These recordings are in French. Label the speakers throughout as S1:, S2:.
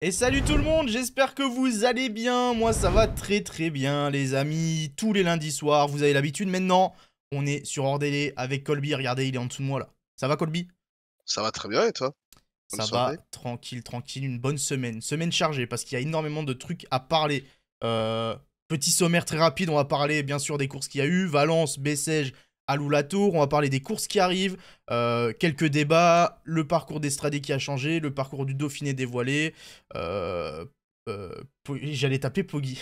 S1: Et salut tout le monde, j'espère que vous allez bien. Moi ça va très très bien les amis. Tous les lundis soirs, vous avez l'habitude maintenant. On est sur hors délai avec Colby, regardez il est en dessous de moi là. Ça va Colby?
S2: Ça va très bien et toi? Bonne
S1: Ça va,
S2: soirée.
S1: tranquille, tranquille, une bonne semaine. Semaine chargée parce qu'il y a énormément de trucs à parler. Euh, Petit sommaire très rapide, on va parler bien sûr des courses qu'il y a eu. Valence, Bessèges, Alou-Latour. On va parler des courses qui arrivent. Quelques débats, le parcours d'Estradé qui a changé, le parcours du Dauphiné dévoilé. Euh, J'allais taper Poggy.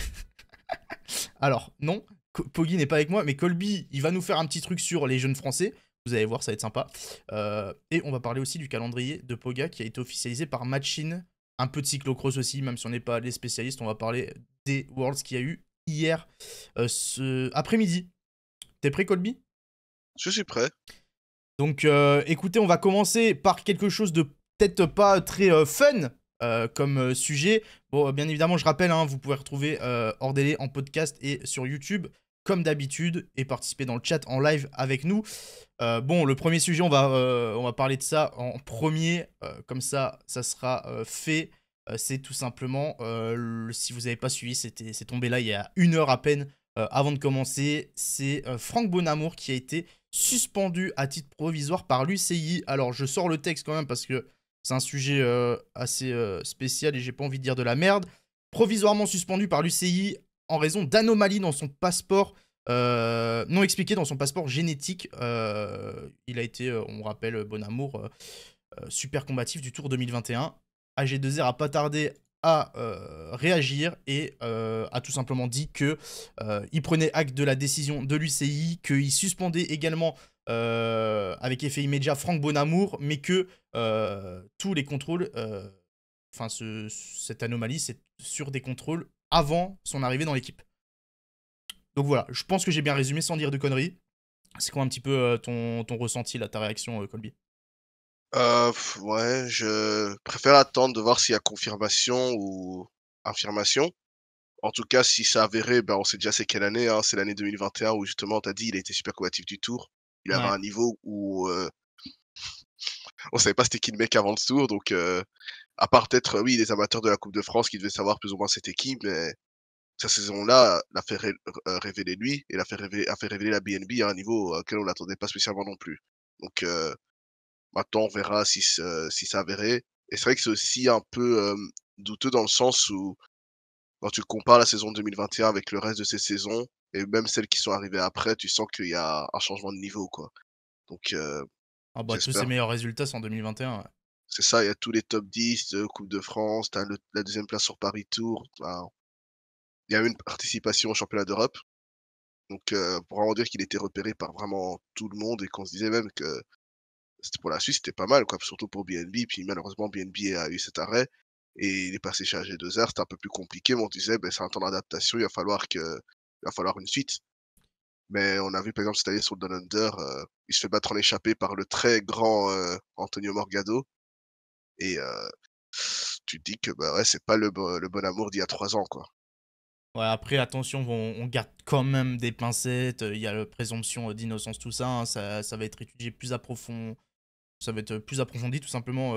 S1: Alors, non, Poggy n'est pas avec moi, mais Colby, il va nous faire un petit truc sur les jeunes français. Vous allez voir, ça va être sympa. Et on va parler aussi du calendrier de Poga qui a été officialisé par Machine. Un peu de cyclocross aussi, même si on n'est pas les spécialistes. On va parler des Worlds qu'il y a eu hier ce après-midi. T'es prêt, Colby?
S2: Je suis prêt.
S1: Donc, écoutez, on va commencer par quelque chose de peut-être pas très fun comme sujet. Bon, bien évidemment, je rappelle, hein, vous pouvez retrouver Hors Délai en podcast et sur YouTube, comme d'habitude, et participer dans le chat en live avec nous. Bon, le premier sujet, on va parler de ça en premier, comme ça sera fait. C'est tout simplement, si vous n'avez pas suivi, c'est tombé là il y a une heure à peine avant de commencer. C'est Franck Bonamour qui a été suspendu à titre provisoire par l'UCI. Alors, je sors le texte quand même parce que c'est un sujet assez spécial et j'ai pas envie de dire de la merde. Provisoirement suspendu par l'UCI en raison d'anomalies dans son passeport non expliqué dans son passeport génétique. Il a été, on rappelle, Bonamour, super combatif du Tour 2021. AG2R a pas tardé à réagir et a tout simplement dit que il prenait acte de la décision de l'UCI, qu'il suspendait également avec effet immédiat Franck Bonamour, mais que tous les contrôles, enfin cette anomalie, c'est sur des contrôles avant son arrivée dans l'équipe. Donc voilà, je pense que j'ai bien résumé sans dire de conneries. C'est quoi un petit peu ton ressenti, là, ta réaction, Colby?
S2: Ouais, je préfère attendre de voir s'il y a confirmation ou infirmation. En tout cas, si c'est avéré, ben, on sait déjà c'est quelle année, hein. C'est l'année 2021 où justement, tu as dit, il a été super combatif du Tour. Il avait
S1: Ouais.
S2: un niveau où, on savait pas c'était qui le mec avant le Tour, donc à part peut-être, oui, les amateurs de la Coupe de France qui devaient savoir plus ou moins c'était qui, mais sa saison-là l'a fait révéler lui et a fait révéler la BNB à un niveau auquel on l'attendait pas spécialement non plus. Donc maintenant, on verra si c'est avéré. Et c'est vrai que c'est aussi un peu douteux dans le sens où, quand tu compares la saison 2021 avec le reste de ces saisons, et même celles qui sont arrivées après, tu sens qu'il y a un changement de niveau, quoi. Donc,
S1: Ah bah, tous ses
S2: j'espère.
S1: meilleurs résultats, c'est en 2021. Ouais.
S2: C'est ça, il y a tous les top 10 de Coupe de France, tu as la deuxième place sur Paris Tour. Enfin, il y a eu une participation au championnat d'Europe. Donc, pour vraiment dire qu'il était repéré par vraiment tout le monde et qu'on se disait même que c'était pour la Suisse, c'était pas mal, quoi, surtout pour BNB. Puis malheureusement, BNB a eu cet arrêt et il est passé chez AG2R. C'était un peu plus compliqué, mais on disait, ben, c'est un temps d'adaptation, il va falloir une suite. Mais on a vu, par exemple, cette année sur le Down Under, il se fait battre en échappée par le très grand Antonio Morgado. Et tu te dis que, bah ouais, c'est pas le bon amour d'il y a 3 ans, quoi.
S1: Ouais, après, attention, on garde quand même des pincettes. Il y a la présomption d'innocence, tout ça, hein, ça va être étudié plus approfondi. Ça va être plus approfondi, tout simplement,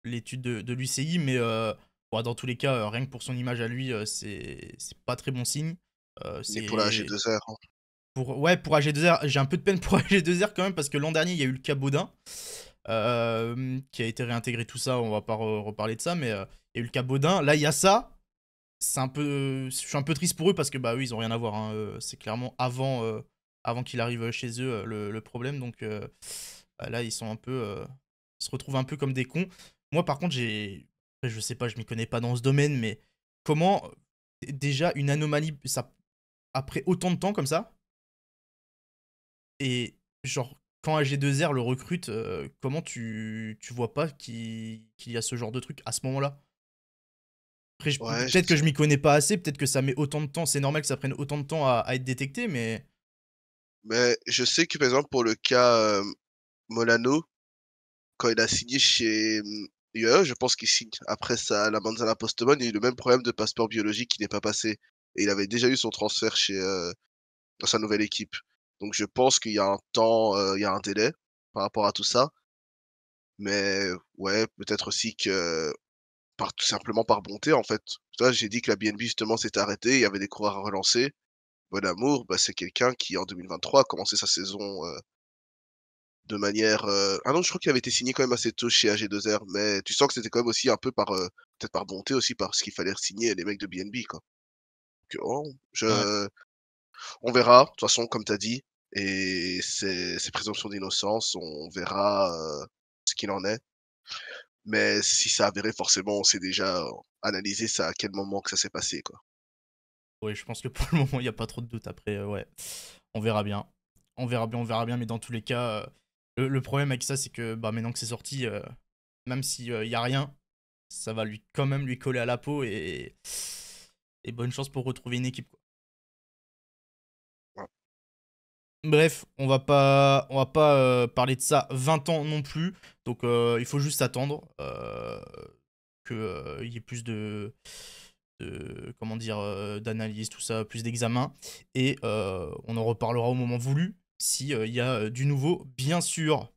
S1: l'étude de l'UCI. Mais bon, dans tous les cas, rien que pour son image à lui, c'est pas très bon signe.
S2: Ni pour la
S1: C'est
S2: AG2R, hein.
S1: Ouais, pour AG2R, j'ai un peu de peine pour AG2R quand même parce que l'an dernier, il y a eu le cas Baudin qui a été réintégré tout ça. On va pas reparler de ça, mais il y a eu le cas Baudin. Là, il y a ça. C'est un peu, je suis un peu triste pour eux parce que bah eux, ils ont rien à voir, hein. C'est clairement avant qu'il arrive chez eux le problème. Donc bah, là, ils sont un peu, ils se retrouvent un peu comme des cons. Moi, par contre, après, je sais pas, je m'y connais pas dans ce domaine, mais comment déjà une anomalie, ça après autant de temps comme ça? Et genre, quand AG2R le recrute, comment tu vois pas qu'il y a ce genre de truc à ce moment-là? Après,
S2: Ouais,
S1: peut-être que je m'y connais pas assez, peut-être que ça met autant de temps, c'est normal que ça prenne autant de temps à être détecté, mais...
S2: mais je sais que, par exemple, pour le cas, Molano, quand il a signé chez, UAE, je pense qu'il signe après la Manzana Postomon, il a eu le même problème de passeport biologique qui n'est pas passé et il avait déjà eu son transfert dans sa nouvelle équipe. Donc je pense qu'il y a un temps, il y a un délai par rapport à tout ça, mais ouais, peut-être aussi que tout simplement par bonté, en fait. Tu vois, j'ai dit que la BNB justement s'était arrêtée, il y avait des coureurs à relancer. Bon Amour, bah, c'est quelqu'un qui en 2023 a commencé sa saison, de manière, ah non, je crois qu'il avait été signé quand même assez tôt chez AG2R, mais tu sens que c'était quand même aussi un peu par, peut-être par bonté aussi, parce qu'il fallait signer les mecs de BNB, quoi. Donc, oh,
S1: Ouais.
S2: on verra, de toute façon, comme tu as dit, et c'est présomption d'innocence, on verra, ce qu'il en est. Mais si c'est avéré, forcément, on sait déjà analyser ça, à quel moment que ça s'est passé, quoi.
S1: Oui, je pense que pour le moment, il n'y a pas trop de doute. Après, ouais, on verra bien. On verra bien, mais dans tous les cas, le problème avec ça, c'est que bah, maintenant que c'est sorti, même s'il n'y a rien, ça va lui quand même lui coller à la peau et bonne chance pour retrouver une équipe, quoi.
S2: Ouais.
S1: Bref, on va pas parler de ça 20 ans non plus. Donc il faut juste attendre qu'il y ait plus comment dire, d'analyse, tout ça, plus d'examen. Et on en reparlera au moment voulu, si il y a du nouveau, bien sûr.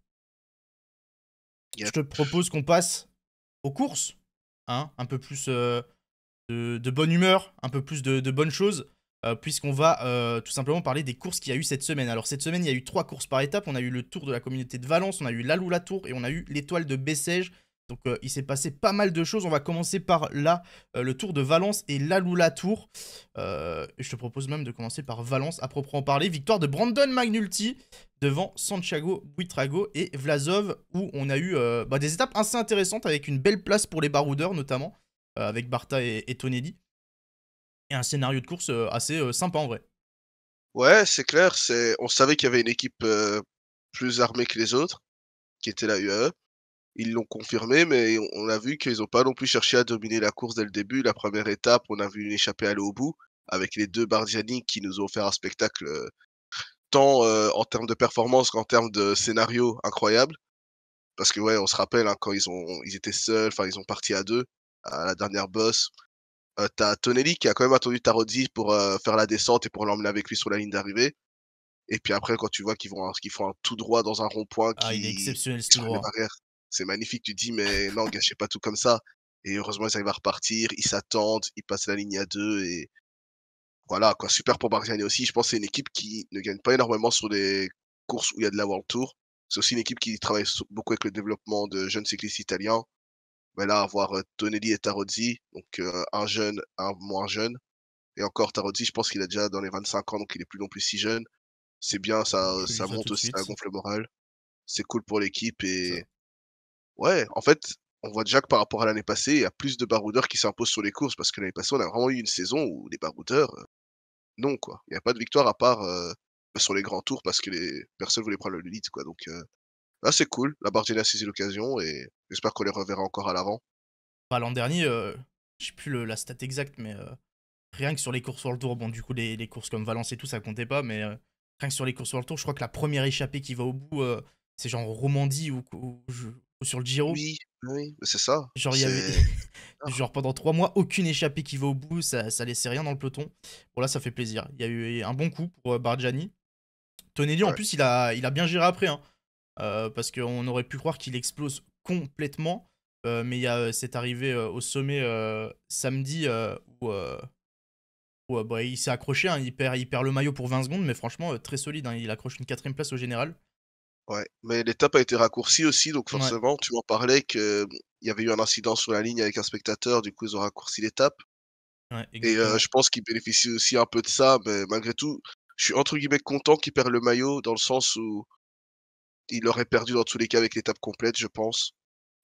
S1: Je
S2: Yep.
S1: te propose qu'on passe aux courses, hein, un peu plus de bonne humeur, un peu plus de bonnes choses, puisqu'on va tout simplement parler des courses qu'il y a eu cette semaine. Alors cette semaine, il y a eu 3 courses par étape. On a eu le Tour de la communauté de Valence, on a eu l'Aloula Tour et on a eu l'étoile de Bessèges. Donc il s'est passé pas mal de choses. On va commencer par là, le Tour de Valence et l'Aloula Tour. Et je te propose même de commencer par Valence à proprement parler. Victoire de Brandon McNulty devant Santiago Buitrago et Vlasov, où on a eu bah, des étapes assez intéressantes avec une belle place pour les baroudeurs notamment, avec Barta et Tonelli. Et un scénario de course assez sympa en vrai.
S2: Ouais, c'est clair, on savait qu'il y avait une équipe, plus armée que les autres, qui était la UAE. Ils l'ont confirmé, mais on a vu qu'ils ont pas non plus cherché à dominer la course dès le début. La première étape, on a vu une échappée aller au bout, avec les 2 Bardiani qui nous ont offert un spectacle, tant, en termes de performance qu'en termes de scénario incroyable. Parce que ouais, on se rappelle, hein, quand ils étaient seuls, enfin ils ont parti à 2 à la dernière bosse. Tu Tonelli qui a quand même attendu Tarozzi pour, faire la descente et pour l'emmener avec lui sur la ligne d'arrivée. Et puis après, quand tu vois qu'ils font un tout droit dans un rond-point
S1: Ah, il est exceptionnel ce tout
S2: sur les
S1: droit.
S2: barrières, c'est magnifique. Tu te dis: «Mais non, gâchez pas tout comme ça», et heureusement, ils arrivent à repartir, ils s'attendent, ils passent la ligne à 2 et voilà quoi. Super pour Barziani aussi. Je pense que c'est une équipe qui ne gagne pas énormément sur des courses où il y a de la World Tour. C'est aussi une équipe qui travaille beaucoup avec le développement de jeunes cyclistes italiens. Mais là, avoir, Tonelli et Tarozzi, donc un jeune, un moins jeune, et encore Tarozzi, je pense qu'il a déjà dans les 25 ans, donc il est plus non plus si jeune. C'est bien,
S1: Je te dis
S2: ça
S1: ça tout
S2: monte
S1: de
S2: aussi, ça
S1: suite.
S2: gonfle le moral. C'est cool pour l'équipe
S1: Ça.
S2: et ouais, en fait, on voit déjà que par rapport à l'année passée, il y a plus de baroudeurs qui s'imposent sur les courses parce que l'année passée, on a vraiment eu une saison où les baroudeurs, non quoi. Il y a pas de victoire à part, sur les grands tours parce que les personne voulait prendre le lead quoi, donc là c'est cool. La Bardiani a saisi l'occasion et j'espère qu'on les reverra encore à l'avant.
S1: Bah, l'an dernier, je sais plus la stat exacte, mais rien que sur les courses sur le tour, bon, du coup, les courses comme Valence et tout, ça comptait pas, mais rien que sur les courses sur le tour, je crois que la première échappée qui va au bout, c'est genre Romandie ou sur le Giro.
S2: Oui, oui, c'est ça,
S1: Genre, il y avait.
S2: c'est ah,
S1: Genre, pendant 3 mois, aucune échappée qui va au bout, ça laissait rien dans le peloton. Bon, là, ça fait plaisir. Il y a eu un bon coup pour Bargiani. Tonelli, en
S2: ouais,
S1: plus, il a bien géré après, hein. Parce qu'on aurait pu croire qu'il explose complètement. Mais il y a cette arrivée au sommet samedi où bah, il s'est accroché, hein, il perd le maillot pour 20 secondes, mais franchement, très solide, hein, il accroche une 4ème place au général.
S2: ouais, mais l'étape a été raccourcie aussi, donc
S1: Ouais,
S2: forcément, tu m'en parlais que, il y avait eu un incident sur la ligne avec un spectateur, du coup, ils ont raccourci l'étape.
S1: ouais,
S2: Et
S1: exactement.
S2: je pense qu'il bénéficie aussi un peu de ça, mais malgré tout, je suis entre guillemets «content» qu'il perd le maillot dans le sens où il aurait perdu dans tous les cas avec l'étape complète, je pense.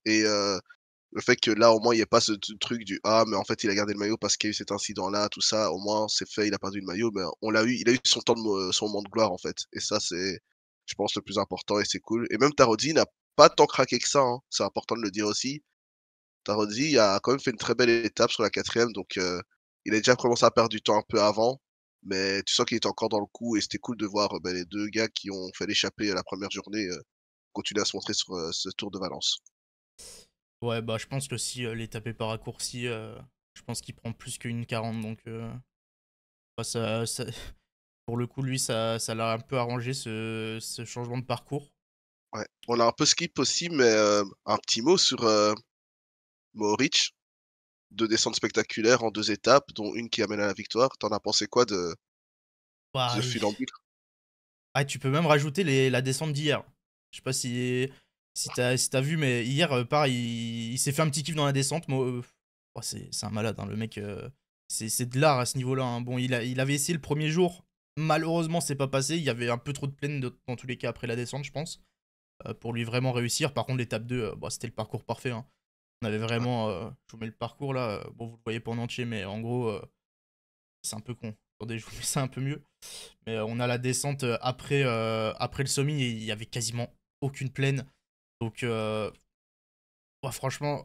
S2: Et le fait que là, au moins, il y ait pas ce truc du: «Ah, mais en fait, il a gardé le maillot parce qu'il y a eu cet incident-là», tout ça, au moins, c'est fait, il a perdu le maillot, mais il a eu son temps de son moment de gloire, en fait. Et ça, c'est, je pense, le plus important et c'est cool. Et même Tarozzi n'a pas tant craqué que ça, hein, c'est important de le dire aussi. Tarozzi a quand même fait une très belle étape sur la 4e, donc il a déjà commencé à perdre du temps un peu avant, mais tu sens qu'il était encore dans le coup et c'était cool de voir, bah, les 2 gars qui ont fait l'échappée à la première journée, continuer à se montrer sur, ce Tour de Valence.
S1: Ouais, bah, je pense que si l'étape est pas raccourcie, je pense qu'il prend plus qu'une 40, donc bah, pour le coup, lui, ça l'a un peu arrangé ce changement de parcours.
S2: Ouais. On a un peu skip aussi, mais un petit mot sur, Mohoric. 2 descentes spectaculaires en 2 étapes, dont une qui amène à la victoire. T'en as pensé quoi de
S1: Bah,
S2: The Funambule?
S1: tu peux même rajouter la descente d'hier. Je sais pas si t'as vu, mais hier, pareil, il s'est fait un petit kiff dans la descente. Moi, c'est un malade, hein, le mec. C'est de l'art à ce niveau-là, hein. Bon, il avait essayé le premier jour. Malheureusement, c'est pas passé. Il y avait un peu trop de plaine dans tous les cas après la descente, je pense, pour lui vraiment réussir. Par contre, l'étape 2, bah, c'était le parcours parfait, hein. On avait
S2: Ouais,
S1: vraiment. Je vous mets le parcours là. Bon, vous le voyez pas en entier, mais en gros, c'est un peu con. Attendez, je vous mets ça un peu mieux. Mais on a la descente après le sommet et il y avait quasiment aucune plaine. Donc, ouais, franchement,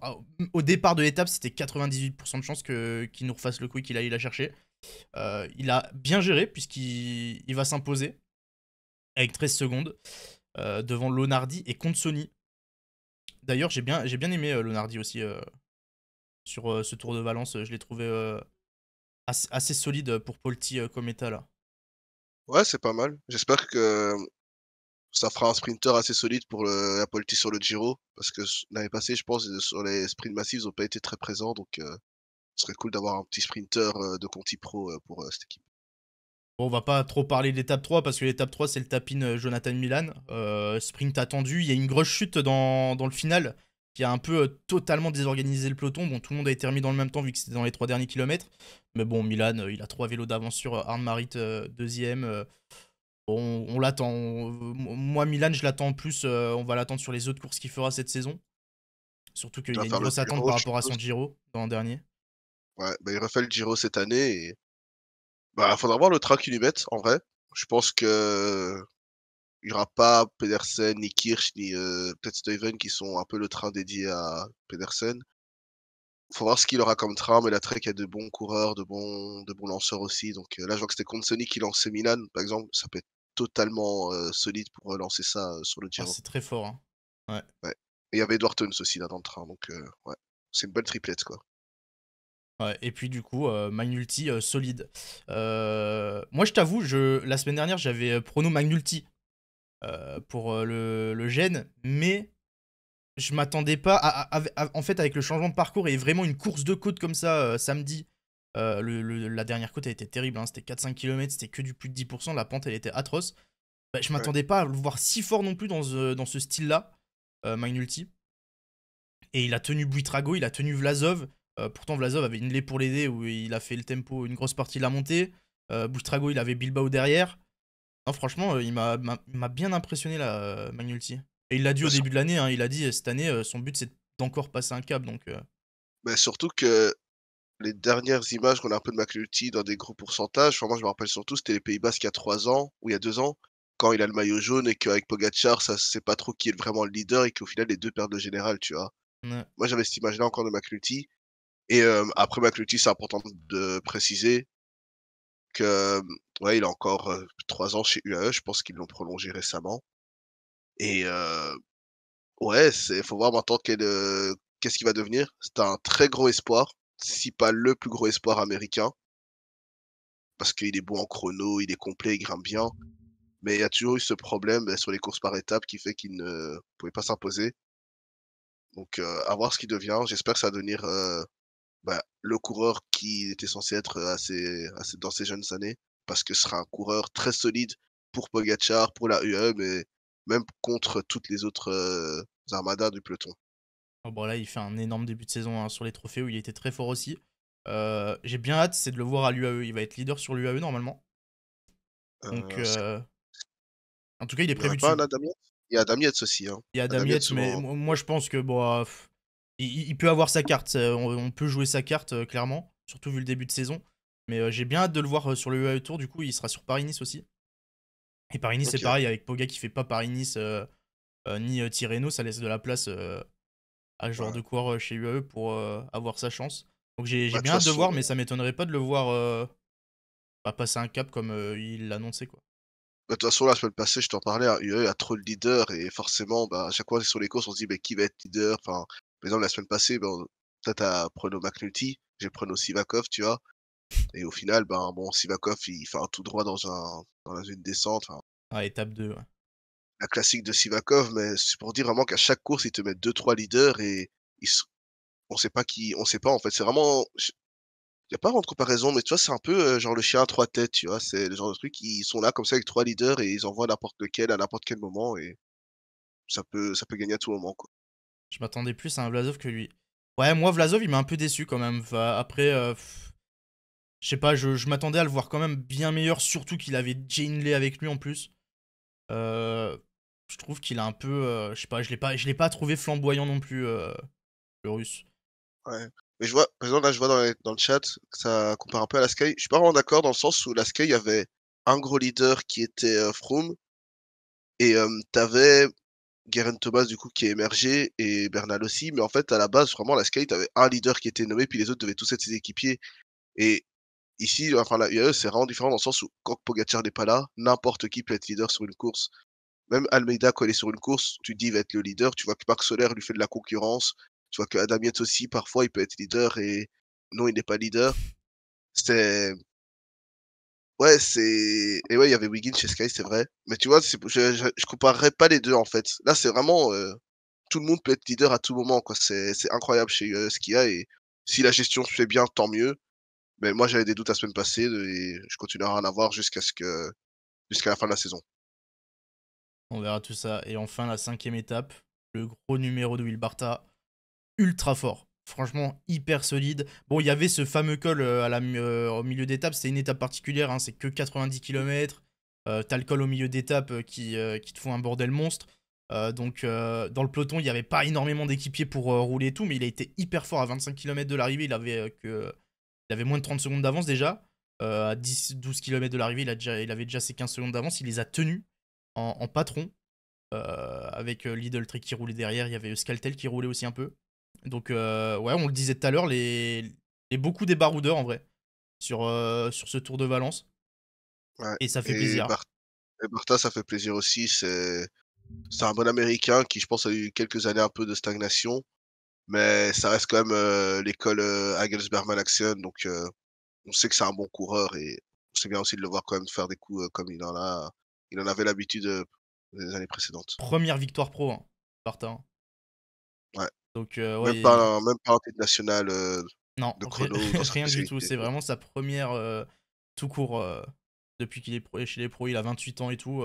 S1: au départ de l'étape, c'était 98% de chance qu'il nous refasse le coup et qu'il aille la chercher. Il a bien géré puisqu'il va s'imposer avec 13 secondes devant Lonardi et Consoni. D'ailleurs, j'ai bien aimé Lonardi aussi sur ce Tour de Valence. Je l'ai trouvé assez solide pour Polti comme état là.
S2: ouais, c'est pas mal. J'espère que ça fera un sprinter assez solide pour la Polti sur le Giro, parce que l'année passée, je pense, sur les sprints massifs, ils ont pas été très présents, donc ce serait cool d'avoir un petit sprinter de Conti Pro pour cette équipe.
S1: Bon, on va pas trop parler de l'étape 3 parce que l'étape 3 c'est le tapin Jonathan Milan. Sprint attendu, il y a une grosse chute dans le final qui a un peu totalement désorganisé le peloton. Bon, tout le monde a été remis dans le même temps vu que c'était dans les 3 derniers kilomètres. Mais bon, Milan, il a 3 vélos d'avance sur Arne Marit, deuxième. Bon, on l'attend. Moi, Milan, je l'attends en plus. On va l'attendre sur les autres courses qu'il fera cette saison. Surtout qu'il
S2: Il
S1: y
S2: va
S1: a une
S2: faire le
S1: grosse attente
S2: Giro,
S1: par
S2: je
S1: rapport à
S2: suppose.
S1: son Giro dans le dernier.
S2: Ouais, bah, il refait le Giro cette année et bah, faudra voir le train qu'ils lui mettent, en vrai. Je pense que il y aura pas Pedersen, ni Kirch, ni peut-être Stuyven qui sont un peu le train dédié à Pedersen. Faut voir ce qu'il aura comme train, mais la Trek a de bons coureurs, de bons lanceurs aussi. Donc là, je vois que c'était Consoni qui lançait Milan, par exemple. Ça peut être totalement solide pour lancer ça sur le
S1: Ah,
S2: Giro.
S1: c'est très fort, hein. Ouais.
S2: Ouais. Et il y avait Edward Theuns aussi là dans le train, donc ouais. C'est une belle triplette, quoi.
S1: Ouais, et puis du coup, Magnulti solide. Moi, je t'avoue, la semaine dernière, j'avais prono Magnulti pour le gène, mais je m'attendais pas en fait, avec le changement de parcours et vraiment une course de côte comme ça samedi. La dernière côte, elle était terrible, hein, c'était 4-5 km, c'était que du plus de 10%, la pente, elle était atroce. Bah, je
S2: Ouais.
S1: m'attendais pas à le voir si fort non plus dans ce style-là, Magnulti. Et il a tenu Buitrago, il a tenu Vlasov. Pourtant, Vlasov avait une lait pour l'aider où il a fait le tempo une grosse partie de la montée. Buitrago, il avait Bilbao derrière. Non, franchement, il m'a bien impressionné là, Magnulti. Et il l'a dit
S2: Bah,
S1: au début de l'année, hein, il a dit cette année, son but c'est d'encore passer un cap. Donc,
S2: surtout que les dernières images qu'on a un peu de McNulty dans des gros pourcentages, enfin moi je me rappelle surtout, c'était les Pays Basques il y a 3 ans ou il y a 2 ans, quand il a le maillot jaune et qu'avec Pogacar, ça sait pas trop qui est vraiment le leader et qu'au final les 2 perdent le général, tu vois?
S1: ouais.
S2: Moi j'avais cette image-là encore de McNulty et après McNulty, c'est important de préciser que, ouais, il a encore, 3 ans chez UAE, je pense qu'ils l'ont prolongé récemment et ouais, faut voir maintenant qu'est-ce qu'il va devenir. C'est un très gros espoir, si pas le plus gros espoir américain. Parce qu'il est bon en chrono, il est complet, il grimpe bien. Mais il y a toujours eu ce problème, sur les courses par étapes qui fait qu'il ne pouvait pas s'imposer. Donc, à voir ce qu'il devient. J'espère que ça va devenir, bah, le coureur qui était censé être, dans ses jeunes années. Parce que ce sera un coureur très solide pour Pogacar, pour la UAE, mais même contre toutes les autres, armadas du peloton.
S1: Oh, bon, là, il fait un énorme début de saison hein, sur les trophées où il était très fort aussi. J'ai bien hâte, c'est de le voir à l'UAE. Il va être leader sur l'UAE normalement. Donc,
S2: C'est
S1: en tout cas, il est
S2: Il y aurait
S1: prévu
S2: pas un
S1: dessus.
S2: Adam Yates? Il y a Adam Yates aussi, hein.
S1: Il y a
S2: Adam
S1: Adam
S2: Yates
S1: mais
S2: souvent
S1: moi je pense que bon, il peut avoir sa carte. On peut jouer sa carte clairement, surtout vu le début de saison. Mais j'ai bien hâte de le voir sur le UAE Tour. Du coup, il sera sur Paris-Nice aussi. Et Paris-Nice, c'est
S2: OK.
S1: pareil avec Poga qui fait pas Paris-Nice ni Tirreno. Ça laisse de la place à ce genre
S2: Ouais.
S1: de coureur chez UAE pour avoir sa chance. Donc j'ai
S2: Bah, de toute
S1: bien hâte de
S2: façon
S1: voir, mais ça m'étonnerait pas de le voir passer un cap comme il l'annonçait quoi.
S2: Bah, de toute façon, la semaine passée, je t'en parlais, hein, UAE a trop de leaders et forcément, bah, à chaque fois sur les courses, on se dit: «Beh, qui va être leader?» Enfin, par exemple, la semaine passée, ben, toi, tu as Preno McNulty, j'ai Preno Sivakov, tu vois? Et au final, ben, bon, Sivakov, il fait un tout droit dans une descente, enfin,
S1: Ah, étape 2. Ouais.
S2: la classique de Sivakov, mais c'est pour dire vraiment qu'à chaque course, ils te mettent deux trois leaders et ils s on sait pas en fait. C'est vraiment il y a pas vraiment de comparaison, mais tu vois, c'est un peu, genre le chien à 3 têtes, tu vois? C'est le genre de truc, ils sont là comme ça avec 3 leaders et ils envoient n'importe lequel à n'importe quel moment et ça peut gagner à tout moment, quoi.
S1: Je m'attendais plus à un Vlasov que lui. Ouais, moi, Vlasov, il m'a un peu déçu quand même. Enfin, après, je sais pas, je m'attendais à le voir quand même bien meilleur, surtout qu'il avait Jane Lee avec lui en plus. Euh, je trouve qu'il a un peu. Je sais pas, je l'ai pas trouvé flamboyant non plus, le russe.
S2: Ouais. Mais je vois par exemple, là, je vois dans le chat que ça compare un peu à la Sky. Je suis pas vraiment d'accord dans le sens où la Sky, il y avait un gros leader qui était, Froome et tu avais Geraint Thomas du coup qui est émergé et Bernal aussi. Mais en fait, à la base, vraiment, la Sky, tu avais un leader qui était nommé, puis les autres devaient tous être ses équipiers et ici, enfin, la UAE, c'est vraiment différent dans le sens où quand Pogacar n'est pas là, n'importe qui peut être leader sur une course. Même Almeida, quand il est sur une course, tu te dis il va être le leader. Tu vois que Marc Soler lui fait de la concurrence. Tu vois que Adam Yates aussi, parfois, il peut être leader et non, il n'est pas leader. C'est ouais, c'est et ouais, il y avait Wiggins chez Sky, c'est vrai. Mais tu vois, je comparerais pas les 2 en fait. Là, c'est vraiment, tout le monde peut être leader à tout moment, quoi. C'est incroyable chez, ce qu'il y a et si la gestion se fait bien, tant mieux. Mais moi, j'avais des doutes la semaine passée et je continuerai à en avoir jusqu'à la fin de la saison.
S1: On verra tout ça. Et enfin, la cinquième étape, le gros numéro de Will Barta, ultra fort. Franchement, hyper solide. Bon, il y avait ce fameux col au milieu d'étape. C'était une étape particulière, hein, c'est que 90 km. T'as le col au milieu d'étape qui te font un bordel monstre. Donc, dans le peloton, il n'y avait pas énormément d'équipiers pour rouler et tout, mais il a été hyper fort à 25 km de l'arrivée. Il avait moins de 30 secondes d'avance déjà. À 10-12 km de l'arrivée, il avait déjà ses 15 secondes d'avance. Il les a tenus en patron. Avec Lidl Trek qui roulait derrière, il y avait Euskaltel qui roulait aussi un peu. Donc ouais, on le disait tout à l'heure, beaucoup des baroudeurs en vrai sur ce Tour de Valence.
S2: Ouais
S1: Et ça fait
S2: et
S1: plaisir.
S2: Bar et Barta, ça fait plaisir aussi. C'est un bon américain qui, je pense, a eu quelques années un peu de stagnation, mais ça reste quand même, l'école, Agelsberg-Malaxian donc on sait que c'est un bon coureur et c'est bien aussi de le voir quand même faire des coups, comme il en avait l'habitude, les années précédentes.
S1: Première victoire pro, hein, Sparta.
S2: Ouais,
S1: Donc ouais,
S2: même pas un titre national,
S1: non,
S2: de chrono ou dans sa
S1: rien du tout.
S2: spécialité,
S1: C'est
S2: tu vois?
S1: vraiment sa première tout court depuis qu'il est chez les pros. Il a 28 ans et tout.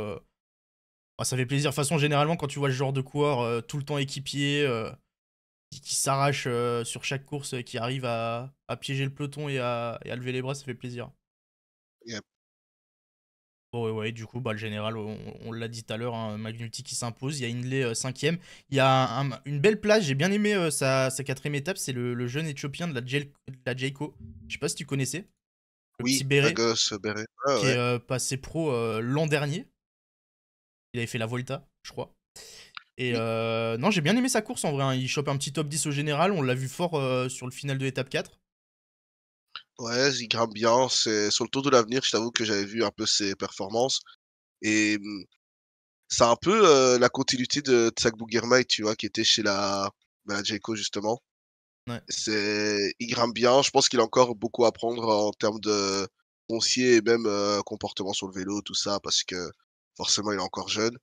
S1: Ah, ça fait plaisir. De toute façon, généralement, quand tu vois le genre de coureur tout le temps équipier, qui s'arrache sur chaque course, qui arrive à piéger le peloton et à lever les bras, ça fait plaisir.
S2: Yep.
S1: Bon, ouais, ouais, du coup, bah, le général, on l'a dit tout à l'heure, hein, Magnuti qui s'impose. Il y a Hindley cinquième. Il y a une belle place, j'ai bien aimé sa quatrième étape, c'est le jeune Éthiopien de la Jayco. Je sais pas si tu connaissais, le petit
S2: Oui,
S1: béret,
S2: Lagos, Beret. Ouais,
S1: qui est
S2: ouais.
S1: passé pro l'an dernier. Il avait fait la Volta, je crois. Et
S2: Oui.
S1: non, j'ai bien aimé sa course en vrai, hein. Il chope un petit top 10 au général, on l'a vu fort sur le final de l'étape 4.
S2: Ouais, il grimpe bien. C'est sur le Tour de l'Avenir, je t'avoue que j'avais vu un peu ses performances et c'est un peu, la continuité de Tsak Bouguermaï, tu vois? Qui était chez la Jayco justement.
S1: Ouais,
S2: Il grimpe bien, je pense qu'il a encore beaucoup à apprendre en termes de foncier et même, comportement sur le vélo, tout ça, parce que forcément il est encore jeune.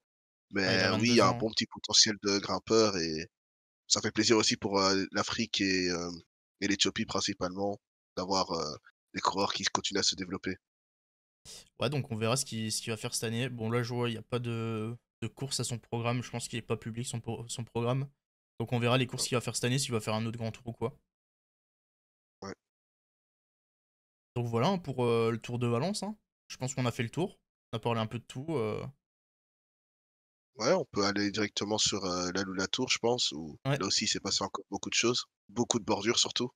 S1: ouais, il a
S2: Mais oui, il y
S1: 22
S2: a un
S1: ans.
S2: bon petit potentiel de grimpeur et ça fait plaisir aussi pour, l'Afrique et l'Éthiopie principalement d'avoir, des coureurs qui continuent à se développer.
S1: Ouais, donc on verra ce qu'il va faire cette année. Bon, là, je vois, il n'y a pas de course à son programme. Je pense qu'il n'est pas public son programme. Donc on verra les courses qu'il va faire cette année, s'il va faire un autre grand tour ou quoi.
S2: Ouais.
S1: Donc voilà hein, pour le Tour de Valence, hein. Je pense qu'on a fait le tour. On a parlé un peu de tout.
S2: Ouais, on peut aller directement sur, la Lula Tour, je pense, où
S1: Ouais.
S2: là aussi il s'est passé encore beaucoup de choses, beaucoup de bordures surtout.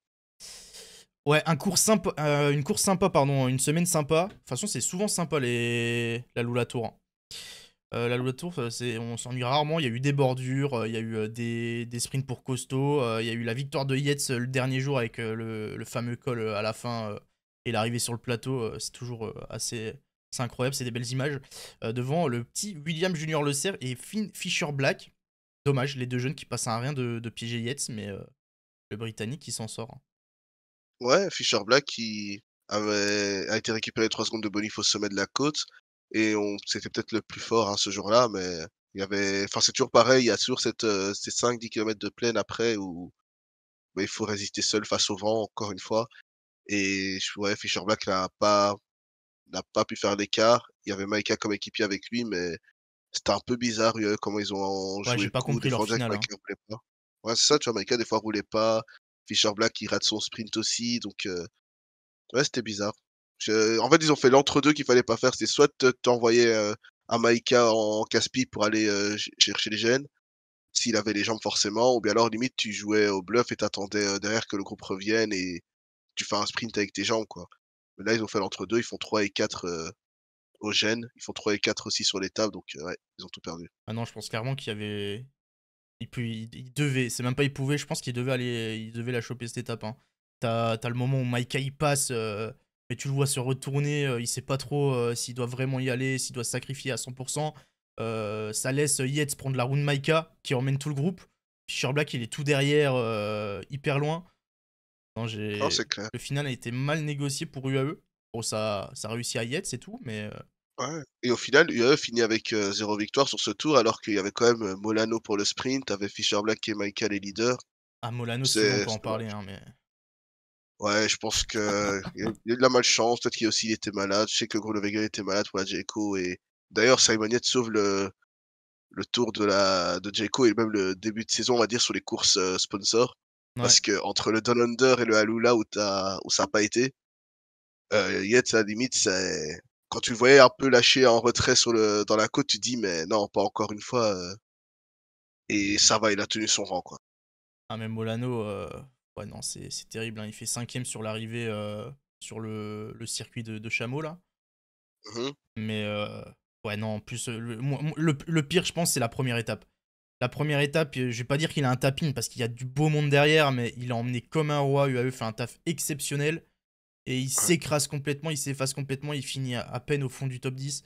S1: Ouais, une course sympa, pardon, une semaine sympa. De toute façon, c'est souvent sympa la Lula Tour, hein. La Lula Tour, on s'ennuie rarement. Il y a eu des bordures, il y a eu des sprints pour costaud, il y a eu la victoire de Yates le dernier jour avec le fameux col à la fin et l'arrivée sur le plateau. C'est toujours c'est incroyable, c'est des belles images. Devant le petit William Junior Le Cerf et Finn Fisher Black. Dommage, les deux jeunes qui passent à rien de piéger Yates, mais le Britannique qui s'en sort, hein.
S2: Ouais, Fischer Black qui a été récupéré 3 secondes de bonif au sommet de la côte et on c'était peut-être le plus fort, hein, ce jour-là, mais il y avait enfin, c'est toujours pareil, il y a toujours ces 5-10 kilomètres de plaine après où bah, il faut résister seul face au vent, encore une fois. Et ouais, Fischer Black n'a pas pu faire l'écart. Il y avait Maïka comme équipier avec lui, mais c'était un peu bizarre, comment ils ont
S1: Ouais,
S2: joué
S1: j'ai
S2: le
S1: pas
S2: coup. Des
S1: compris leur
S2: fois, on dirait que
S1: finale, hein.
S2: Maïka roulait pas. Ouais, c'est ça, tu vois, Maïka, des fois, roulait pas. Fischer Black, il rate son sprint aussi, donc ouais, c'était bizarre. En fait, ils ont fait l'entre-deux qu'il fallait pas faire. C'est soit t'envoyer, un Maïka en casse-pipe pour aller, chercher les gènes, s'il avait les jambes forcément, ou bien alors limite tu jouais au bluff et t'attendais, derrière que le groupe revienne et tu fais un sprint avec tes jambes, quoi. Mais là, ils ont fait l'entre-deux, ils font 3 et 4 au gène, ils font 3 et 4 aussi sur l'étape, donc ouais, ils ont tout perdu.
S1: Ah non, je pense clairement qu'il y avait. Il devait, c'est même pas il pouvait, je pense qu'il devait aller. Il devait la choper cette étape, hein. T'as le moment où Maïka il passe, mais tu le vois se retourner, il sait pas trop s'il doit vraiment y aller, s'il doit se sacrifier à 100%. Ça laisse Yates prendre la roue de Maïka qui emmène tout le groupe. Fischer Black il est tout derrière, hyper loin. Non,
S2: Non, c'est clair.
S1: le final a été mal négocié pour UAE. Bon, ça réussit à Yates et tout, mais
S2: Ouais et au final, UAE finit avec, 0 victoire sur ce tour alors qu'il y avait quand même, Molano pour le sprint, tu avais Fischer Black et Maïka les leaders.
S1: à Molano, si tu veux, on peut en
S2: C'est
S1: parler, hein, mais.
S2: Ouais, je pense que il y a eu de la malchance, peut-être qu'il aussi il était malade. Je sais que Groenewegen était malade pour la Jayco et d'ailleurs Simon Yates sauve le tour de Jayco et même le début de saison, on va dire, sur les courses, sponsors.
S1: Ouais.
S2: Parce que entre le Down Under et le Alula où ça a pas été, Yates à la limite, c'est quand tu le voyais un peu lâché en retrait dans la côte, tu dis: «Mais non, pas encore une fois», et ça va, il a tenu son rang, quoi.
S1: Ah, mais Molano, ouais, non, c'est terrible, hein. Il fait cinquième sur l'arrivée sur le circuit de Chameau, là.
S2: Mmh mh.
S1: Mais ouais, non, en plus, le pire, je pense, c'est la première étape. La première étape, je vais pas dire qu'il a un tapping parce qu'il y a du beau monde derrière, mais il a emmené comme un roi. UAE fait un taf exceptionnel et il
S2: Ouais.
S1: s'écrase complètement, il s'efface complètement, il finit à peine au fond du top 10.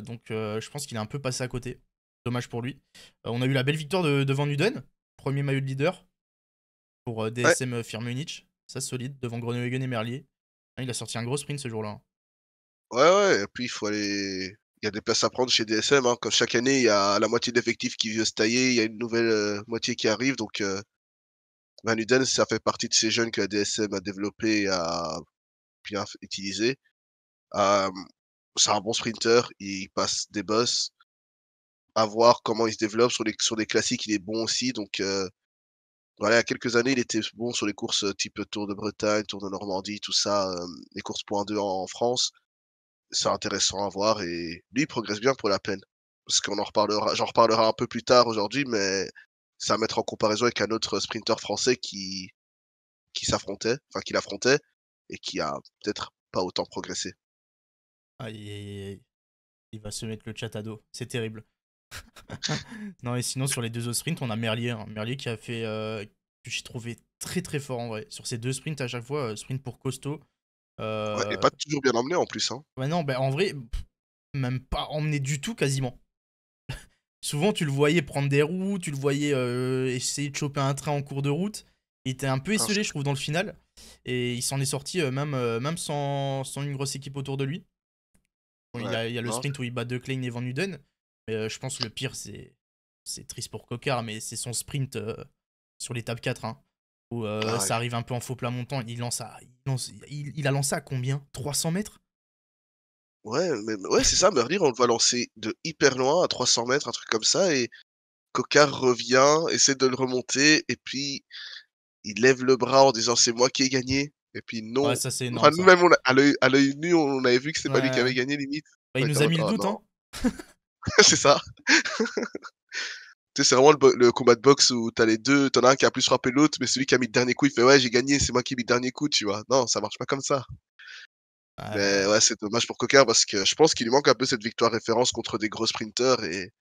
S1: Donc je pense qu'il est un peu passé à côté. Dommage pour lui. On a eu la belle victoire de Van Uden, premier maillot de leader pour
S2: Ouais,
S1: DSM Firmenich. Ça, solide, devant Groenewegen et Merlier. Hein, il a sorti un gros sprint ce jour-là, hein.
S2: ouais, ouais et puis il y a des places à prendre chez DSM, hein. Comme chaque année, il y a la moitié de l'effectif qui veut se tailler, il y a une nouvelle, moitié qui arrive donc Van Uden, ça fait partie de ces jeunes que la DSM a développé et a bien utilisé. Hem, c'est un bon sprinter, il passe des bosses. À voir comment il se développe sur des classiques, il est bon aussi donc voilà, il y a quelques années, il était bon sur les courses, type Tour de Bretagne, Tour de Normandie, tout ça, les courses point 2 en France. C'est intéressant à voir et lui, il progresse bien pour la peine. Parce qu'on en reparlera j'en reparlerai un peu plus tard aujourd'hui, mais c'est à mettre en comparaison avec un autre sprinter français qui l'affrontait et qui a peut-être pas autant progressé.
S1: Aïe, aïe, aïe, aïe. Il va se mettre le chat à dos. C'est terrible. Non, et sinon, sur les deux autres sprints, on a Merlier, hein. Merlier qui a fait. Que j'ai trouvé très très fort en vrai. Sur ces deux sprints, à chaque fois, sprint pour costaud.
S2: Ouais et
S1: Euh,
S2: pas toujours bien emmené en plus, hein.
S1: Ouais, non, bah en vrai, même pas emmené du tout quasiment. Souvent, tu le voyais prendre des roues, tu le voyais essayer de choper un train en cours de route. Il était un peu
S2: Non, c'est
S1: esselé, je trouve, dans le final. Et il s'en est sorti même sans une grosse équipe autour de lui. Bon,
S2: ouais,
S1: il y a le
S2: non,
S1: sprint où il bat De Klein et Van Uden. Mais je pense que le pire, c'est triste pour Cocard, mais c'est son sprint sur l'étape 4, hein, où
S2: ah ouais.
S1: ça arrive un peu en faux plat montant. Il a lancé à combien? 300 mètres?
S2: Ouais, mais ouais, c'est ça, Merlier, on le voit lancer de hyper loin, à 300 mètres, un truc comme ça et Cocard revient, essaie de le remonter et puis il lève le bras en disant: «C'est moi qui ai gagné» et puis
S1: Ouais,
S2: non.
S1: ça c'est
S2: Enfin,
S1: énorme ça.
S2: nous-mêmes, on a à l'œil nu, on avait vu que c'était pas lui qui
S1: Ouais.
S2: avait gagné limite.
S1: Bah,
S2: On
S1: il
S2: était
S1: nous
S2: en
S1: a
S2: mode:
S1: mis le
S2: «Oh
S1: doute,
S2: non».
S1: hein.
S2: C'est ça. Tu sais, c'est vraiment le combat de boxe où tu as un qui a plus frappé l'autre, mais celui qui a mis le dernier coup, il fait: «Ouais, j'ai gagné, c'est moi qui ai mis le dernier coup», tu vois? Non, ça marche pas comme ça. Mais
S1: Ouais.
S2: ouais, c'est dommage pour Cocard parce que je pense qu'il lui manque un peu cette victoire référence contre des gros sprinters et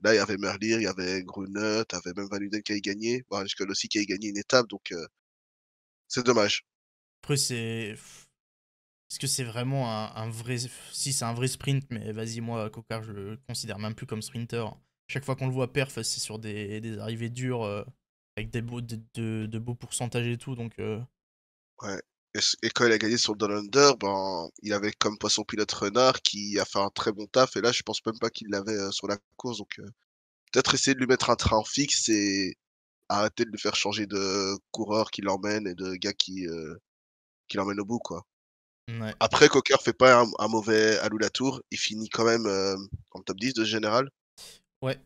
S2: là, il y avait Merlier, il y avait Gruner, tu avais même Van Huden qui avait gagné, bah, Riskel aussi qui avait gagné une étape donc c'est dommage.
S1: Après, c'est. Est-ce que c'est vraiment un vrai. Si, c'est un vrai sprint, mais vas-y, moi, Cocard, je le considère même plus comme sprinter. Chaque fois qu'on le voit perf, c'est sur des arrivées dures, avec de beaux pourcentages et tout, donc.
S2: Ouais et quand il a gagné sur le Down Under, ben, il avait comme poisson pilote Renard qui a fait un très bon taf et là, je pense même pas qu'il l'avait, sur la course donc peut-être essayer de lui mettre un train fixe et arrêter de le faire changer de coureur qui l'emmène et de gars qui l'emmène au bout, quoi.
S1: Ouais.
S2: Après, Cocker fait pas un mauvais Alou-Latour, il finit quand même, en top 10 de ce général,
S1: Ouais.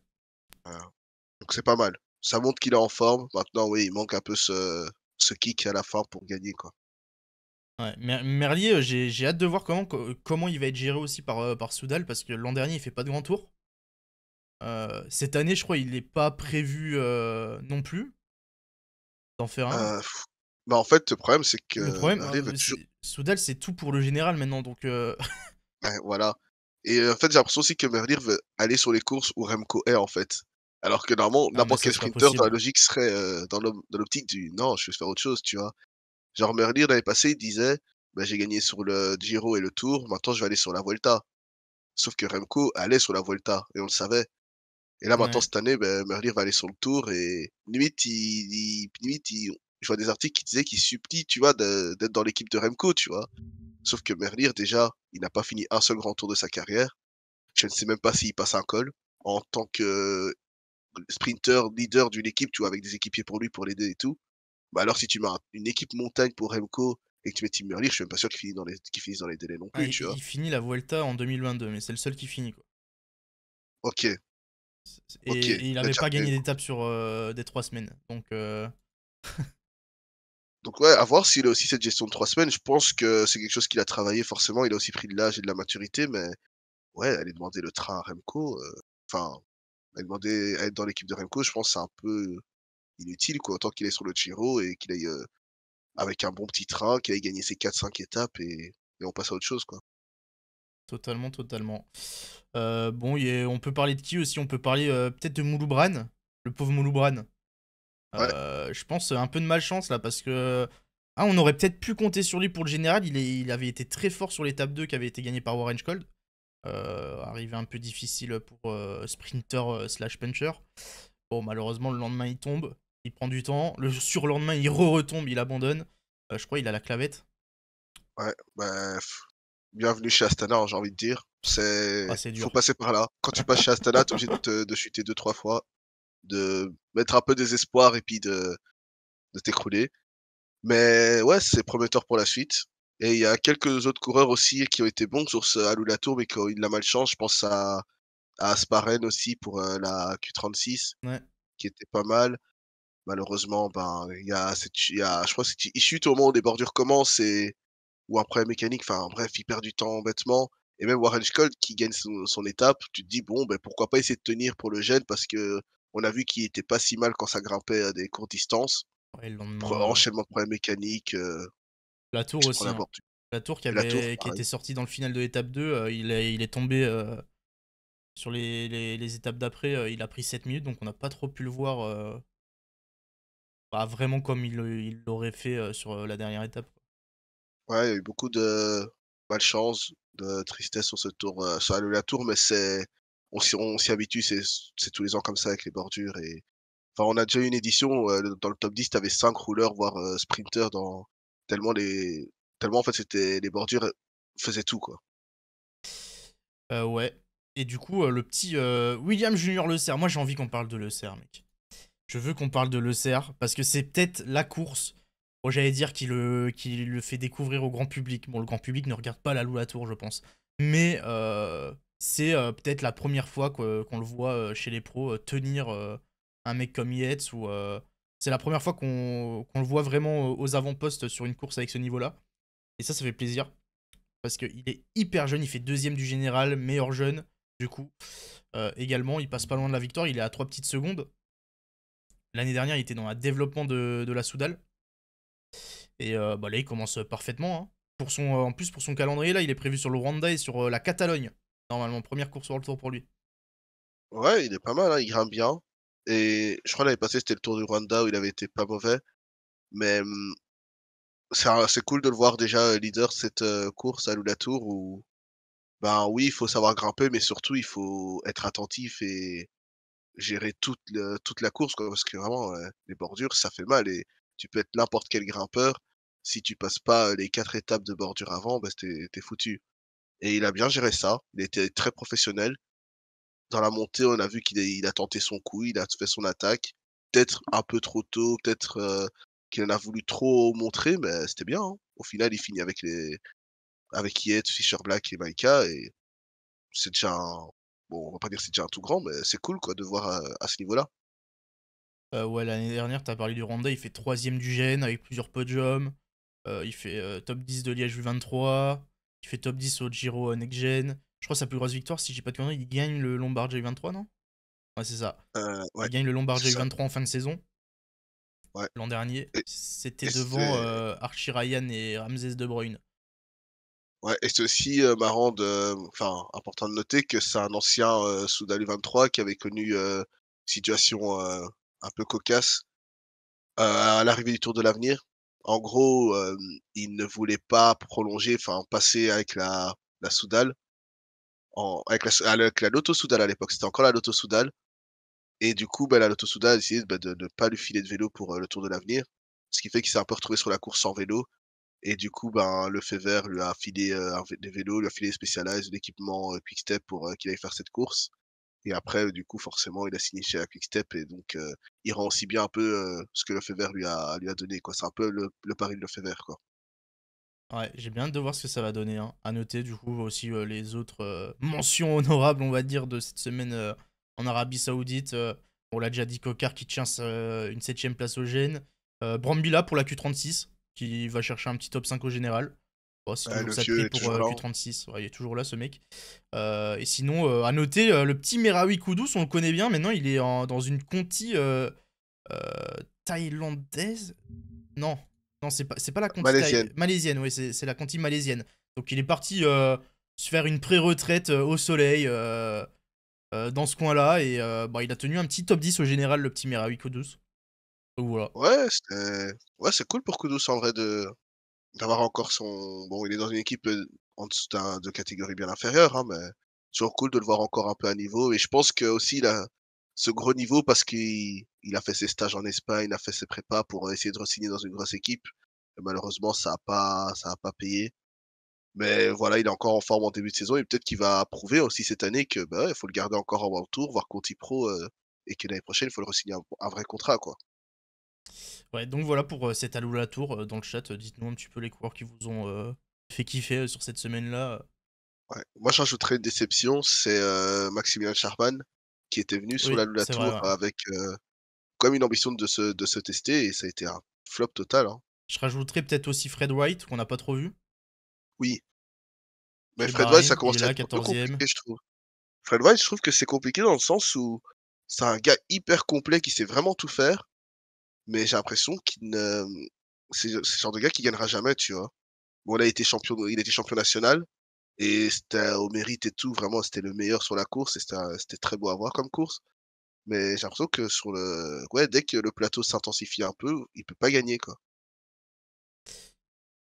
S2: voilà, donc c'est pas mal. Ça montre qu'il est en forme. Maintenant, oui, il manque un peu ce kick à la fin pour gagner, quoi.
S1: Ouais, Merlier, j'ai hâte de voir comment il va être géré aussi par Soudal, parce que l'an dernier, il fait pas de grand tour. Cette année, je crois, il est pas prévu non plus d'en faire un.
S2: Heu, bah, en fait, le problème, c'est
S1: Le
S2: que
S1: problème,
S2: Merlier veut toujours
S1: Soudal, c'est tout pour le général maintenant, donc
S2: ouais, voilà, et en fait, j'ai l'impression aussi que Merlier veut aller sur les courses où Remco est, en fait. Alors que normalement,
S1: ah, mais
S2: n'importe
S1: ça,
S2: quel
S1: c'est pas
S2: sprinter dans la
S1: possible.
S2: logique serait, dans l'optique du: «Non, je vais faire autre chose», tu vois? Genre Merlier l'année passée, il disait: «Bah, j'ai gagné sur le Giro et le Tour, maintenant je vais aller sur la Vuelta». Sauf que Remco allait sur la Vuelta et on le savait. Et là, maintenant,
S1: Ouais.
S2: cette année, beh, Merlier va aller sur le Tour et limite, je vois des articles qui disaient qu'il supplie, tu vois, d'être dans l'équipe de Remco, tu vois? Sauf que Merlier, déjà, il n'a pas fini un seul grand tour de sa carrière. Je ne sais même pas s'il passe un col. En tant que sprinter, leader d'une équipe, tu vois, avec des équipiers pour lui, pour l'aider et tout. Bah, alors si tu mets une équipe montagne pour Remco et que tu mets Tim Merlier, je suis même pas sûr qu'il finisse dans les délais non
S1: Ah,
S2: plus, tu vois?
S1: il finit la Vuelta en 2022, mais c'est le seul qui finit, quoi.
S2: OK, OK,
S1: Et il
S2: il a
S1: avait
S2: déjà
S1: pas
S2: fait
S1: gagné d'étape sur des 3 semaines. Donc,
S2: donc ouais, à voir s'il a aussi cette gestion de 3 semaines. Je pense que c'est quelque chose qu'il a travaillé forcément. Il a aussi pris de l'âge et de la maturité, mais ouais, aller demander le train à Remco, enfin, aller demander à être dans l'équipe de Remco, je pense que c'est un peu inutile, quoi. Autant qu'il est sur le Giro et qu'il aille, avec un bon petit train, qu'il aille gagner ses 4-5 étapes et on passe à autre chose, quoi.
S1: totalement, totalement. Bon, on peut parler de qui aussi? On peut parler peut-être de Mouloubran, le pauvre Mouloubran.
S2: Ouais,
S1: Je pense un peu de malchance là, parce que ah, on aurait peut-être pu compter sur lui pour le général. Il avait été très fort sur l'étape 2 qui avait été gagnée par Warren Scholl. Arrivé un peu difficile pour sprinter slash puncher. Bon, malheureusement, le lendemain, il tombe. Il prend du temps. Le surlendemain, il retombe, il abandonne. Je crois il a la clavette.
S2: ouais, bah, bienvenue chez Astana, hein, j'ai envie de dire.
S1: Ah, c'est
S2: Faut
S1: dur.
S2: passer par là. Quand tu passes chez Astana, tu es obligé de chuter 2-3 fois, de mettre un peu des espoirs et puis de t'écrouler. Mais ouais, c'est prometteur pour la suite et il y a quelques autres coureurs aussi qui ont été bons sur ce Alou-Latour, mais qui ont eu de la malchance. Je pense à Asparen aussi pour, la Q36
S1: Ouais.
S2: qui était pas mal. Malheureusement, ben, il y a je crois que il chute au moment où les bordures commencent et ou un problème mécanique, enfin bref, il perd du temps bêtement et même Warren Scholl qui gagne son étape, tu te dis: «Bon, ben, pourquoi pas essayer de tenir pour le gène?» parce qu'on a vu qu'il était pas si mal quand ça grimpait à des courtes distances.
S1: Ouais, le lendemain,
S2: Enchaînement de problèmes mécaniques,
S1: la tour
S2: il se prend
S1: aussi,
S2: la
S1: hein.
S2: bordure.
S1: La tour
S2: Et la tour,
S1: qui était
S2: pareil.
S1: sortie dans le final de l'étape 2, il est tombé sur les étapes d'après. Il a pris 7 minutes, donc on n'a pas trop pu le voir bah, vraiment comme il l'aurait fait sur la dernière étape, quoi.
S2: Ouais, il y a eu beaucoup de malchance, de tristesse sur ce tour, sur la tour, mais on s'y habitue, c'est tous les ans comme ça avec les bordures et enfin, on a déjà eu une édition, dans le top 10, tu avais 5 rouleurs, voire, sprinters dans tellement les tellement en fait, c'était les bordures, faisaient tout, quoi.
S1: Ouais. Et du coup, le petit William Junior Le Cerf. Moi, j'ai envie qu'on parle de Le Cerf, mec. Je veux qu'on parle de Le Cerf parce que c'est peut-être la course. Bon, j'allais dire qui le fait découvrir au grand public. Bon, le grand public ne regarde pas la Loue la Tour, je pense. Mais c'est peut-être la première fois qu'on le voit chez les pros tenir un mec comme Yates. Ou c'est la première fois qu'on le voit vraiment aux avant-postes sur une course avec ce niveau-là. Et ça fait plaisir. Parce qu'il est hyper jeune, il fait deuxième du général, meilleur jeune, du coup. Également, il passe pas loin de la victoire, il est à 3 petites secondes. L'année dernière, il était dans le développement de la Soudal. Et bah là, il commence parfaitement, hein. En plus, pour son calendrier, là, il est prévu sur le Rwanda et sur la Catalogne. Normalement, première course World Tour pour lui.
S2: Ouais, il est pas mal, hein, il grimpe bien et je crois l'année passée, c'était le Tour du Rwanda où il avait été pas mauvais, mais c'est cool de le voir déjà, leader de cette, course à Louis-Latour où, ben, oui, il faut savoir grimper, mais surtout il faut être attentif et gérer toute la course, quoi. Parce que vraiment, les bordures, ça fait mal et tu peux être n'importe quel grimpeur. Si tu passes pas, les 4 étapes de bordure avant, bah, tu foutu et il a bien géré ça. Il était très professionnel. Dans la montée, on a vu il a tenté son coup, il a fait son attaque peut-être un peu trop tôt, peut-être, qu'il en a voulu trop montrer, mais c'était bien, hein. Au final, il finit avec Yates, Fisher Black et Maika et c'est déjà un bon, on va pas dire que c'est déjà un tout grand, mais c'est cool quoi de voir à ce niveau-là.
S1: Ouais, l'année dernière, t'as parlé du Rwanda, il fait troisième du GN avec plusieurs podiums. Il fait top 10 de Liège U23. Il fait top 10 au Giro Next Gen. Je crois que sa plus grosse victoire, si j'ai pas de conneries, il gagne le Lombard J23, non? Ouais, c'est ça.
S2: Ouais,
S1: Il gagne le Lombard
S2: c'est ça,
S1: J23 en fin de saison,
S2: ouais
S1: l'an dernier.
S2: et
S1: C'était
S2: et
S1: devant
S2: c'est
S1: Archie Ryan et Ramsès De Bruyne.
S2: ouais et c'est aussi, marrant enfin, important de noter que c'est un ancien, Soudal U23 qui avait connu, situation, un peu cocasse, à l'arrivée du Tour de l'Avenir. En gros, il ne voulait pas prolonger, enfin passer avec la Soudal avec la Lotto Soudal à l'époque, c'était encore la Lotto Soudal et du coup, bah, la Lotto Soudal a décidé, bah, de ne pas lui filer de vélo pour, le Tour de l'Avenir. Ce qui fait qu'il s'est un peu retrouvé sur la course sans vélo et du coup, ben, Lefebvre lui a filé, des vélos, lui a filé des Specialized, l'équipement, Quick-Step pour, qu'il aille faire cette course et après, du coup, forcément, il a signé chez la Quick-Step et donc il rend aussi bien un peu, ce que Lefebvre lui a donné, quoi. C'est un peu le pari de Lefebvre, quoi.
S1: Ouais, j'ai bien hâte de voir ce que ça va donner, hein. À noter, du coup, aussi les autres mentions honorables, on va dire, de cette semaine en Arabie Saoudite. On l'a déjà dit, Kokar qui tient une septième place au GN. Brambilla pour la Q36, qui va chercher un petit top 5 au général. Bon, c'est toujours
S2: Le
S1: ça de prix
S2: vieux est
S1: pour
S2: toujours là, hein.
S1: Q36. Ouais, il est toujours là, ce mec. Et sinon, à noter, le petit Merawi Kudus, on le connaît bien. Maintenant, il est dans une Conti euh, thaïlandaise. Non, non, c'est pas la Conti
S2: Malaisienne.
S1: malaisienne, oui, c'est la Conti malaisienne. Donc il est parti se faire une pré-retraite au soleil dans ce coin-là et bah, il a tenu un petit top 10 au général, le petit Merawi Kudus. Donc voilà.
S2: Ouais, c'est cool pour Kudus en vrai d'avoir encore son bon, il est dans une équipe, en dessous de catégorie bien inférieure, hein, mais toujours cool de le voir encore un peu à niveau et je pense qu'aussi il a ce gros niveau parce qu'il a fait ses stages en Espagne, il a fait ses prépas pour essayer de re-signer dans une grosse équipe et malheureusement ça a pas payé. Mais voilà, il est encore en forme en début de saison et peut-être qu'il va prouver aussi cette année que, bah, ouais, il faut le garder encore en World Tour, voire Conti Pro, et que l'année prochaine, il faut le re-signer un vrai contrat, quoi.
S1: Ouais, donc voilà pour cet Alou Tour dans le chat. Dites-nous un petit peu les coureurs qui vous ont fait kiffer sur cette semaine-là.
S2: Ouais. Moi, je rajouterais une déception, c'est, Maximilian Schachmann qui était venu sur la
S1: Oui,
S2: Lula
S1: c'est vrai,
S2: Tour
S1: ouais.
S2: avec, comme une ambition de se tester et ça a été un flop total, hein.
S1: Je rajouterais peut-être aussi Fred White, qu'on n'a pas trop vu.
S2: Oui, mais
S1: Chez
S2: Fred Weiss, ça
S1: Bahreïn, il est
S2: commence à
S1: là,
S2: être un peu
S1: 14e.
S2: compliqué, je trouve. Fred Weiss, je trouve que c'est compliqué dans le sens où c'est un gars hyper complet qui sait vraiment tout faire, mais j'ai l'impression qu'il ne c'est le genre de gars qui gagnera jamais, tu vois? Bon, il a été champion national et c'était au mérite et tout, vraiment, c'était le meilleur sur la course et c'était très beau à voir comme course. Mais j'ai l'impression que ouais, dès que le plateau s'intensifie un peu, il peut pas gagner, quoi.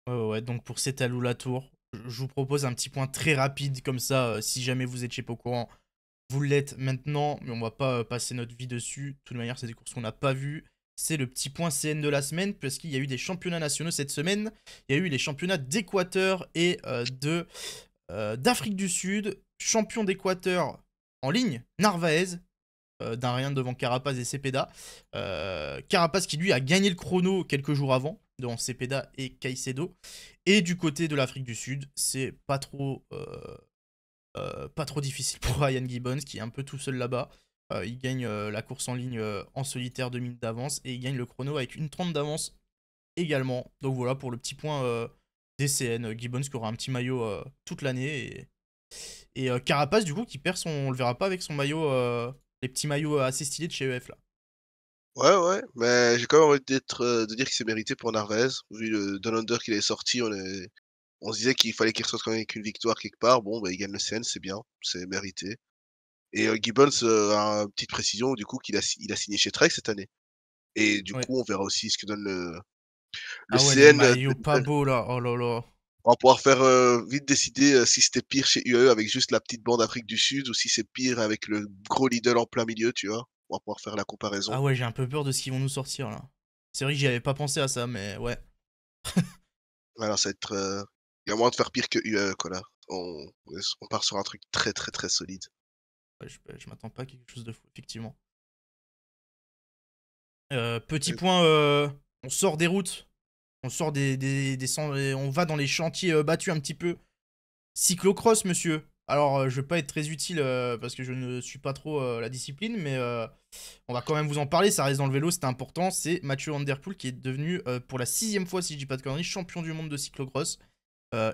S1: Ouais, ouais, ouais, donc pour cet Alou Tour, je vous propose un petit point très rapide comme ça, si jamais vous étiez pas au courant. Vous l'êtes maintenant, mais on va pas passer notre vie dessus. De toute manière, c'est des courses qu'on n'a pas vues. C'est le petit point CN de la semaine, parce qu'il y a eu des championnats nationaux cette semaine. Il y a eu les championnats d'Équateur et d'Afrique du Sud. Champion d'Équateur en ligne, Narvaez, d'un rien devant Carapaz et Cepeda. Carapaz qui lui a gagné le chrono quelques jours avant, devant Cepeda et Caicedo. Et du côté de l'Afrique du Sud, c'est pas trop difficile pour Ryan Gibbons qui est un peu tout seul là-bas. Il gagne la course en ligne en solitaire 2 minutes d'avance et il gagne le chrono avec une 30 d'avance également. Donc voilà pour le petit point DCN. Gibbons qui aura un petit maillot toute l'année et Carapace du coup qui perd son. On le verra pas avec son maillot, les petits maillots assez stylés de chez EF là.
S2: Ouais, ouais, mais j'ai quand même envie de dire qu'il s'est mérité pour Narvaez. Vu le Down Under qu'il est sorti, on se disait qu'il fallait qu'il ressorte quand même avec une victoire quelque part. Bon, bah, il gagne le CN, c'est bien, c'est mérité. Et Gibbons, a une petite précision, du coup, il a signé chez Trek cette année. Et du
S1: Ouais.
S2: coup, on verra aussi ce que donne le
S1: Ah ouais, les
S2: CN
S1: maillots pas
S2: 2016.
S1: beaux là. Oh là là.
S2: On va pouvoir faire, vite décider, si c'était pire chez UAE avec juste la petite bande Afrique du Sud ou si c'est pire avec le gros Lidl en plein milieu, tu vois? On va pouvoir faire la comparaison.
S1: Ah ouais, j'ai un peu peur de ce qu'ils vont nous sortir là. C'est vrai que j'y avais pas pensé à ça, mais ouais.
S2: Alors ça va être, il y a moyen de faire pire que UAE, quoi, là. On part sur un truc très, très, très solide.
S1: Ouais, je m'attends pas à quelque chose de fou, effectivement. Petit
S2: Et
S1: point, on sort des routes, on sort on va dans les chantiers battus un petit peu. Cyclocross, monsieur. Alors, je vais pas être très utile parce que je ne suis pas trop la discipline, mais on va quand même vous en parler. Ça reste dans le vélo, c'était important. C'est Mathieu Van Der Poel qui est devenu, pour la 6ème fois, si je dis pas de conneries, champion du monde de cyclocross.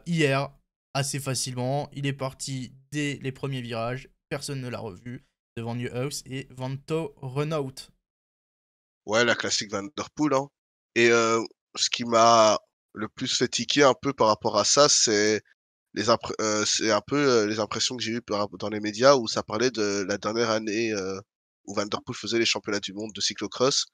S1: Hier, assez facilement, il est parti dès les premiers virages. Personne ne l'a revu devant Newhouse et Vanto Renault.
S2: ouais, la classique Van Der Poel, hein. Et ce qui m'a le plus fait tiquer un peu par rapport à ça, c'est un peu, les impressions que j'ai eues dans les médias où ça parlait de la dernière année, où Van Der Poel faisait les championnats du monde de cyclo-cross.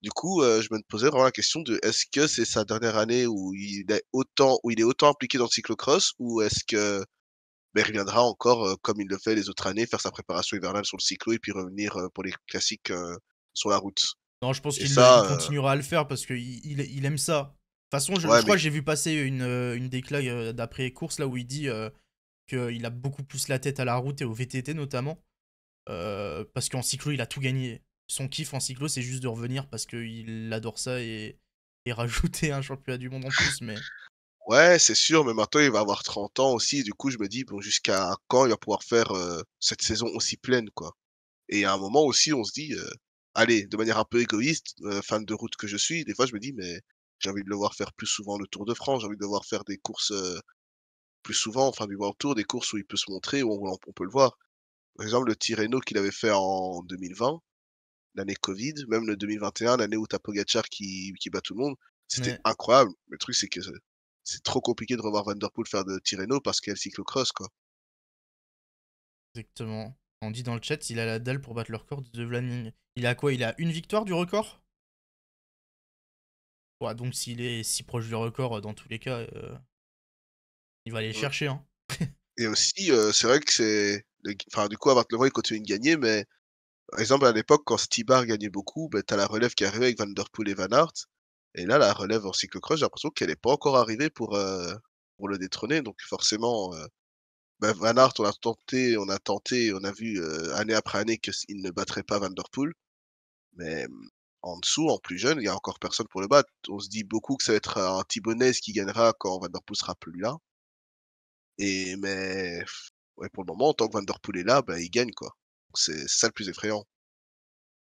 S2: Du coup, je me posais vraiment la question de est-ce que c'est sa dernière année où il est autant impliqué dans le cyclo-cross ou est-ce que, il reviendra encore, comme il le fait les autres années, faire sa préparation hivernale sur le cyclo et puis revenir, pour les classiques, sur la route?
S1: Non, je pense
S2: Et
S1: qu'il
S2: ça,
S1: continuera à le faire parce qu'il aime ça. De toute façon, je
S2: ouais,
S1: crois
S2: mais
S1: que j'ai vu passer une déclat d'après-course là où il dit qu'il a beaucoup plus la tête à la route et au VTT notamment. Parce qu'en cyclo, il a tout gagné. Son kiff en cyclo, c'est juste de revenir parce qu'il adore ça et rajouter un championnat du monde en plus. Mais
S2: ouais, c'est sûr, mais maintenant il va avoir 30 ans aussi, du coup je me dis: «Bon, jusqu'à quand il va pouvoir faire, cette saison aussi pleine, quoi?» Et à un moment aussi, on se dit, allez, de manière un peu égoïste, fan de route que je suis, des fois je me dis: «Mais j'ai envie de le voir faire plus souvent le Tour de France, j'ai envie de le voir faire des courses, plus souvent, enfin du World Tour, des courses où il peut se montrer, où on peut le voir». Par exemple, le Tirreno qu'il avait fait en 2020, l'année covid, même le 2021, l'année où tu as Pogačar qui bat tout le monde, c'était
S1: ouais,
S2: incroyable. Le truc, c'est que c'est trop compliqué de revoir Van Der Poel faire de Tirreno parce qu'il y a le cyclo-cross, quoi.
S1: exactement. On dit dans le chat, il a la dalle pour battre le record de Vlaming. Il a quoi? Il a une victoire du record? Ouais, donc s'il est si proche du record, dans tous les cas, il va aller le
S2: Mmh.
S1: chercher, hein.
S2: Et aussi, c'est vrai que enfin, du coup, Wout van Aert, il continue de gagner, mais par exemple, à l'époque, quand Stibar gagnait beaucoup, tu la relève qui arrivait avec Van Der Poel et Van Aert et là, la relève en cyclo-cross, j'ai l'impression qu'elle est pas encore arrivée pour le détrôner donc forcément, Van Aert, on a vu, année après année que il ne battrait pas Van Der Poel, mais en dessous, en plus jeune, il y a encore personne pour le battre. On se dit beaucoup que ça va être un Thibaut Nez qui gagnera quand Van Der Poel sera plus là mais ouais, pour le moment, tant que Van Der Poel est là, il gagne, quoi. Donc c'est ça le plus effrayant.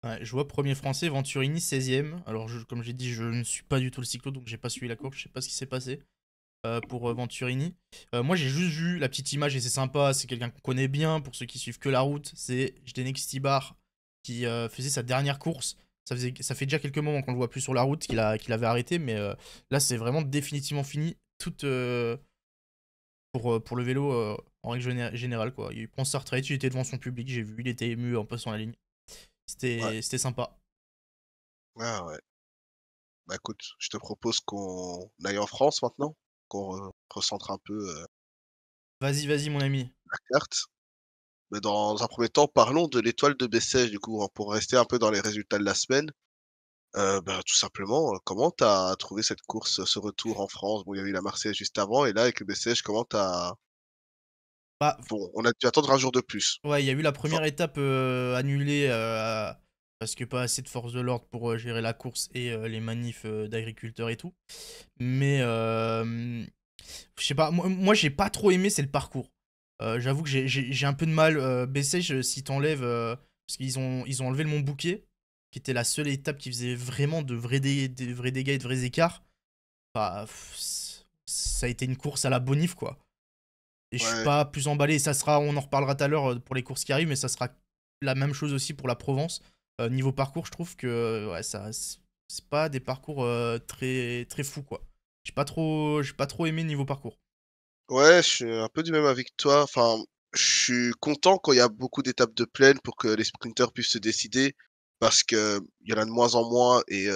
S1: Ouais, je vois premier français, Venturini 16ème. Alors, comme j'ai dit, je ne suis pas du tout le cyclo, donc j'ai pas suivi la course, je sais pas ce qui s'est passé pour Venturini. Moi, j'ai juste vu la petite image et c'est sympa, c'est quelqu'un qu'on connaît bien pour ceux qui suivent que la route. C'est Zdenek Stibar qui faisait sa dernière course. Ça fait déjà quelques moments qu'on le voit plus sur la route, qu'il avait arrêté, mais là, c'est vraiment définitivement fini. Pour le vélo en règle générale, quoi. Il prend sa retraite, il était devant son public, j'ai vu, il était ému en passant la ligne.
S2: Ouais,
S1: C'était sympa.
S2: ah ouais. Bah, écoute, je te propose qu'on aille en France maintenant, qu'on recentre un peu,
S1: Vas-y, mon ami.
S2: la carte. Mais dans un premier temps, parlons de l'étoile de Bessèges, du coup, hein, pour rester un peu dans les résultats de la semaine. Tout simplement, comment t'as trouvé cette course, ce retour en France? Bon, il y a eu la Marseillaise juste avant et là, avec le Bessèges, comment t'as
S1: Bah,
S2: bon, on a dû attendre un jour de plus.
S1: ouais, il y a eu la
S2: Enfin,
S1: première étape annulée parce que pas assez de force de l'ordre pour gérer la course et les manifs d'agriculteurs et tout. Mais je sais pas, moi j'ai pas trop aimé, c'est le parcours. J'avoue que j'ai un peu de mal. Bessèges, si t'enlèves. Parce ils ont enlevé le Mont Bouquet, qui était la seule étape qui faisait vraiment des vrais dégâts et de vrais écarts. Bah, ça a été une course à la bonif, quoi. Et je suis
S2: ouais.
S1: pas plus emballé. Ça sera, on en reparlera tout à l'heure pour les courses qui arrivent, mais ça sera la même chose aussi pour la Provence. Niveau parcours, je trouve que ouais, c'est pas des parcours très très fous, quoi. J'ai pas trop aimé niveau parcours.
S2: Ouais, je suis un peu du même avis que toi. Enfin, je suis content quand il y a beaucoup d'étapes de plaine pour que les sprinteurs puissent se décider parce que il y en a de moins en moins et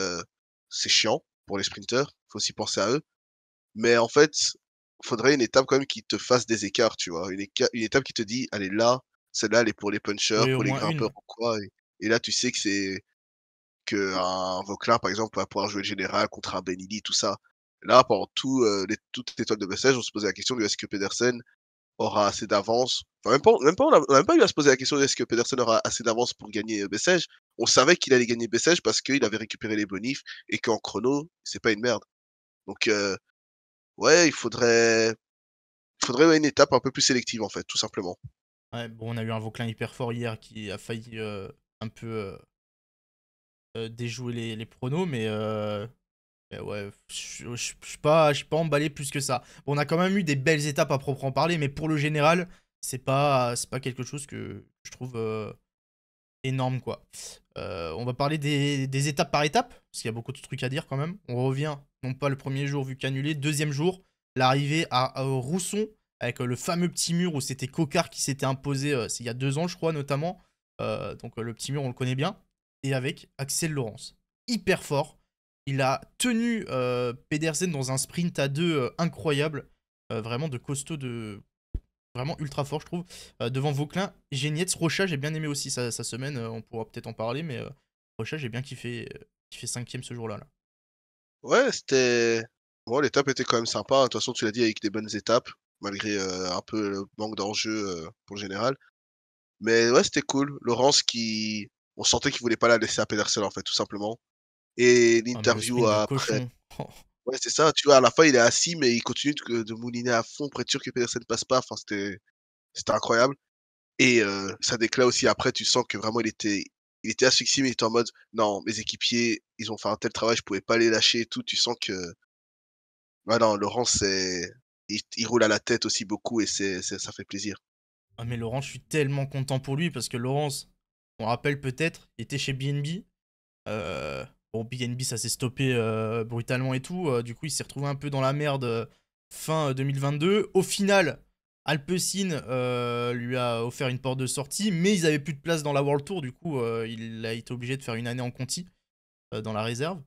S2: c'est chiant pour les sprinteurs. Faut aussi penser à eux. Mais en fait, faudrait une étape quand même qui te fasse des écarts, tu vois? Une étape qui te dit: «Allez là, celle-là elle est pour les punchers,
S1: Oui, au
S2: pour les
S1: moins
S2: grimpeurs
S1: une.
S2: ou quoi» et là tu sais qu'un Vauclin par exemple va pouvoir jouer le général contre un Benili, tout ça. Là pendant toute l'étoile de Bessèges, on se posait la question de est-ce que Pedersen aura assez d'avance, Enfin, on a même pas eu à se poser la question est-ce que Pedersen aura assez d'avance pour gagner Bessèges. On savait qu'il allait gagner Bessèges parce qu'il avait récupéré les bonifs et qu'en chrono, c'est pas une merde. Donc, ouais, il faudrait une étape un peu plus sélective, en fait, tout simplement.
S1: Ouais, bon, on a eu un Vauclin hyper fort hier qui a failli un peu déjouer les pronos, mais ouais, je suis pas emballé plus que ça. Bon, on a quand même eu des belles étapes à proprement parler, mais pour le général, c'est pas quelque chose que je trouve énorme, quoi. On va parler des étapes par étape, parce qu'il y a beaucoup de trucs à dire quand même. On revient, non pas le premier jour vu qu'annulé, deuxième jour, l'arrivée à Rousson, avec le fameux petit mur où c'était Cocard qui s'était imposé, c'est il y a 2 ans, je crois, notamment. Donc le petit mur, on le connaît bien. Et avec Axel Laurence. Hyper fort. Il a tenu Pedersen dans un sprint à deux incroyable. Vraiment de costaud, vraiment ultra fort, je trouve. Devant Vauclin, Genietz, Rocha, j'ai bien aimé aussi sa semaine. On pourra peut-être en parler, mais Rocha, j'ai bien kiffé cinquième ce jour-là. Là.
S2: Ouais, c'était bon, l'étape était quand même sympa, hein. De toute façon, tu l'as dit, avec des bonnes étapes, malgré, un peu le manque d'enjeu, pour le général. Mais ouais, c'était cool. Laurence qui on sentait qu'il voulait pas la laisser à Pedersen, en fait, tout simplement. Et
S1: Ah, mais le
S2: l'interview
S1: sprint de
S2: après
S1: cochon.
S2: ouais, c'est ça, tu vois, à la fin, il est assis, mais il continue de mouliner à fond pour être sûr que Pedersen passe pas. Enfin, c'était incroyable. Et ça déclare aussi après, tu sens que vraiment il était asphyxié, mais il était en mode: «Non, mes équipiers, ils ont fait un tel travail, je pouvais pas les lâcher et tout». Tu sens que ouais, non, Laurent, il roule à la tête aussi beaucoup et ça fait plaisir.
S1: Ah, mais Laurence, je suis tellement content pour lui parce que Laurence, on rappelle peut-être, il était chez BNB. Bon, BNB, ça s'est stoppé brutalement et tout. Du coup, il s'est retrouvé un peu dans la merde fin 2022. Au final, Alpecin lui a offert une porte de sortie, mais ils avaient plus de place dans la World Tour. Du coup, il a été obligé de faire une année en Conti dans la réserve.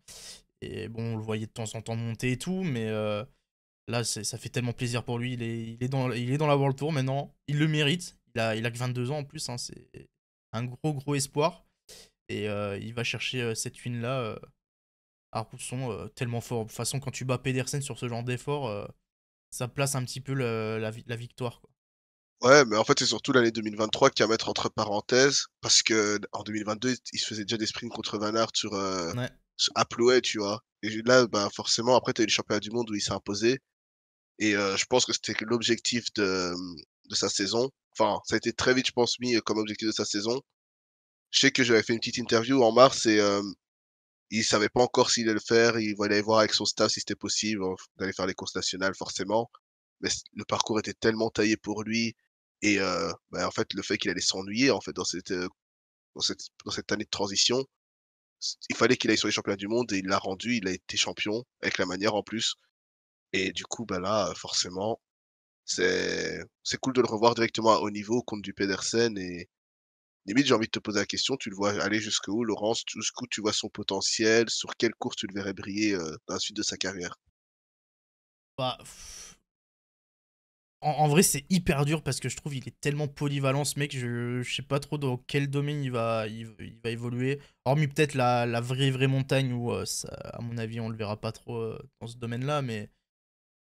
S1: Et bon, on le voyait de temps en temps monter et tout, mais là, ça fait tellement plaisir pour lui. Il est dans la World Tour maintenant. Il le mérite. Il a que 22 ans en plus. Hein, c'est un gros, gros espoir. Et il va chercher cette win-là à Rousson, tellement fort. De toute façon, quand tu bats Pedersen sur ce genre d'effort, ça place un petit peu la victoire. Quoi.
S2: Ouais, mais en fait, c'est surtout l'année 2023 qu'il y a à mettre entre parenthèses parce qu'en 2022, il se faisait déjà des sprints contre Van Aert
S1: Ouais.
S2: sur Aploë, tu vois? Et là, bah, forcément, après, tu as eu le championnat du monde où il s'est imposé et je pense que c'était l'objectif de sa saison. Enfin, ça a été très vite, je pense, mis comme objectif de sa saison. Je sais que j'avais fait une petite interview en mars et il savait pas encore s'il allait le faire. Il voulait voir avec son staff si c'était possible, d'aller faire les courses nationales forcément. Mais le parcours était tellement taillé pour lui et bah, en fait, le fait qu'il allait s'ennuyer, en fait, dans cette année de transition, il fallait qu'il aille sur les championnats du monde et il l'a rendu. Il a été champion avec la manière en plus et du coup, bah, là, forcément, c'est cool de le revoir directement à haut niveau contre du Pedersen et limite, j'ai envie de te poser la question, tu le vois aller jusqu'où, Laurence? Jusqu'où tu vois son potentiel? Sur quelle course tu le verrais briller, dans la suite de sa carrière?
S1: Bah, en vrai, c'est hyper dur parce que je trouve qu'il est tellement polyvalent ce mec. Je sais pas trop dans quel domaine il va évoluer. Hormis peut-être la vraie montagne où, à mon avis, on le verra pas trop dans ce domaine-là. Mais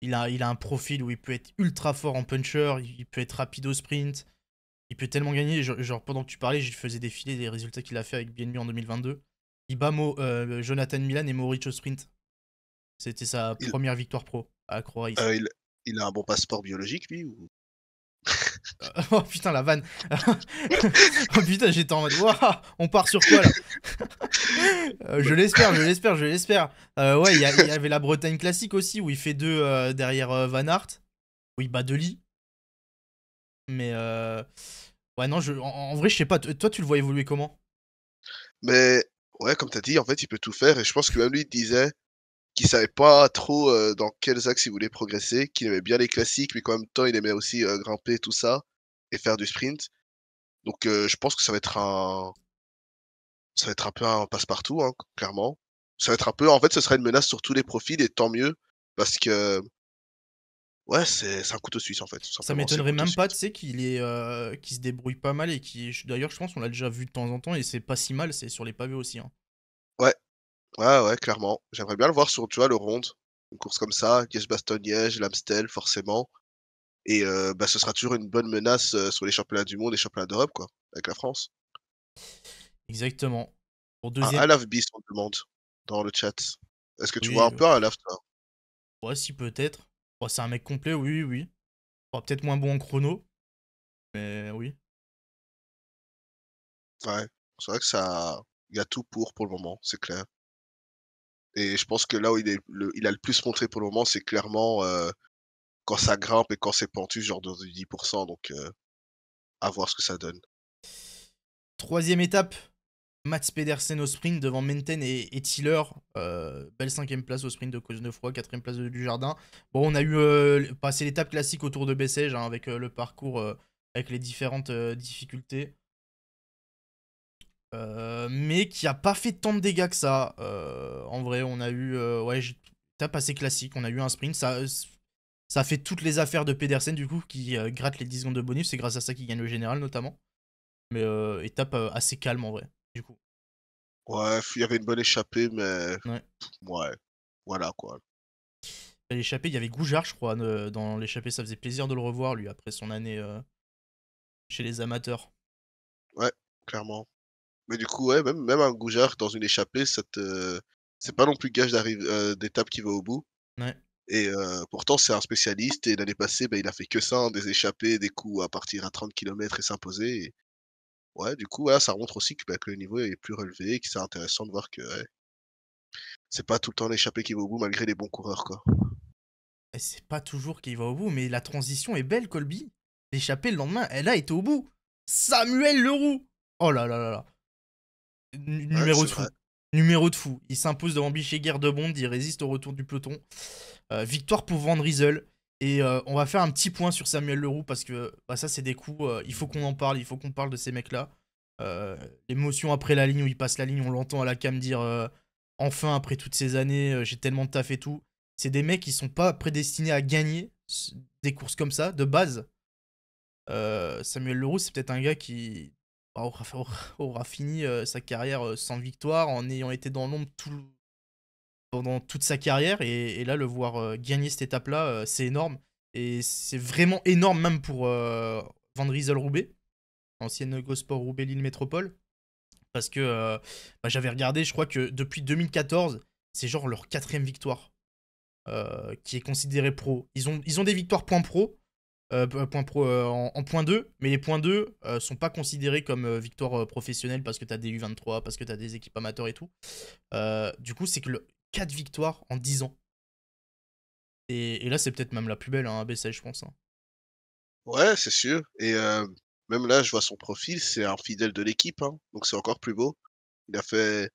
S1: il a un profil où il peut être ultra fort en puncher, il peut être rapide au sprint, il peut tellement gagner. Genre pendant que tu parlais, je faisais défiler les résultats qu'il a fait avec BNB en 2022. Il bat Jonathan Milan et Mohoric au sprint. C'était sa
S2: Il
S1: première victoire pro à Croix-Race.
S2: il il a un bon passeport biologique lui ou?
S1: Oh putain, la vanne. Oh putain, j'étais en mode, waouh, on part sur quoi là? Je l'espère, je l'espère, je l'espère. Ouais, il y avait la Bretagne classique aussi où il fait deux derrière Van Aert, où il bat Deli. Mais ouais, non, en vrai, je sais pas. Toi, tu le vois évoluer comment?
S2: Mais ouais, comme tu as dit, en fait, il peut tout faire et je pense que même lui, il disait qu'il savait pas trop, dans quels axes il voulait progresser, qu'il aimait bien les classiques, mais qu'en même temps, il aimait aussi, grimper tout ça et faire du sprint. Donc je pense que ça va être un peu un passe-partout, hein, clairement. Ça va être un peu en fait, ce sera une menace sur tous les profils et tant mieux parce que ouais, c'est un couteau suisse, en fait, tout
S1: Ça
S2: simplement, c'est le
S1: m'étonnerait
S2: couteau
S1: même pas,
S2: suisse.
S1: tu sais, qu'il se débrouille pas mal et d'ailleurs, je pense qu'on l'a déjà vu de temps en temps et c'est pas si mal, c'est sur les pavés aussi. Hein.
S2: Ouais, ouais, ouais, clairement. J'aimerais bien le voir sur, tu vois, le Ronde, une course comme ça, Liège-Bastogne-Liège, l'Amstel, forcément. et bah, ce sera toujours une bonne menace, sur les championnats du monde et championnats d'Europe, quoi, avec la France.
S1: Exactement. Pour
S2: Un
S1: deuxième,
S2: Alaf Beast, on demande dans le chat. Est-ce que tu vois
S1: oui,
S2: un peu un Alaf, toi?
S1: ouais, si peut-être. Bon, c'est un mec complet, oui, oui. Bon, peut-être moins bon en chrono, mais oui.
S2: Ouais, c'est vrai que ça il y a tout pour le moment, c'est clair. Et je pense que là où il a le plus montré pour le moment, c'est clairement, quand ça grimpe et quand c'est pentu, genre de 10 donc à voir ce que ça donne.
S1: Troisième étape, Mats Pedersen au sprint devant Menten et Tiller. Belle cinquième place au sprint de Cosnefroy, quatrième place de Dujardin. Bon, on a eu passé l'étape classique autour de Bessèges hein, avec le parcours avec les différentes difficultés. Mais qui a pas fait tant de dégâts que ça. En vrai, on a eu ouais, étape assez classique. On a eu un sprint. Ça fait toutes les affaires de Pedersen du coup qui gratte les 10 secondes de bonus. C'est grâce à ça qu'il gagne le général notamment. Mais étape assez calme en vrai, du coup.
S2: Ouais, il y avait une bonne échappée, mais
S1: Ouais.
S2: ouais, voilà quoi.
S1: À l'échappée, il y avait Goujard, je crois, dans l'échappée. Ça faisait plaisir de le revoir, lui, après son année chez les amateurs.
S2: Ouais, clairement. Mais du coup, ouais, même un goujat dans une échappée, c'est pas non plus gage d'étape qui va au bout
S1: Ouais.
S2: et pourtant c'est un spécialiste et l'année passée, bah, il a fait que ça, hein, des échappées, des coups à partir à 30 kilomètres et s'imposer et ouais, du coup, voilà, ça montre aussi que, bah, que le niveau est plus relevé et que c'est intéressant de voir que, ouais, c'est pas tout le temps l'échappée qui va au bout malgré les bons coureurs, quoi.
S1: Et c'est pas toujours qu'il va au bout, mais la transition est belle, Colby. L'échappée, le lendemain, elle a été au bout. Samuel Leroux. Oh là là là là.
S2: Ouais,
S1: Numéro
S2: c'est
S1: de
S2: vrai.
S1: fou. Numéro de fou. Il s'impose devant Bicheguer de Bond, il résiste au retour du peloton. Victoire pour Van Riesel. Et on va faire un petit point sur Samuel Leroux parce que bah, ça, c'est des coups. Il faut qu'on en parle, il faut qu'on parle de ces mecs-là. L'émotion après la ligne où il passe la ligne, on l'entend à la cam dire enfin, après toutes ces années, j'ai tellement de taf et tout. C'est des mecs qui sont pas prédestinés à gagner des courses comme ça, de base. Samuel Leroux, c'est peut-être un gars qui aura fini sa carrière sans victoire en ayant été dans l'ombre pendant toute sa carrière. Et là, le voir gagner cette étape-là, c'est énorme. Et c'est vraiment énorme même pour Van Rieselroubaix, ancienne Gosport Roubaix Lille Métropole. Parce que bah, j'avais regardé, je crois que depuis 2014, c'est genre leur quatrième victoire qui est considérée pro. Ils ont des victoires point pro, point pro en point 2, mais les points 2 sont pas considérés comme victoires professionnelles parce que t'as des U23, parce que t'as des équipes amateurs et tout. Du coup, c'est que 4 victoires en 10 ans. Et là, c'est peut-être même la plus belle hein, à Bessèges, je pense. Hein.
S2: Ouais, c'est sûr et même là, je vois son profil, c'est un fidèle de l'équipe, hein, donc c'est encore plus beau. Il a fait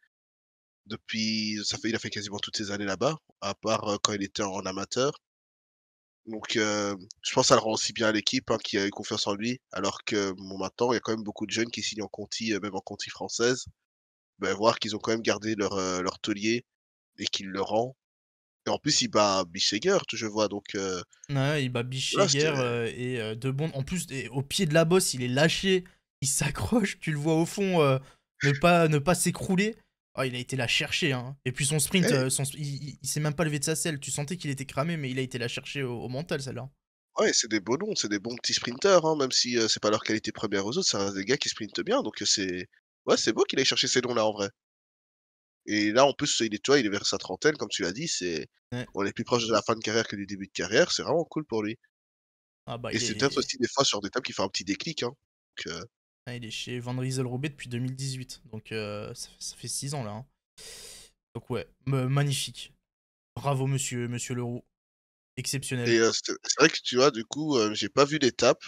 S2: il a fait quasiment toutes ses années là-bas, à part, quand il était en amateur. Donc je pense que ça le rend aussi bien à l'équipe, hein, qui a eu confiance en lui. Alors que bon, maintenant, il y a quand même beaucoup de jeunes qui signent en Conti, même en Conti française. Bah, voir qu'ils ont quand même gardé leur taulier et qu'il le rend. Et en plus, il bat Bischegger, je vois, donc
S1: Ouais, il bat
S2: voilà,
S1: Bicheguer
S2: c'était
S1: et De Bond. En plus, au pied de la bosse, il est lâché. Il s'accroche. Tu le vois au fond ne pas s'écrouler. Oh, il a été la chercher. Hein. Et puis son sprint,
S2: eh,
S1: il s'est même pas levé de sa selle. Tu sentais qu'il était cramé, mais il a été la chercher au mental, celle-là.
S2: ouais, c'est des beaux noms, c'est des bons petits sprinteurs, hein, même si, c'est pas leur qualité première aux autres, ça reste des gars qui sprintent bien, donc c'est ouais, c'est beau qu'il aille chercher ces noms-là, en vrai. Et là, en plus, il est vers sa trentaine, comme tu l'as dit,
S1: Ouais.
S2: on est plus proche de la fin de carrière que du début de carrière, c'est vraiment cool pour lui.
S1: Ah bah,
S2: Et c'est peut-être aussi des fois sur des tables qui fait un petit déclic, hein. Donc,
S1: il est chez Van Rieselrobe depuis 2018. Donc ça fait 6 ans là. Hein. Donc ouais, magnifique. Bravo monsieur Leroux. Exceptionnel.
S2: et c'est vrai que tu vois, du coup, j'ai pas vu l'étape,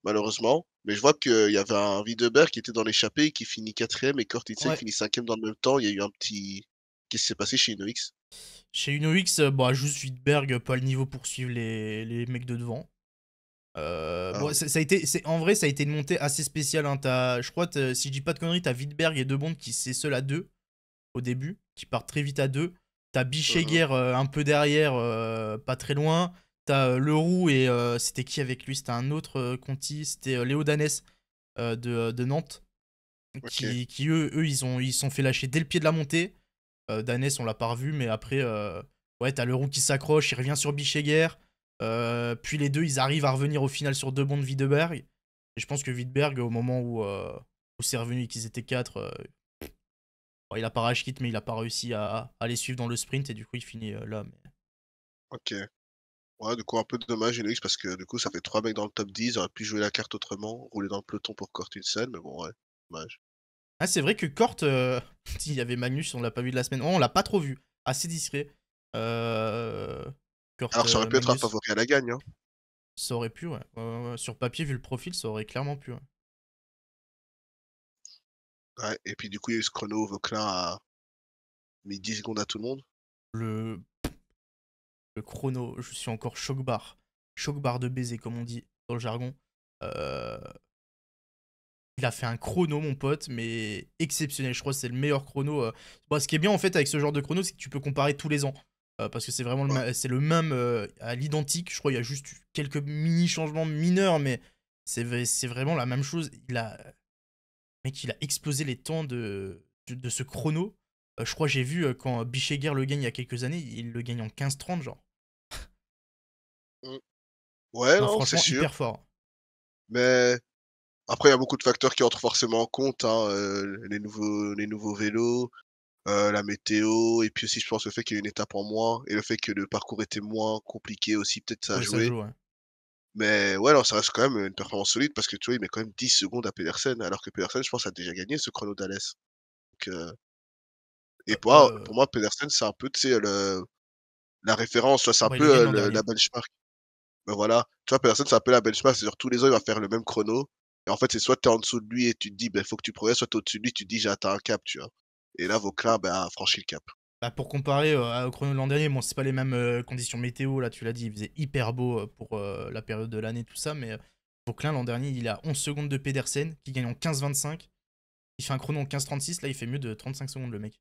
S2: malheureusement, mais je vois qu'il y avait un Widerberg qui était dans l'échappée, qui finit quatrième et Kortitsen
S1: Ouais.
S2: finit cinquième dans le même temps. Il y a eu un petit qu'est-ce qui s'est passé chez Ineos?
S1: Chez UnoX, bah, juste Wittberg, pas le niveau pour suivre les mecs de devant.
S2: Ah
S1: Bon,
S2: oui.
S1: ça a été, en vrai, ça a été une montée assez spéciale. Hein. Je crois, si je dis pas de conneries, t'as Wittberg et Debond qui c'est seul à 2 au début, qui partent très vite à 2. T'as
S2: Mmh.
S1: Bicheguer un peu derrière, pas très loin. T'as Leroux et c'était qui avec lui? C'était un autre Conti, c'était Léo Danès de Nantes.
S2: OK.
S1: Eux ils se sont fait lâcher dès le pied de la montée. Danès, on l'a pas revu, mais après, ouais, t'as Leroux qui s'accroche, il revient sur Bicheguer. Puis les deux, ils arrivent à revenir au final sur 2 bons de Widerberg. Et je pense que Widerberg, au moment où c'est revenu et qu'ils étaient 4, bon, il a pas rage quitte, mais il a pas réussi à les suivre dans le sprint et du coup il finit là. Mais...
S2: OK. Ouais, du coup, un peu dommage, Linux, parce que du coup, ça fait 3 mecs dans le top 10, ils auraient pu jouer la carte autrement, rouler dans le peloton pour Kurt Hülsen, mais bon, ouais, dommage.
S1: Ah, c'est vrai que Kort, il y avait Magnus, on l'a pas vu de la semaine. Oh, on l'a pas trop vu. Assez discret. Euh... Kort
S2: Alors, ça aurait pu être un
S1: Magnus,
S2: favori à la gagne, hein.
S1: ça aurait pu, ouais. Sur papier, vu le profil, ça aurait clairement pu. Ouais.
S2: Ouais, et puis du coup, il y a eu ce chrono, Vauquelin a mis 10 secondes à tout le monde.
S1: Le... le chrono, je suis encore choc-bar. Choc-bar de baiser, comme on dit dans le jargon. Euh... Il a fait un chrono, mon pote, mais exceptionnel. Je crois que c'est le meilleur chrono. Bon, ce qui est bien, en fait, avec ce genre de chrono, c'est que tu peux comparer tous les ans. Parce que c'est vraiment
S2: Ouais.
S1: c'est le même à l'identique. Je crois qu'il y a juste quelques mini changements mineurs, mais c'est vraiment la même chose. Mec, il a explosé les temps de ce chrono. Je crois que j'ai vu quand Bicheguer le gagne il y a quelques années, il le gagne en 15-30, genre.
S2: Mm. Ouais,
S1: Non,
S2: non, c'est
S1: franchement,
S2: sûr.
S1: hyper fort.
S2: Mais après, il y a beaucoup de facteurs qui entrent forcément en compte, hein, les nouveaux vélos, la météo, et puis aussi, je pense, le fait qu'il y ait une étape en moins, et le fait que le parcours était moins compliqué aussi, peut-être ça a
S1: Ouais, ça
S2: joué.
S1: joue, ouais.
S2: Mais ouais, non, ça reste quand même une performance solide parce que tu vois, il met quand même 10 secondes à Pedersen, alors que Pedersen, je pense, a déjà gagné ce chrono d'Alès. Donc, et pour moi, Pedersen, c'est un peu, tu sais, la référence, tu vois, c'est un
S1: Bah, il le
S2: peu
S1: gagne l'an
S2: la
S1: dernier.
S2: benchmark. Ben voilà, tu vois, Pedersen, c'est un peu la benchmark, c'est-à-dire tous les ans, il va faire le même chrono. Et en fait, c'est soit tu es en dessous de lui et tu te dis, ben, faut que tu progresses, soit tu es au-dessus de lui, tu te dis, j'ai atteint un cap, tu vois. Et là, Vauquelin, ben, a franchi le cap.
S1: Bah, pour comparer au chrono de l'an dernier, bon, c'est pas les mêmes conditions météo, là, tu l'as dit, il faisait hyper beau pour la période de l'année, tout ça, mais Vauquelin, l'an dernier, il a 11 secondes de Pedersen, qui gagne en 15-25. Il fait un chrono en 15-36, là, il fait mieux de 35 secondes, le mec.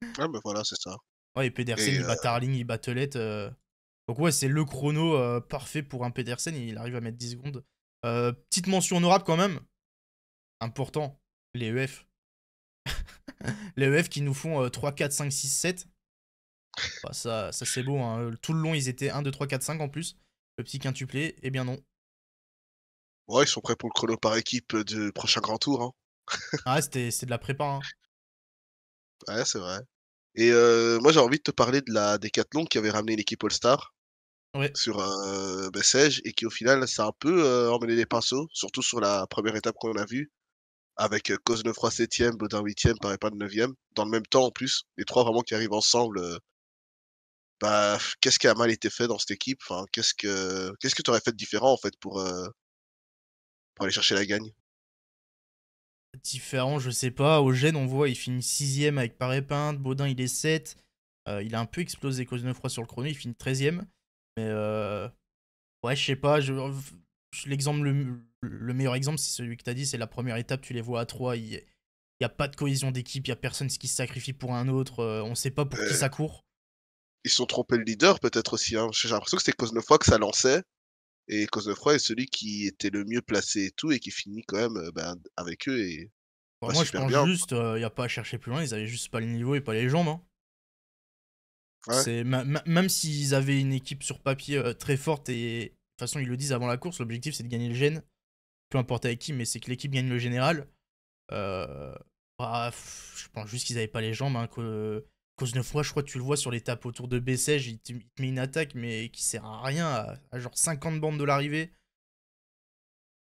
S2: Ouais, ben voilà, c'est ça.
S1: Ouais, et Pedersen,
S2: Et
S1: il bat Tarling, il bat Tollett. Donc, ouais, c'est le chrono parfait pour un Pedersen, il arrive à mettre 10 secondes. Petite mention honorable quand même, important, les EF. Les EF qui nous font 3, 4, 5, 6, 7. Bah, ça c'est beau, hein. Tout le long, ils étaient 1, 2, 3, 4, 5 en plus. Le petit quintuplé, eh bien non.
S2: ouais, ils sont prêts pour le chrono par équipe du prochain grand tour, hein.
S1: Ah, c'est de la prépa, hein.
S2: Ouais, c'est vrai. Et moi, j'ai envie de te parler de la Decathlon qui avait ramené l'équipe All-Star
S1: Ouais.
S2: sur, Bessèges, et qui, au final, ça a un peu, emmêlé les pinceaux, surtout sur la première étape qu'on a vue, avec, Cosnefroy 7e, Baudin 8e, Paré-Pain 9e, dans le même temps en plus. Les 3 vraiment qui arrivent ensemble, bah, qu'est-ce qui a mal été fait dans cette équipe? Enfin, qu'est-ce que tu aurais fait de différent, en fait, pour aller chercher la gagne?
S1: Différent, je sais pas. Au Gène, on voit, il finit 6ème avec Paré-Pinte. Baudin, il est 7. Il a un peu explosé Cosnefroy sur le chrono, il finit 13ème. Mais ouais, je sais pas. L'exemple, le meilleur exemple, c'est celui que t'as dit, c'est la première étape, tu les vois à 3. Il y a pas de cohésion d'équipe, il y a personne qui se sacrifie pour un autre. On sait pas pour qui
S2: Heu,
S1: ça court.
S2: Ils se sont trompés le leader peut-être aussi, hein. J'ai l'impression que c'était Cosnefroy que ça lançait, et Cosnefroy est celui qui était le mieux placé et tout, et qui finit quand même, ben, avec eux, et
S1: Bah,
S2: pas
S1: moi, je
S2: super
S1: pense
S2: bien.
S1: juste, y a pas à chercher plus loin, ils avaient juste pas le niveau et pas les jambes, hein.
S2: Ouais,
S1: Même s'ils avaient une équipe sur papier très forte et de toute façon ils le disent avant la course, l'objectif c'est de gagner le gène, peu importe avec qui, mais c'est que l'équipe gagne le général. Euh, je pense juste qu'ils avaient pas les jambes. Hein, Cosnefroy, je crois que tu le vois sur l'étape autour de Bessèges, il te met une attaque mais qui sert à rien à genre 50 bandes de l'arrivée.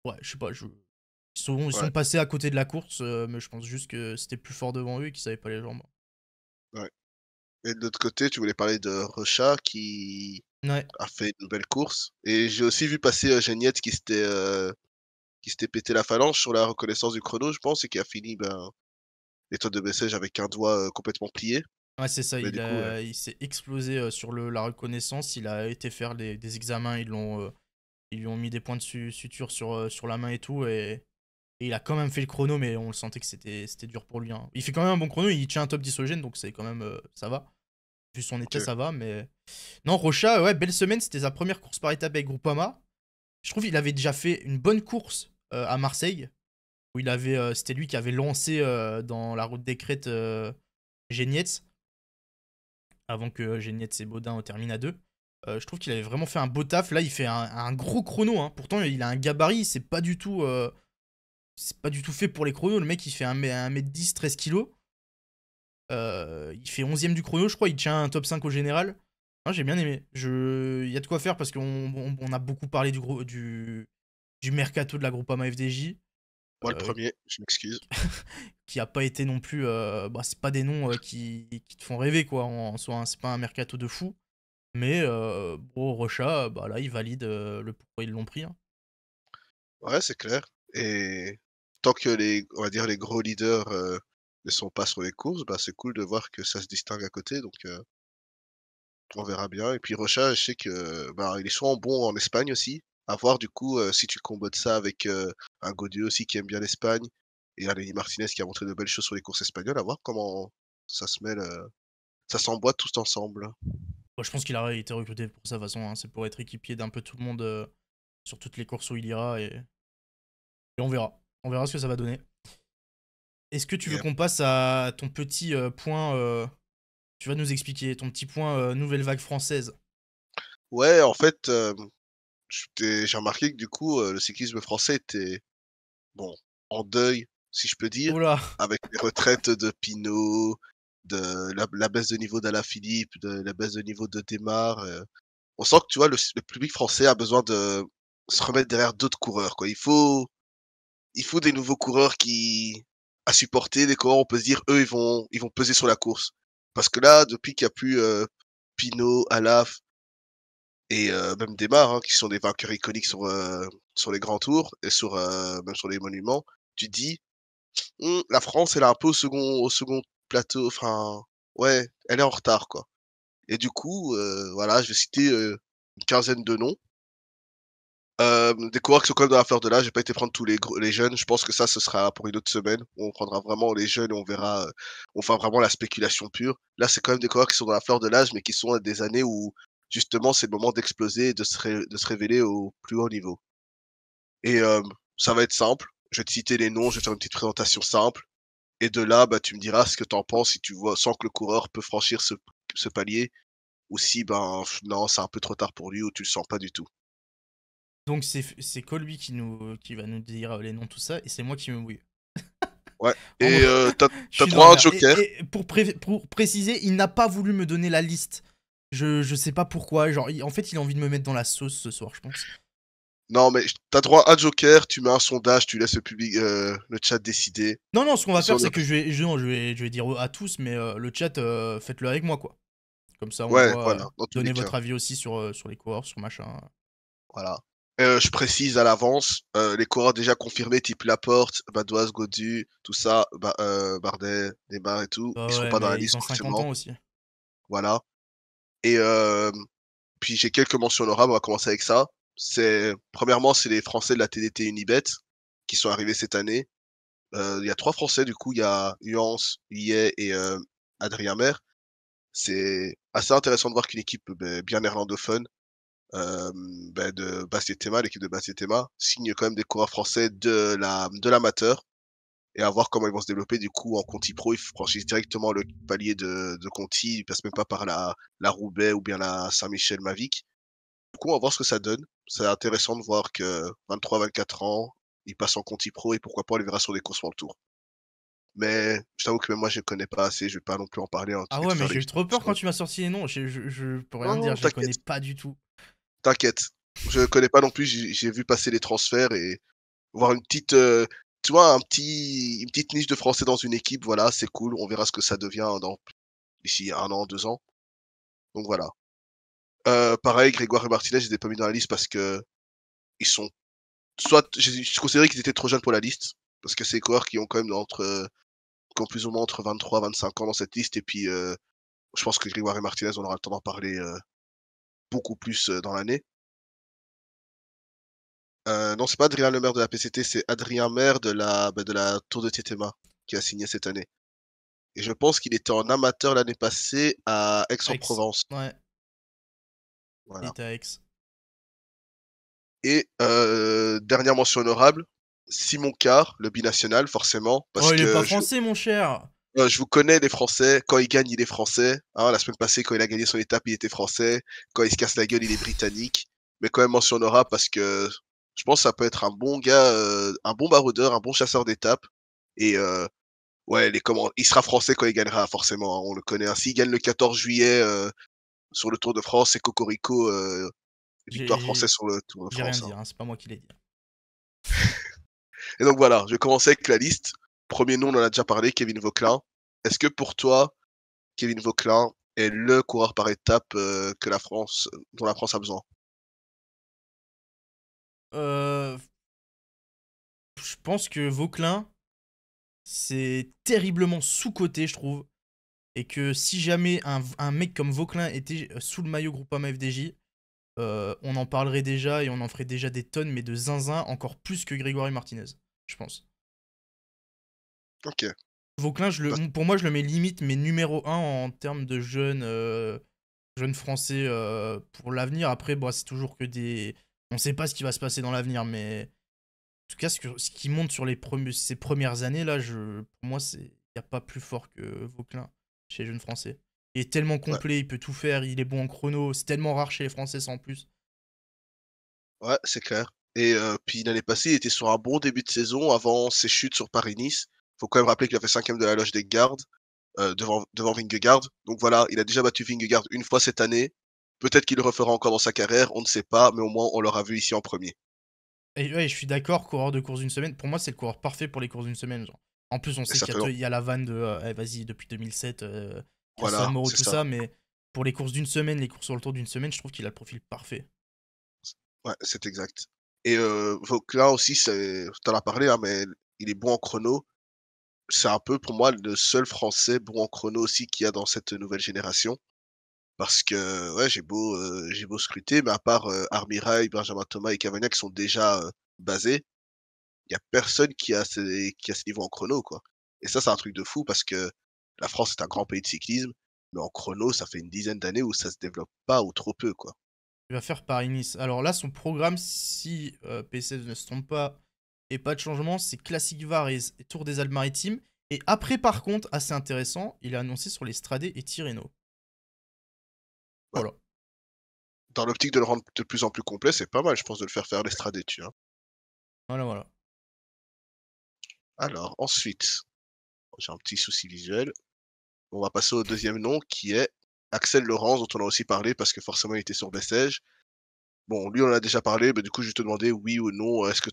S1: Ouais, je sais pas, ils
S2: ouais,
S1: sont passés à côté de la course, mais je pense juste que c'était plus fort devant eux et qu'ils avaient pas les jambes.
S2: ouais. Et de l'autre côté, tu voulais parler de Rocha qui
S1: Ouais.
S2: a fait une belle course, et j'ai aussi vu passer, Geniette qui s'était pété la phalange sur la reconnaissance du chrono, je pense, et qui a fini, ben, l'étoile de Bessèges avec un doigt, complètement plié.
S1: Ouais, c'est ça,
S2: Mais du coup,
S1: il s'est explosé sur la reconnaissance, il a été faire des examens, ils lui ont mis des points de suture sur la main et tout, et il a quand même fait le chrono, mais on le sentait que c'était dur pour lui. Hein. Il fait quand même un bon chrono, il tient un top 10 au gène, donc c'est quand même, ça va. Vu son état,
S2: OK.
S1: ça va, mais... Non, Rocha, ouais, belle semaine, c'était sa première course par étape avec Groupama. Je trouve qu'il avait déjà fait une bonne course à Marseille, où c'était lui qui avait lancé dans la route des crêtes Genietz, avant que Genietz et Baudin terminent à 2. Je trouve qu'il avait vraiment fait un beau taf. Là, il fait un gros chrono, hein. Pourtant, il a un gabarit, c'est pas du tout fait pour les chronos. Le mec, il fait 1m10, 13 kilos. Il fait 11ème du chrono, je crois. Il tient un top 5 au général. Ah, j'ai bien aimé. Il y a de quoi faire parce qu'on a beaucoup parlé du mercato de la Groupama FDJ.
S2: Moi, le
S1: euh,
S2: premier, je m'excuse.
S1: qui a pas été non plus. Bah, c'est pas des noms qui te font rêver, quoi, en soi, hein. C'est pas un mercato de fou. Mais bon, Rocha, bah là, il valide le pourquoi ils l'ont pris, hein.
S2: Ouais, c'est clair. Et tant que on va dire, les gros leaders ne sont pas sur les courses, bah, c'est cool de voir que ça se distingue à côté. Donc, on verra bien. Et puis Rocha, je sais que bah, il est souvent bon en Espagne aussi. À voir du coup si tu combats ça avec un Gaudier aussi qui aime bien l'Espagne et un Lenny Martinez qui a montré de belles choses sur les courses espagnoles. À voir comment ça se mêle, ça s'emboîte tout ensemble.
S1: Moi, je pense qu'il a été recruté pour ça, de toute façon, hein. C'est pour être équipier d'un peu tout le monde sur toutes les courses où il ira. Et on verra. On verra ce que ça va donner. Est-ce que tu veux
S2: Yeah.
S1: qu'on passe à ton petit point tu vas nous expliquer ton petit point nouvelle vague française.
S2: Ouais, en fait, j'ai remarqué que du coup le cyclisme français était bon, en deuil, si je peux dire,
S1: Oula.
S2: avec les retraites de Pinot, de la baisse de niveau d'Alaphilippe, de la baisse de niveau de Démare. On sent que tu vois, le public français a besoin de se remettre derrière d'autres coureurs, quoi. Il faut des nouveaux coureurs qui à supporter, des coureurs, on peut se dire, eux, ils vont peser sur la course. Parce que là, depuis qu'il y a plus Pinot, Alaf et même Démare, hein, qui sont des vainqueurs iconiques sur les grands tours et même sur les monuments, tu te dis, la France, elle est un peu au second plateau, enfin, ouais, elle est en retard, quoi. Et du coup, voilà, je vais citer une quinzaine de noms. Des coureurs qui sont quand même dans la fleur de l'âge. J'ai pas été prendre tous les jeunes. Je pense que ça, ce sera pour une autre semaine, où on prendra vraiment les jeunes et on verra, on fera vraiment la spéculation pure. Là, c'est quand même des coureurs qui sont dans la fleur de l'âge, mais qui sont à des années où, justement, c'est le moment d'exploser et de se révéler au plus haut niveau. Et ça va être simple. Je vais te citer les noms, je vais faire une petite présentation simple. Et de là, bah, tu me diras ce que tu en penses, si tu vois sens que le coureur peut franchir ce palier, ou si, ben, non, c'est un peu trop tard pour lui, ou tu le sens pas du tout.
S1: Donc c'est Colby qui va nous dire les noms, tout ça, et c'est moi qui me mouille.
S2: Ouais.
S1: En
S2: Et
S1: gros,
S2: tu
S1: je
S2: as
S1: suis dans
S2: droit
S1: la
S2: à un
S1: merde.
S2: joker.
S1: Et pour préciser, il n'a pas voulu me donner la liste. Je sais pas pourquoi. Genre, en fait, il a envie de me mettre dans la sauce ce soir, je pense.
S2: Non, mais tu as droit à un joker, tu mets un sondage, tu laisses le public, le chat décider.
S1: Non, non, ce qu'on va
S2: Sur
S1: faire,
S2: le
S1: c'est que non, je vais dire à tous, mais le chat, faites-le avec moi, quoi. Comme ça, on
S2: Ouais,
S1: voit.
S2: voilà, dans tous les
S1: Donnez
S2: cas,
S1: votre avis aussi sur les coureurs, sur machin.
S2: voilà. Je précise à l'avance, les coureurs déjà confirmés type Laporte, Badoise, Gaudu, tout ça, Bardet, Desmar et tout, ils
S1: Bah
S2: seront
S1: ouais,
S2: pas dans la
S1: mais ils
S2: liste
S1: ont 50
S2: forcément,
S1: ans aussi.
S2: voilà. Et puis j'ai quelques mentions honorables, on va commencer avec ça. Premièrement, c'est les Français de la TDT Unibet qui sont arrivés cette année. Il y a 3 Français du coup, il y a Huance, Huillet et Adrien Mer. C'est assez intéressant de voir qu'une équipe, bien néerlandophone, de Basket-Téma, l'équipe de Basket-Téma, signe quand même des coureurs français de l'amateur et à voir comment ils vont se développer du coup en Conti Pro. Ils franchissent directement le palier de Conti, ils passent même pas par la Roubaix ou bien la Saint-Michel Mavic. Du coup, on va voir ce que ça donne. C'est intéressant de voir que 23-24 ans, ils passent en Conti Pro et pourquoi pas on les verra sur des courses pour le Tour. Mais je t'avoue que même moi je ne connais pas assez, je vais pas non plus en parler
S1: Ah
S2: et
S1: ouais,
S2: te
S1: mais
S2: faire des
S1: j'ai eu
S2: petites
S1: trop peur quand
S2: mentions.
S1: tu m'as sorti les noms. Je peux rien te dire,
S2: Non,
S1: je les connais
S2: t'inquiète,
S1: pas du tout.
S2: t'inquiète. Je connais pas non plus, j'ai vu passer les transferts et voir une petite, tu vois, une petite niche de Français dans une équipe, voilà, c'est cool. On verra ce que ça devient d'ici 1 an, 2 ans. Donc voilà. Pareil, Grégoire et Martinez, je les ai pas mis dans la liste parce que ils sont, soit, je considérais qu'ils étaient trop jeunes pour la liste, parce que c'est des coureurs qui ont quand même qui ont plus ou moins entre 23, 25 ans dans cette liste, et puis, je pense que Grégoire et Martinez, on aura le temps d'en parler, beaucoup plus, dans l'année. Non, c'est pas Adrien Lemaire de la PCT, c'est Adrien Maire de la Tour de Tetema qui a signé cette année. Et je pense qu'il était en amateur l'année passée à
S1: Aix.
S2: Aix-en-Provence.
S1: Ouais, il
S2: Voilà.
S1: était à Aix.
S2: Et dernière mention honorable, Simon Carr, le binational, forcément,
S1: Oh,
S2: parce
S1: il est pas
S2: que
S1: français, mon cher.
S2: Je vous connais les Français, quand il gagne, il est français, hein. La semaine passée, quand il a gagné son étape, il était français. Quand il se casse la gueule, il est britannique. Mais quand même mention honorable parce que je pense que ça peut être un bon gars, un bon baroudeur, un bon chasseur d'étapes et ouais, il sera français quand il gagnera forcément, hein, on le connaît, hein. S'il gagne le 14 juillet, sur le Tour de France, c'est cocorico, victoire
S1: J'ai
S2: française sur le Tour de
S1: j'ai rien
S2: France,
S1: dit,
S2: hein.
S1: hein, c'est pas moi qui l'ai dit.
S2: Et donc voilà, je vais commencer avec la liste. Premier nom, on en a déjà parlé, Kevin Vauquelin. Est-ce que pour toi, Kevin Vauquelin est le coureur par étapes, que la France dont la France a besoin?
S1: Heu, je pense que Vauquelin, c'est terriblement sous-coté, je trouve. Et que si jamais un mec comme Vauquelin était sous le maillot Groupama FDJ, on en parlerait déjà et on en ferait déjà des tonnes, mais de zinzin encore plus que Grégory Martinez, je pense.
S2: OK.
S1: Vauquelin,
S2: Bah,
S1: pour moi, je le mets limite, mais numéro un en termes de jeunes français pour l'avenir. Après, bon, c'est toujours que des. On sait pas ce qui va se passer dans l'avenir, mais en tout cas, ce qui monte sur ces premières années, là, pour moi, il n'y a pas plus fort que Vauquelin chez les jeunes français. Il est tellement
S2: ouais,
S1: complet, il peut tout faire, il est bon en chrono. C'est tellement rare chez les Français, ça en plus.
S2: ouais, c'est clair et puis l'année passée, il était sur un bon début de saison avant ses chutes sur Paris-Nice. Faut quand même rappeler qu'il a fait 5e de la loge des gardes, devant Vingegaard. Donc voilà, il a déjà battu Vingegaard une fois cette année. Peut-être qu'il le refera encore dans sa carrière, on ne sait pas, mais au moins on l'aura vu ici en premier.
S1: Et ouais, je suis d'accord, coureur de course d'une semaine. Pour moi, c'est le coureur parfait pour les courses d'une semaine. Genre. En plus, on
S2: Et
S1: sait
S2: ça
S1: qu'il
S2: fait long
S1: y a la vanne de vas-y, depuis 2007, Christophe
S2: voilà,
S1: Moreau,
S2: c'est
S1: tout
S2: ça.
S1: ça, mais pour les courses d'une semaine, les courses sur le tour d'une semaine, je trouve qu'il a le profil parfait.
S2: Ouais, c'est exact et Vauquelin aussi, tu en as parlé, hein, mais il est bon en chrono. C'est un peu pour moi le seul Français bon en chrono aussi qu'il y a dans cette nouvelle génération. Parce que ouais, j'ai beau scruter, mais à part, Armirail, Benjamin Thomas et Cavagnac qui sont déjà, basés, il y a personne qui a ce niveau en chrono, quoi. Et ça, c'est un truc de fou parce que la France est un grand pays de cyclisme, mais en chrono, ça fait une dizaine d'années où ça se développe pas ou trop peu, quoi.
S1: Il va faire Paris-Nice. Alors là, son programme, si PSF ne se trompe pas et pas de changement, c'est Classic Var et Tour des Alpes-Maritimes. Et après, par contre, assez intéressant, il a annoncé sur les Stradé et Tirreno.
S2: Ouais,
S1: Voilà.
S2: dans l'optique de le rendre de plus en plus complet, c'est pas mal, je pense, de le faire l'Estradé, tu vois?
S1: Voilà, voilà.
S2: Alors ensuite, j'ai un petit souci visuel. On va passer au deuxième nom qui est Axel Laurence, dont on a aussi parlé parce que forcément il était sur Bessèges. Bon, lui, on en a déjà parlé, mais du coup, je vais te demander oui ou non, est-ce que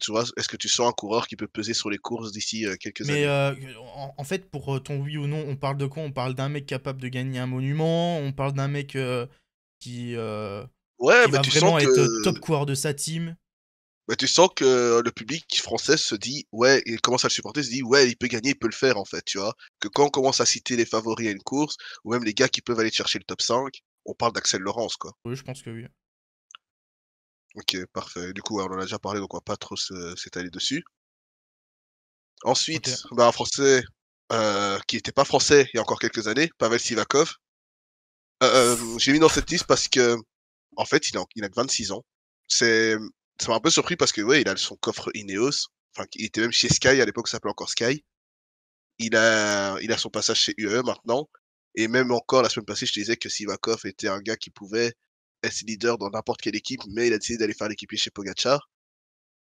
S2: tu sens un coureur qui peut peser sur les courses d'ici, quelques
S1: Mais
S2: années?
S1: en fait, pour ton oui ou non, on parle de quoi? On parle d'un mec capable de gagner un monument, on parle d'un mec qui, euh,
S2: Ouais,
S1: qui va vraiment être top coureur de sa team.
S2: tu sens que le public français se dit: «Ouais», il commence à le supporter, se dit: «Ouais, il peut gagner, il peut le faire», en fait, tu vois? Que quand on commence à citer les favoris à une course ou même les gars qui peuvent aller chercher le top 5, on parle d'Axel Laurence, quoi.
S1: Oui, je pense que oui.
S2: OK, parfait. Du coup, ouais, on en a déjà parlé, donc on va pas trop s'étaler dessus.
S1: Ok.
S2: Ensuite, bah, un Français, qui était pas français il y a encore quelques années, Pavel Sivakov. J'ai mis dans cette liste parce que en fait, il a que 26 ans. C'est ça m'a un peu surpris parce que, ouais, il a son coffre Ineos, enfin, il était même chez Sky à l'époque, ça s'appelait encore Sky. Il a son passage chez UAE maintenant et même encore la semaine passée, je te disais que Sivakov était un gars qui pouvait être leader dans n'importe quelle équipe, mais il a décidé d'aller faire l'équipier chez Pogacar.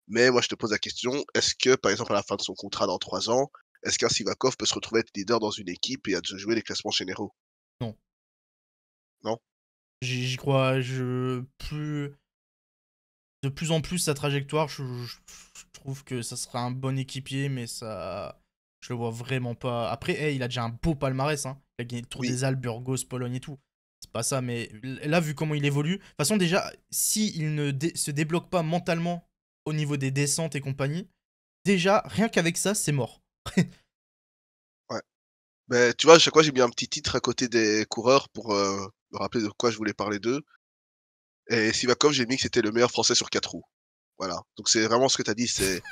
S2: Mais moi, je te pose la question, est-ce que, par exemple, à la fin de son contrat dans 3 ans, est-ce qu'un Sivakov peut se retrouver être leader dans une équipe et à de jouer les classements généraux?
S1: Non.
S2: Non?
S1: J'y crois. De plus en plus, sa trajectoire, je trouve que ça sera un bon équipier, mais ça. Je le vois vraiment pas. Après, il a déjà un beau palmarès. Hein. Il a gagné le Tour
S2: Oui,
S1: des Alpes, Burgos, Pologne et tout. C'est pas ça, mais là, vu comment il évolue. De toute façon, déjà, s'il ne se débloque pas mentalement au niveau des descentes et compagnie, déjà, rien qu'avec ça, c'est mort.
S2: ouais. Beh, tu vois, à chaque fois, j'ai mis un petit titre à côté des coureurs pour, me rappeler de quoi je voulais parler d'eux et Sivakov, j'ai mis que c'était le meilleur Français sur 4 roues. Voilà, donc c'est vraiment ce que tu as dit, c'est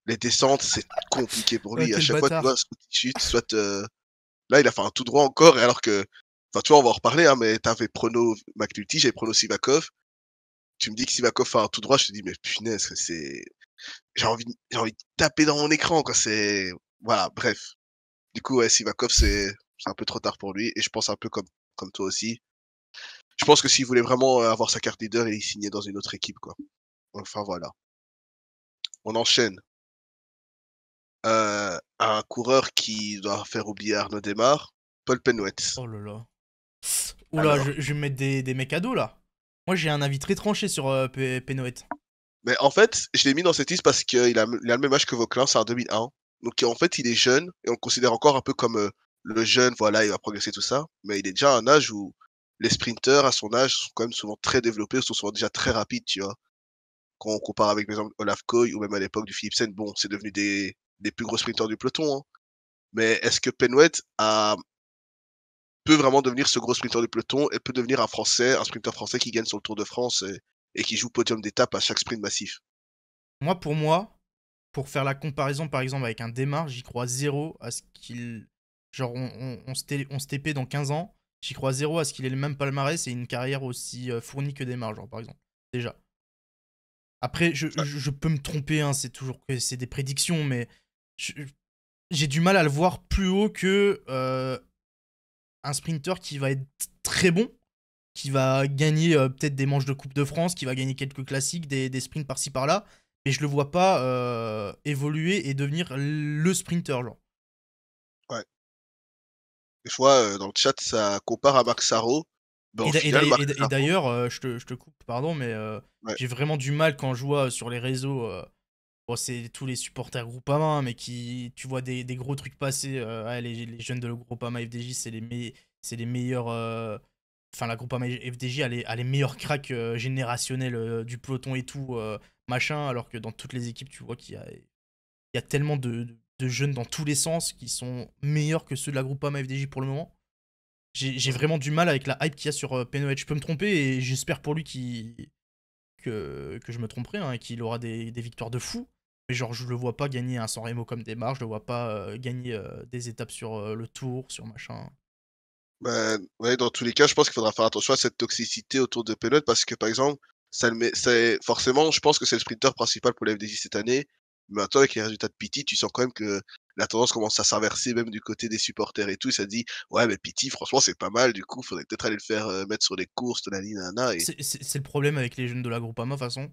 S2: les descentes, c'est compliqué pour
S1: Oh,
S2: lui. À
S1: quel
S2: chaque fois, tu vois,
S1: bâtard.
S2: soit il chute, soit, là, il a fait un tout droit encore et alors que enfin, tu vois, on va en reparler, hein, mais tu avais Prono McNulty, j'avais Prono Sivakov. Tu me dis que Sivakov fait un tout droit, je te dis: «Mais punaise, c'est» j'ai envie de taper dans mon écran, quoi, c'est voilà, bref. Du coup, ouais, Sivakov, c'est un peu trop tard pour lui et je pense un peu comme toi aussi. Je pense que s'il voulait vraiment, avoir sa carte leader, il signait dans une autre équipe, quoi. Enfin, voilà. On enchaîne. Un coureur qui doit faire oublier Arnaud Démare, Paul Penouet.
S1: Oh là là. Oula,
S2: Alors,
S1: je vais me mettre des mecs à dos là. Moi j'ai un avis très tranché sur Penoet.
S2: mais en fait, je l'ai mis dans cette liste parce qu'il a le même âge que Vauclin, c'est en 2001. Donc en fait, il est jeune et on le considère encore un peu comme, le jeune, voilà, il va progresser tout ça. Mais il est déjà à un âge où les sprinteurs à son âge sont quand même souvent très développés, sont souvent déjà très rapides, tu vois? Quand on compare avec, par exemple, Olaf Koy ou même à l'époque du Philipsen, bon, c'est devenu des plus gros sprinteurs du peloton, hein. Mais est-ce que Penouet peut vraiment devenir ce gros sprinter du peloton et peut devenir un sprinter français qui gagne sur le Tour de France et qui joue podium d'étape à chaque sprint massif?
S1: Moi, pour faire la comparaison par exemple avec un Démarre, j'y crois zéro à ce qu'il. Genre on se TP dans 15 ans, j'y crois zéro à ce qu'il ait le même palmarès et une carrière aussi fournie que Démarre, genre par exemple. Déjà. Après, je peux me tromper, hein, c'est toujours que c'est des prédictions, mais je- j'ai du mal à le voir plus haut que un sprinter qui va être très bon, qui va gagner peut-être des manches de Coupe de France, qui va gagner quelques classiques, des sprints par-ci par-là, mais je le vois pas évoluer et devenir le sprinter, genre.
S2: Ouais. Des fois, dans le chat, ça compare à Marc Sarrault. Ben, au final, Marc
S1: Et
S2: Sarrault,
S1: d'ailleurs, je te coupe, pardon, mais
S2: ouais,
S1: j'ai vraiment du mal quand je vois sur les réseaux, bon, c'est tous les supporters Groupama, hein, mais qui, tu vois des gros trucs passer, ouais, les jeunes de Groupama FDJ, c'est les meilleurs. Enfin, la Groupama FDJ a les meilleurs cracks générationnels du peloton et tout, machin, alors que dans toutes les équipes, tu vois il y a tellement de jeunes dans tous les sens qui sont meilleurs que ceux de la Groupama FDJ pour le moment. J'ai
S2: mmh,
S1: vraiment du mal avec la hype qu'il y a sur Penoet. Je peux me tromper et j'espère pour lui que je me tromperai, hein, et qu'il aura des victoires de fou. Mais genre, je le vois pas gagner un San Remo comme Démarche, je le vois pas gagner des étapes sur le Tour, sur machin.
S2: ben, ouais, dans tous les cas, je pense qu'il faudra faire attention à cette toxicité autour de Penouet parce que, par exemple, ça le met c'est forcément, je pense que c'est le sprinter principal pour la FDJ cette année. Mais maintenant, avec les résultats de Pitty, tu sens quand même que la tendance commence à s'inverser même du côté des supporters et tout. Ça dit: «Ouais, mais Pitty, franchement, c'est pas mal, du coup, faudrait peut-être aller le faire, mettre sur les courses, nanani nanana» et
S1: C'est le problème avec les jeunes de la Groupama, de toute façon.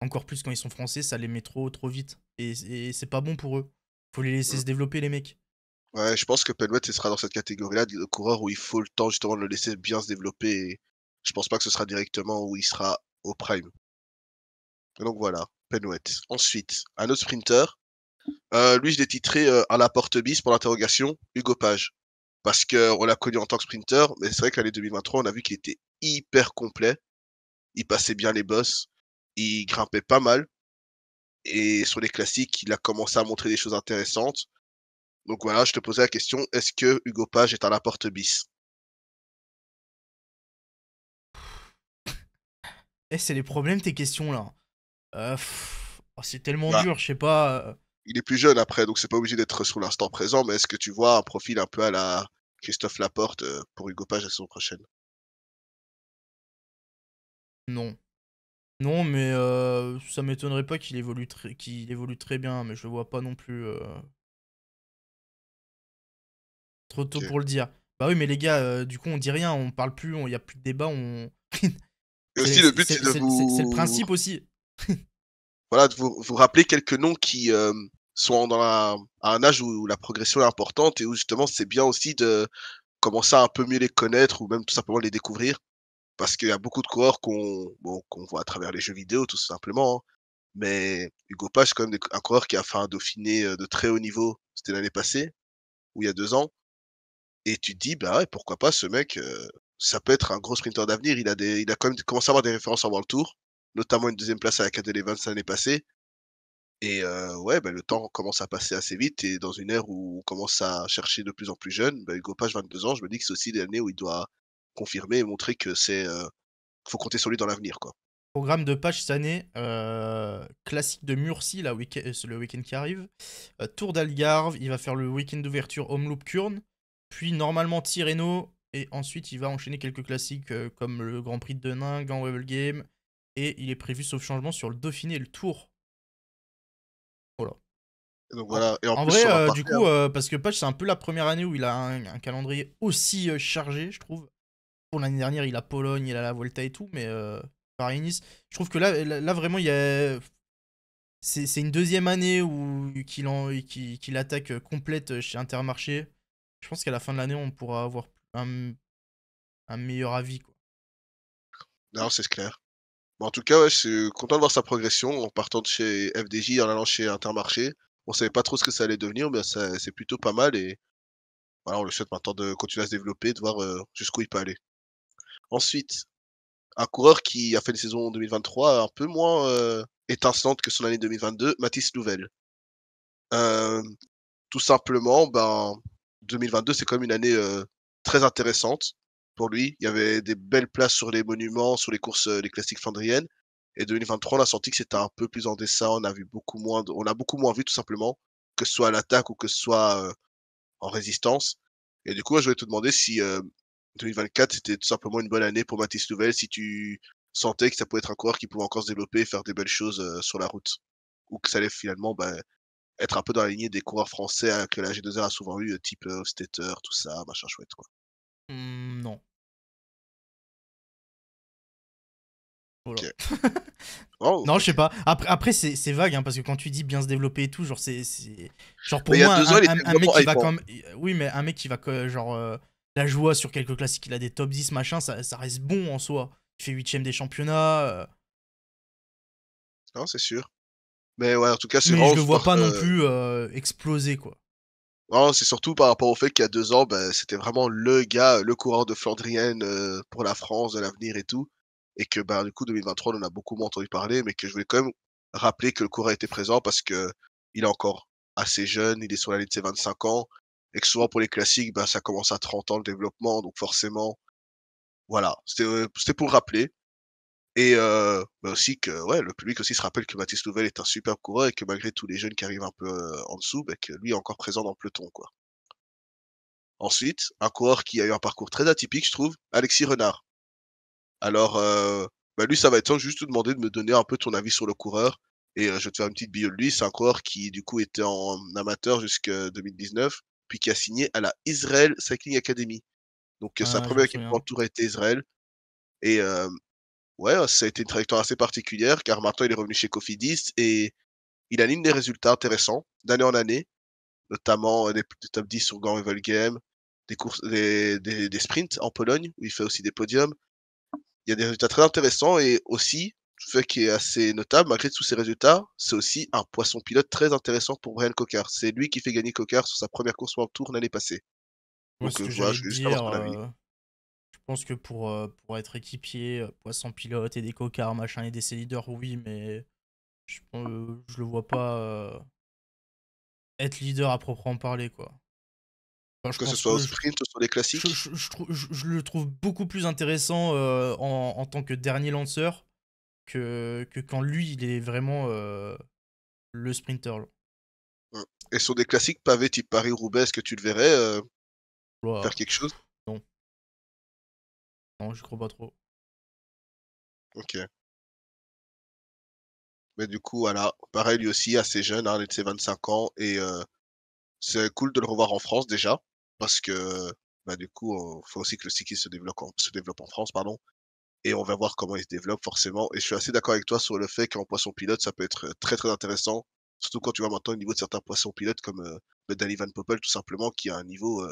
S1: Encore plus quand ils sont français, ça les met trop vite. Et c'est pas bon pour eux. Faut les laisser
S2: mmh.
S1: se développer, les mecs.
S2: Ouais, je pense que Penwet, ce sera dans cette catégorie-là de coureurs où il faut le temps justement de le laisser bien se développer et je pense pas que ce sera directement où il sera au prime. Et donc voilà, Penwet. Ensuite, un autre sprinter, lui je l'ai titré, à la porte bis pour l'interrogation, Hugo Page. Parce qu'on l'a connu en tant que sprinter, mais c'est vrai que l'année 2023, on a vu qu'il était hyper complet. Il passait bien les bosses, il grimpait pas mal et sur les classiques, il a commencé à montrer des choses intéressantes. Donc voilà, je te posais la question, est-ce que Hugo Page est à la porte bis?
S1: Eh, c'est les problèmes, tes questions, là. Oh, c'est tellement
S2: Bah,
S1: dur, je sais pas.
S2: il est plus jeune après, donc c'est pas obligé d'être sur l'instant présent, mais est-ce que tu vois un profil un peu à la Christophe Laporte, pour Hugo Page la saison prochaine?
S1: Non. Non, mais ça m'étonnerait pas qu'il évolue très bien, mais je le vois pas non plus trop tôt
S2: OK.
S1: pour le dire. Bah oui, mais les gars, du coup, on dit rien, on parle plus, il y a plus de débat, on.
S2: Et aussi le but, c'est de
S1: C'est le
S2: vous
S1: principe aussi.
S2: voilà, de vous rappeler quelques noms qui, sont dans la à un âge où la progression est importante et où justement c'est bien aussi de commencer à un peu mieux les connaître ou même tout simplement les découvrir. Parce qu'il y a beaucoup de coureurs qu'on voit à travers les jeux vidéo tout simplement, hein. Mais Hugo Page, c'est quand même un coureur qui a fait un Dauphiné, de très haut niveau, c'était l'année passée ou il y a 2 ans. Et tu te dis: «Bah, ouais, pourquoi pas ce mec, ça peut être un gros sprinter d'avenir». Il a quand même commencé à avoir des références en World Tour, notamment une deuxième place à la Cadel Evans l'année passée et ouais, bah, le temps commence à passer assez vite et dans une ère où on commence à chercher de plus en plus jeune, bah, Hugo Page, 22 ans, je me dis que c'est aussi l'année où il doit confirmer et montrer que faut compter sur lui dans l'avenir, quoi.
S1: Programme de page cette année, classique de Murcie, c'est le week-end qui arrive. Tour d'Algarve, il va faire le week-end d'ouverture Homeloop Kurn, puis normalement Tirreno, et ensuite il va enchaîner quelques classiques comme le Grand Prix de Denain, Gand Wevelgem, et il est prévu sauf changement sur le Dauphiné et le Tour. Voilà.
S2: Donc
S1: En,
S2: voilà, et en
S1: en
S2: plus
S1: vrai,
S2: on en
S1: du
S2: parlait,
S1: coup,
S2: hein.
S1: parce que Patch, c'est un peu la première année où il a un calendrier aussi chargé, je trouve. Pour l'année dernière, il a Pologne, il a la Volta et tout, mais Paris-Nice, je trouve que là, vraiment, il y a. C'est une deuxième année où qu'il attaque complète chez Intermarché. Je pense qu'à la fin de l'année, on pourra avoir un meilleur avis, quoi.
S2: Non, c'est clair. Mais en tout cas, ouais, je suis content de voir sa progression en partant de chez FDJ, en allant chez Intermarché. On savait pas trop ce que ça allait devenir, mais ça c'est plutôt pas mal et voilà, on lui souhaite maintenant de continuer à se développer, de voir, jusqu'où il peut aller. Ensuite, un coureur qui a fait une saison 2023 un peu moins, étincelante que son année 2022, Mathis Louvel. Hem, Tout simplement, ben, 2022, c'est quand même une année, très intéressante pour lui. Il y avait des belles places sur les monuments, sur les courses, les classiques flandriennes et 2023, on a senti que c'était un peu plus en dessin. On a beaucoup moins vu tout simplement, que ce soit à l'attaque ou que ce soit, en résistance et du coup, moi, je voulais te demander si, 2024, c'était tout simplement une bonne année pour Mathis Louvel, si tu sentais que ça pouvait être un coureur qui pouvait encore se développer et faire des belles choses, sur la route? Ou que ça allait finalement, bah, être un peu dans la lignée des coureurs français, que la G2R a souvent eu, type, Hofstetter, tout ça, machin chouette, quoi.
S1: Non. Voilà.
S2: OK. Oh,
S1: Non, je sais
S2: OK.
S1: pas. Après c'est vague, hein, parce que quand tu dis bien se développer et tout, genre, genre, pour
S2: Mais il y a
S1: moi,
S2: 2 ans, il était
S1: un mec
S2: vraiment
S1: qui va
S2: hypant.
S1: comme. Oui, mais un mec qui va, genre, la joie sur quelques classiques, il a des top 10, machin, ça reste bon en soi. Il fait huitième des championnats.
S2: Non, c'est sûr. Mais ouais, en tout cas, c'est
S1: Mais je
S2: vraiment
S1: le vois
S2: par
S1: pas non plus exploser, quoi.
S2: non, c'est surtout par rapport au fait qu'il y a 2 ans, bah, c'était vraiment le gars, le coureur de Flandrienne, pour la France, de l'avenir et tout et que, bah, du coup, 2023, on en a beaucoup moins entendu parler, mais que je voulais quand même rappeler que le coureur était présent parce qu'il est encore assez jeune, il est sur la ligne de ses 25 ans et que souvent pour les classiques, bah, ça commence à 30 ans le développement, donc forcément, voilà, c'était pour rappeler et bah, aussi que, ouais, le public aussi se rappelle que Mathis Louvel est un superbe coureur et que malgré tous les jeunes qui arrivent un peu, en dessous, bah, que lui est encore présent dans le peloton, quoi. Ensuite, un coureur qui a eu un parcours très atypique, je trouve, Alexis Renard. Alors, bah, lui, ça va être simple, je vais juste te demander de me donner un peu ton avis sur le coureur et je vais te faire une petite bio de lui. C'est un coureur qui, du coup, était en amateur jusqu'à 2019, puis qui a signé à la Israel Cycling Academy. Donc, sa
S1: Je me
S2: première équipe Grand
S1: souviens.
S2: Tour a été Israël et ouais, ça a été une trajectoire assez particulière car maintenant il est revenu chez Cofidis et il aligne des résultats intéressants d'année en année, notamment, des top 10 sur Grand Rival Game, des courses des sprints en Pologne où il fait aussi des podiums. Il y a des résultats très intéressants et aussi, le fait qui est assez notable malgré tous ces résultats, c'est aussi un poisson pilote très intéressant pour Brian Cocard. C'est lui qui fait gagner Cocard sur sa première course World Tour l'année passée.
S1: Moi,
S2: Donc,
S1: ce que
S2: voilà,
S1: j'allais
S2: je
S1: te
S2: voulais juste avoir
S1: dire,
S2: ton avis.
S1: je pense que pour être équipier, poisson pilote et des cocards, machin, et des leaders, oui, mais je le vois pas être leader à proprement parler, quoi. Enfin, je
S2: Que ce
S1: pense
S2: soit au
S1: que
S2: sprint ou sur les classiques.
S1: je le trouve beaucoup plus intéressant en tant que dernier lanceur que quand lui, il est vraiment le sprinter, là.
S2: Mmh. Et sur des classiques pavés type Paris-Roubaix, est-ce que tu le verrais,
S1: Ouah,
S2: faire quelque chose?
S1: non, non, je crois pas trop.
S2: OK. Mais du coup, voilà, pareil lui aussi assez jeune, hein, il a de ses 25 ans et c'est cool de le revoir en France déjà, parce que, bah, du coup, faut aussi que le cyclisme se développe en France, pardon et on va voir comment il se développe forcément et je suis assez d'accord avec toi sur le fait qu'en poisson pilote, ça peut être, très, très intéressant. Surtout quand tu vois maintenant le niveau de certains poissons pilotes comme, le Danny Van Poppel tout simplement qui a un niveau,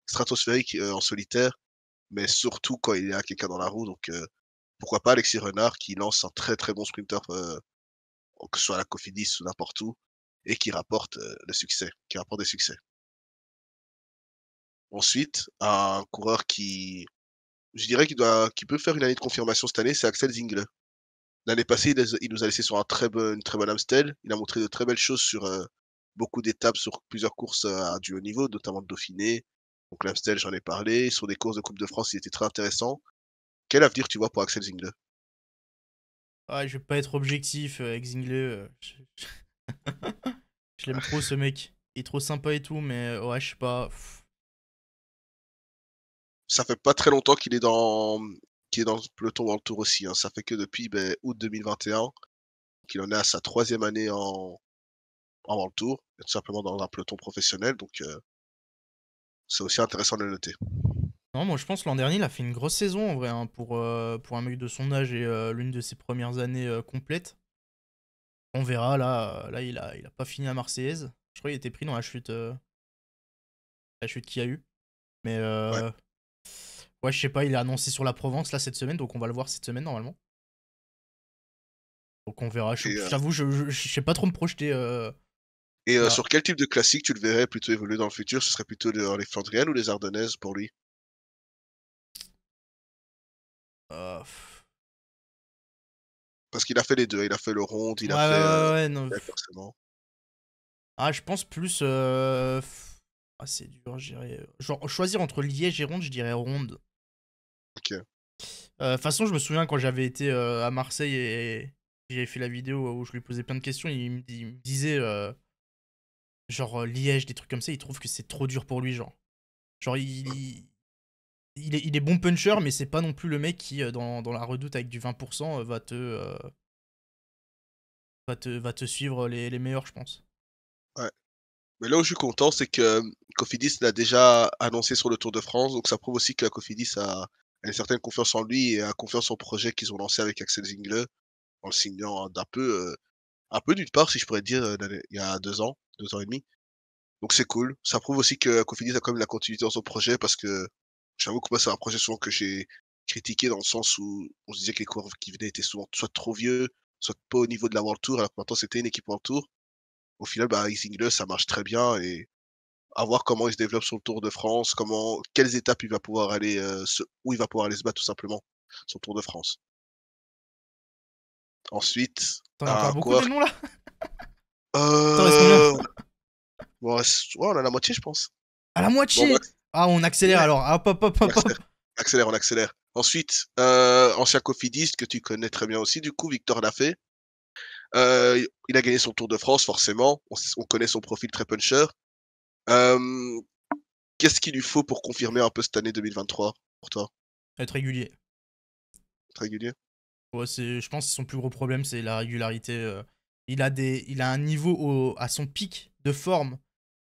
S2: stratosphérique, en solitaire, mais surtout quand il y a quelqu'un dans la roue donc pourquoi pas Alexis Renard qui lance un très, très bon sprinter, que ce soit à la Cofidis ou n'importe où et qui rapporte, le succès, qui rapporte des succès. Ensuite, un coureur qui, je dirais qui peut faire une année de confirmation cette année, c'est Axel Zingler. L'année passée, il nous a laissé sur une très bonne Amstel. Il a montré de très belles choses sur, beaucoup d'étapes, sur plusieurs courses, à du haut niveau, notamment le Dauphiné. Donc l'Amstel, j'en ai parlé. Sur des courses de Coupe de France, il était très intéressant. Quel avenir tu vois pour Axel Zingler?
S1: Ah, je vais pas être objectif avec Zingle. Je l'aime trop, ce mec. Il est trop sympa et tout, mais ouais, je sais pas.
S2: Ça fait pas très longtemps qu'il est dans le peloton World Tour aussi, hein. Ça fait que depuis, beh, août 2021 qu'il en est à sa troisième année en World Tour, et tout simplement dans un peloton professionnel, donc c'est aussi intéressant de le noter.
S1: Non, moi je pense l'an dernier, il a fait une grosse saison en vrai, hein, pour un mec de son âge et l'une de ses premières années complètes. On verra, là il a pas fini la Marseillaise. Je crois qu'il était pris dans la chute qu'il y a eu. Mais
S2: Ouais,
S1: ouais, je sais pas, il est annoncé sur la Provence là cette semaine, donc on va le voir cette semaine normalement. Donc on verra.
S2: et
S1: J'avoue, je sais pas trop me projeter là.
S2: sur quel type de classique tu le verrais plutôt évoluer dans le futur? Ce serait plutôt les Flandriennes ou les Ardennaises pour lui?
S1: Euh,
S2: Parce qu'il a fait les 2, il a fait le Ronde,
S1: Ouais, ouais, non.
S2: ouais, forcément.
S1: Ah, je pense plus. Ah, c'est dur, je dirais. Genre, choisir entre Liège et Ronde, je dirais Ronde.
S2: OK.
S1: De toute façon, je me souviens quand j'avais été à Marseille et j'avais fait la vidéo où je lui posais plein de questions, il me disait, genre, Liège, des trucs comme ça, il trouve que c'est trop dur pour lui, genre. Genre, il est bon puncher, mais c'est pas non plus le mec qui, dans la redoute avec du 20%, va te suivre les meilleurs, je pense.
S2: Ouais. Mais là où je suis content, c'est que, Cofidis l'a déjà annoncé sur le Tour de France, donc ça prouve aussi que Cofidis a une certaine confiance en lui et a confiance au projet qu'ils ont lancé avec Axel Zingler, en le signant un peu nulle part, si je pourrais dire, il y a 2 ans, 2 ans et demi. Donc c'est cool. Ça prouve aussi que Cofidis a quand même la continuité dans son projet parce que j'avoue que moi, c'est un projet souvent que j'ai critiqué dans le sens où on se disait que les coureurs qui venaient étaient souvent soit trop vieux, soit pas au niveau de la World Tour, alors que maintenant c'était une équipe World Tour. Au final, bah, avec Zingler, ça marche très bien et à voir comment il se développe sur le Tour de France, quelles étapes il va pouvoir aller, où il va pouvoir aller se battre tout simplement sur le Tour de France. Ensuite,
S1: T'en as encore
S2: un
S1: beaucoup
S2: coureur
S1: des noms là? T'en restes combien?
S2: heu, bon, ouais, on a la moitié, je pense.
S1: À la
S2: Bon,
S1: moitié!
S2: Max,
S1: Ah, on accélère
S2: ouais,
S1: alors. Hop, hop, hop,
S2: on
S1: hop, hop.
S2: accélère, on accélère. Ensuite, ancien cofidiste que tu connais très bien aussi, du coup, Victor Lafay. Il a gagné son Tour de France, forcément. On connaît son profil très puncher. Hem, Qu'est-ce qu'il lui faut pour confirmer un peu cette année 2023 pour toi?
S1: Être régulier.
S2: Très régulier?
S1: Ouais, je pense que son plus gros problème, c'est la régularité. Il a un niveau à son pic de forme.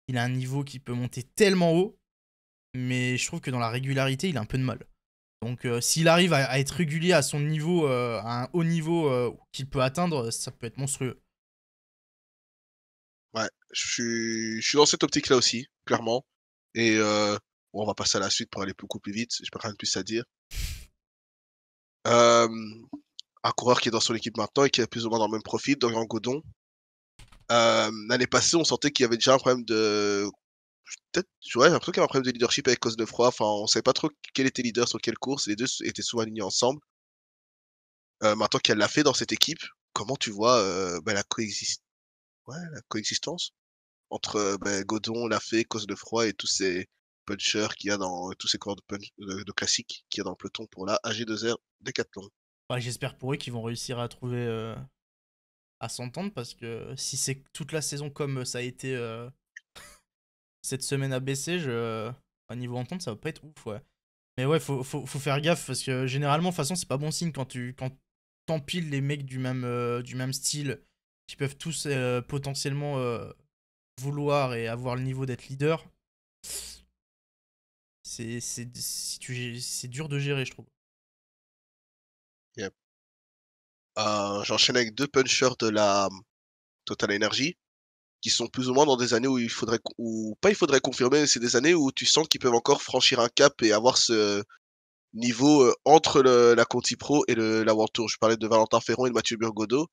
S1: Il a un niveau qui peut monter tellement haut. Mais je trouve que dans la régularité, il a un peu de mal. Donc, s'il arrive à être régulier à son niveau, à un haut niveau qu'il peut atteindre, ça peut être monstrueux.
S2: Ouais, je suis dans cette optique-là aussi, clairement. Et bon, on va passer à la suite pour aller beaucoup plus vite, j'ai pas rien de plus à dire. Hem, un coureur qui est dans son équipe maintenant et qui est plus ou moins dans le même profil, Dorian Godon. L'année passée, on sentait qu'il y avait déjà un problème de peut-être, ouais, j'ai l'impression qu'il y avait un problème de leadership avec Cosnefroy. Enfin, on savait pas trop quel était leader sur quelle course. Les 2 étaient souvent alignés ensemble. Maintenant qu'elle l'a fait dans cette équipe, comment tu vois, bah, la coexistence entre, bah, Godon, Lafay, Cosnefroy et tous ces punchers qu'il y a dans tous ces coureurs de classiques qu'il y a dans le peloton pour la AG2R Decathlon?
S1: Ouais, j'espère pour eux qu'ils vont réussir à trouver, à s'entendre parce que si c'est toute la saison comme ça a été cette semaine à baisser, à niveau entente, ça va pas être ouf, ouais. Mais ouais, faut faire gaffe parce que généralement, de toute façon, c'est pas bon signe quand t'empiles les mecs du même style qui peuvent tous potentiellement vouloir et avoir le niveau d'être leader. C'est dur de gérer, je trouve.
S2: Yep. J'enchaîne avec 2 punchers de la Total Energy, qui sont plus ou moins dans des années où il faudrait confirmer, c'est des années où tu sens qu'ils peuvent encore franchir un cap et avoir ce niveau, entre la Conti Pro et la World Tour. Je parlais de Valentin Ferron et de Mathieu Burgodeau.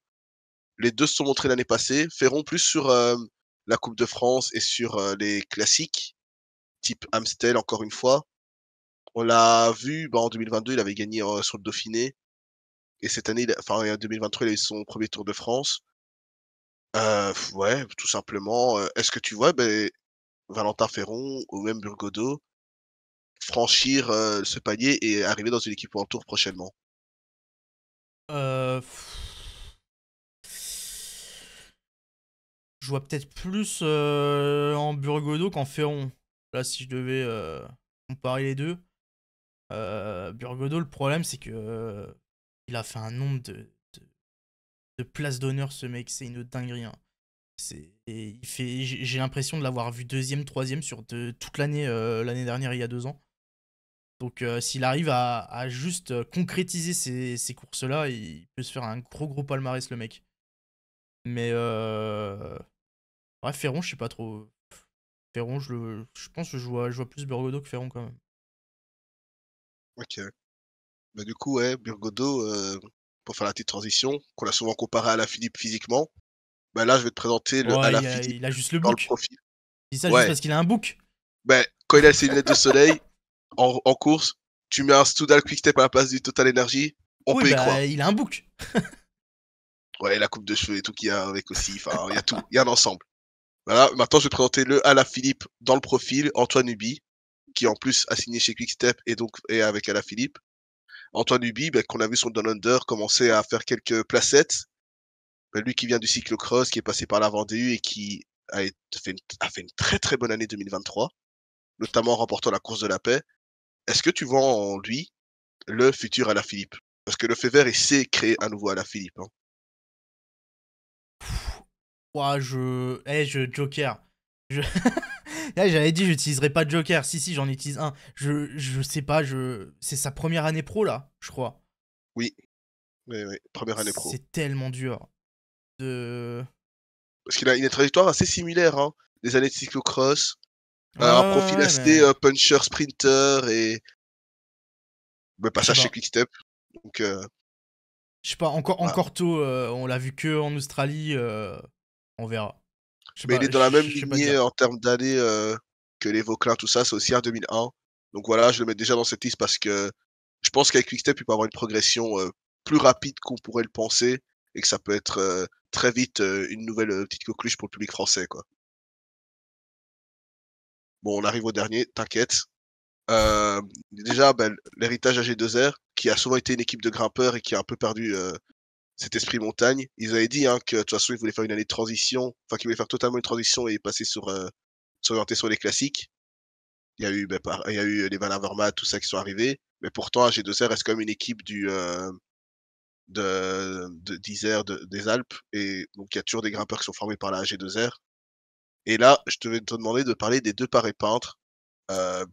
S2: Les 2 se sont montrés l'année passée. Ferron plus sur, la Coupe de France et sur, les classiques, type Amstel encore une fois. On l'a vu, bah, en 2022, il avait gagné, sur le Dauphiné et cette année, en 2023, il a eu son premier Tour de France. Ouais, tout simplement, est-ce que tu vois, beh, Valentin Ferron ou même Burgodeau franchir, ce palier et arriver dans une équipe World Tour prochainement?
S1: Euh, je vois peut-être plus en Burgodo qu'en Ferron. Là, si je devais comparer les deux. Burgodo, le problème, c'est que il a fait un nombre de places d'honneur, ce mec. C'est une dinguerie, hein. J'ai l'impression de l'avoir vu deuxième, troisième sur toute l'année dernière, il y a 2 ans. Donc s'il arrive à juste concrétiser ces courses-là, il peut se faire un gros palmarès, le mec. Mais ouais, Ferron, je sais pas trop. Ferron, je pense que je vois plus Burgodo que Ferron quand même.
S2: Ok. Bah, du coup, ouais, Burgodo, pour faire la petite transition, qu'on a souvent comparé à Alaphilippe physiquement, bah là, je vais te présenter le
S1: Ouais,
S2: Alaphilippe
S1: il a juste le
S2: dans le
S1: bouc.
S2: profil.
S1: Il dit ça juste
S2: Ouais,
S1: parce qu'il a un bouc.
S2: bah, quand il a ses lunettes de soleil, en course, tu mets un Stoudal Quick-Step à la place du Total Energy, on
S1: Oui,
S2: peut y
S1: bah,
S2: croire.
S1: il a un bouc.
S2: Ouais, la coupe de cheveux et tout qu'il y a avec aussi, enfin, il y a tout, il y a un ensemble. Voilà, maintenant je vais te présenter le Alaphilippe dans le profil, Antoine Ubi, qui en plus a signé chez Quick-Step et donc est avec Alaphilippe. Antoine Ubi, bah, qu'on a vu sur le Down Under, commencer à faire quelques placettes. Bah, lui qui vient du cyclocross, qui est passé par la Vendée et qui a fait une très très bonne année 2023, notamment en remportant la course de la paix. Est-ce que tu vois en lui le futur Alaphilippe? Parce que le fait vert, il sait créer un nouveau Alaphilippe. Hein.
S1: Ouah, Joker. Je... Là, j'avais dit, j'utiliserai pas de Joker. Si, j'en utilise un. Je sais pas, c'est sa première année pro, là, je crois.
S2: Oui, oui, oui, première année pro.
S1: C'est tellement dur de.
S2: Parce qu'il a une trajectoire assez similaire, hein. Des années de cyclocross,
S1: Ouais,
S2: un
S1: ouais,
S2: profil
S1: ouais,
S2: assez
S1: mais.
S2: puncher, sprinter et bah,
S1: Je sais
S2: passage chez
S1: pas.
S2: Quickstep. Donc,
S1: Je sais pas, encore,
S2: voilà.
S1: encore tôt, on l'a vu que en Australie, on verra. Je sais
S2: Mais il
S1: pas,
S2: est dans la même
S1: je sais pas
S2: lignée
S1: dire.
S2: en termes d'années que les Vauclin, tout ça. C'est aussi un 2001. Donc voilà, je le mets déjà dans cette liste parce que je pense qu'avec Quickstep, il peut avoir une progression plus rapide qu'on pourrait le penser et que ça peut être très vite une nouvelle petite coqueluche pour le public français, quoi. Bon, on arrive au dernier, t'inquiète. Déjà, ben, l'héritage AG2R, qui a souvent été une équipe de grimpeurs et qui a un peu perdu cet esprit montagne. Ils avaient dit hein, que de toute façon, ils voulaient faire une année de transition, enfin qu'ils voulaient faire totalement une transition et passer s'orienter sur les classiques. Il y a eu, ben, il y a eu les Van Avermaet, tout ça qui sont arrivés. Mais pourtant, AG2R reste quand même une équipe d'Isère, des Alpes. Et donc, il y a toujours des grimpeurs qui sont formés par la AG2R. Et là, je te vais te demander de parler des deux parés peintres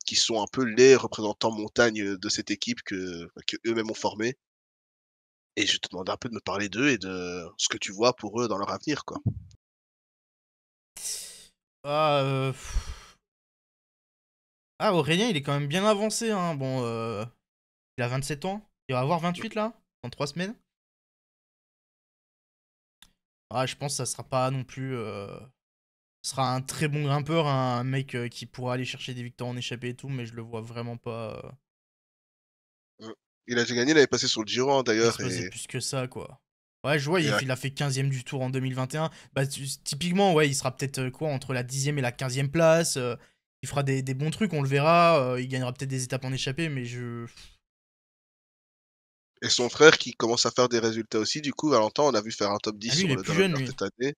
S2: qui sont un peu les représentants montagne de cette équipe que eux-mêmes ont formé. Et je vais te demander un peu de me parler d'eux et de ce que tu vois pour eux dans leur avenir, quoi.
S1: Ah, ah, Aurélien, il est quand même bien avancé, hein. Bon, il a 27 ans. Il va avoir 28 là, dans 3 semaines. Ah, je pense que ça sera pas non plus. Ce sera un très bon grimpeur, un mec qui pourra aller chercher des victoires en échappée et tout, mais je le vois vraiment pas
S2: Mmh. Il a déjà gagné l'année passée sur le Giro, hein, d'ailleurs,
S1: exploser plus que ça, quoi. Ouais, je vois,
S2: et
S1: il a fait 15ème du tour en 2021. Bah, typiquement, ouais, il sera peut-être quoi, entre la 10ème et la 15ème place. Il fera des bons trucs, on le verra. Il gagnera peut-être des étapes en échappée, mais je.
S2: et son frère qui commence à faire des résultats aussi, du coup, Valentin, on a vu faire un top 10
S1: Ah, lui, il
S2: sur
S1: est
S2: le
S1: plus
S2: Down
S1: jeune,
S2: Under
S1: lui.
S2: cette année.